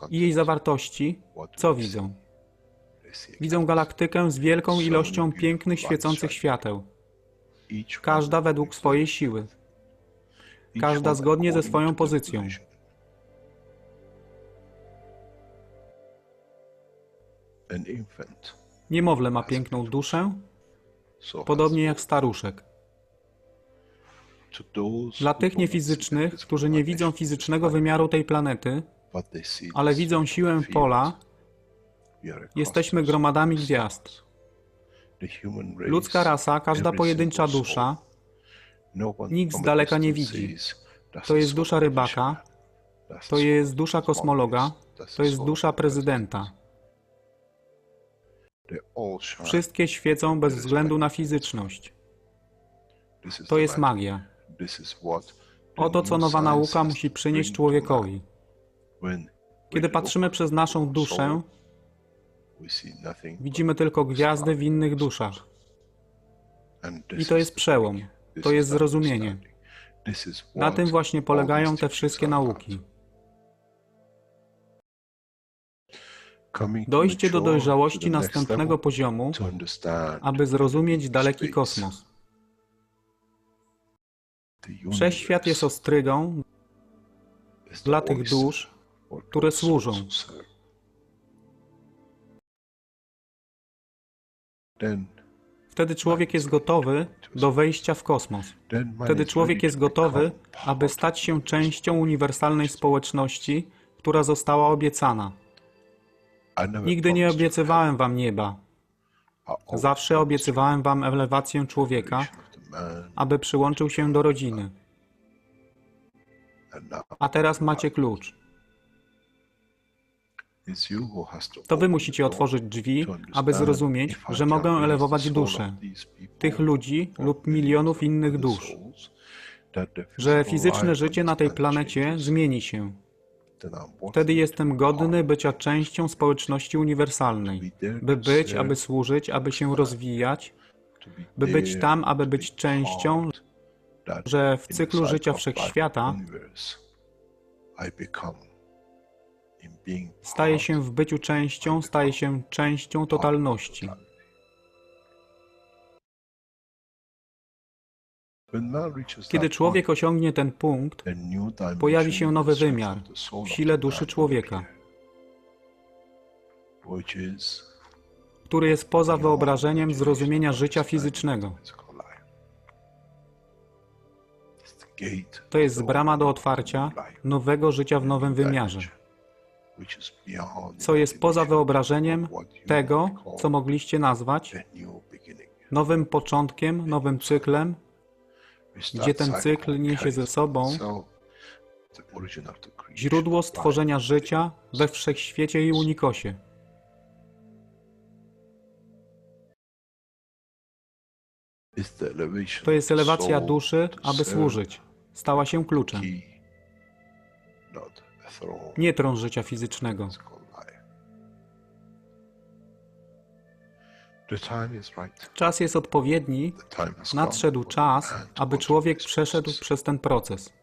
i jej zawartości, co widzą? Widzą galaktykę z wielką ilością pięknych, świecących świateł. Każda według swojej siły. Każda zgodnie ze swoją pozycją. Niemowlę ma piękną duszę, podobnie jak staruszek. Dla tych niefizycznych, którzy nie widzą fizycznego wymiaru tej planety, ale widzą siłę pola, jesteśmy gromadami gwiazd. Ludzka rasa, każda pojedyncza dusza, nikt z daleka nie widzi. To jest dusza rybaka, to jest dusza kosmologa, to jest dusza prezydenta. Wszystkie świecą bez względu na fizyczność. To jest magia. Oto, co nowa nauka musi przynieść człowiekowi. Kiedy patrzymy przez naszą duszę, Widzimy tylko gwiazdy w innych duszach. I to jest przełom, to jest zrozumienie. Na tym właśnie polegają te wszystkie nauki. Dojście do dojrzałości następnego poziomu, aby zrozumieć daleki kosmos. Wszechświat jest ostrygą dla tych dusz, które służą. Wtedy człowiek jest gotowy do wejścia w kosmos. Wtedy człowiek jest gotowy, aby stać się częścią uniwersalnej społeczności, która została obiecana. Nigdy nie obiecywałem wam nieba. Zawsze obiecywałem wam elewację człowieka, aby przyłączył się do rodziny. A teraz macie klucz. To wy musicie otworzyć drzwi, aby zrozumieć, że mogę elewować duszę tych ludzi lub milionów innych dusz, że fizyczne życie na tej planecie zmieni się. Wtedy jestem godny bycia częścią społeczności uniwersalnej, by być, aby służyć, aby się rozwijać, by być tam, aby być częścią, że w cyklu życia wszechświata staje się w byciu częścią, staje się częścią totalności. Kiedy człowiek osiągnie ten punkt, pojawi się nowy wymiar w sile duszy człowieka, który jest poza wyobrażeniem zrozumienia życia fizycznego. To jest brama do otwarcia nowego życia w nowym wymiarze, co jest poza wyobrażeniem tego, co mogliście nazwać nowym początkiem, nowym cyklem, gdzie ten cykl niesie ze sobą źródło stworzenia życia we wszechświecie i unikosie. To jest elewacja duszy, aby służyć. Stała się kluczem. Nie tron życia fizycznego. Czas jest odpowiedni, nadszedł czas, aby człowiek przeszedł przez ten proces.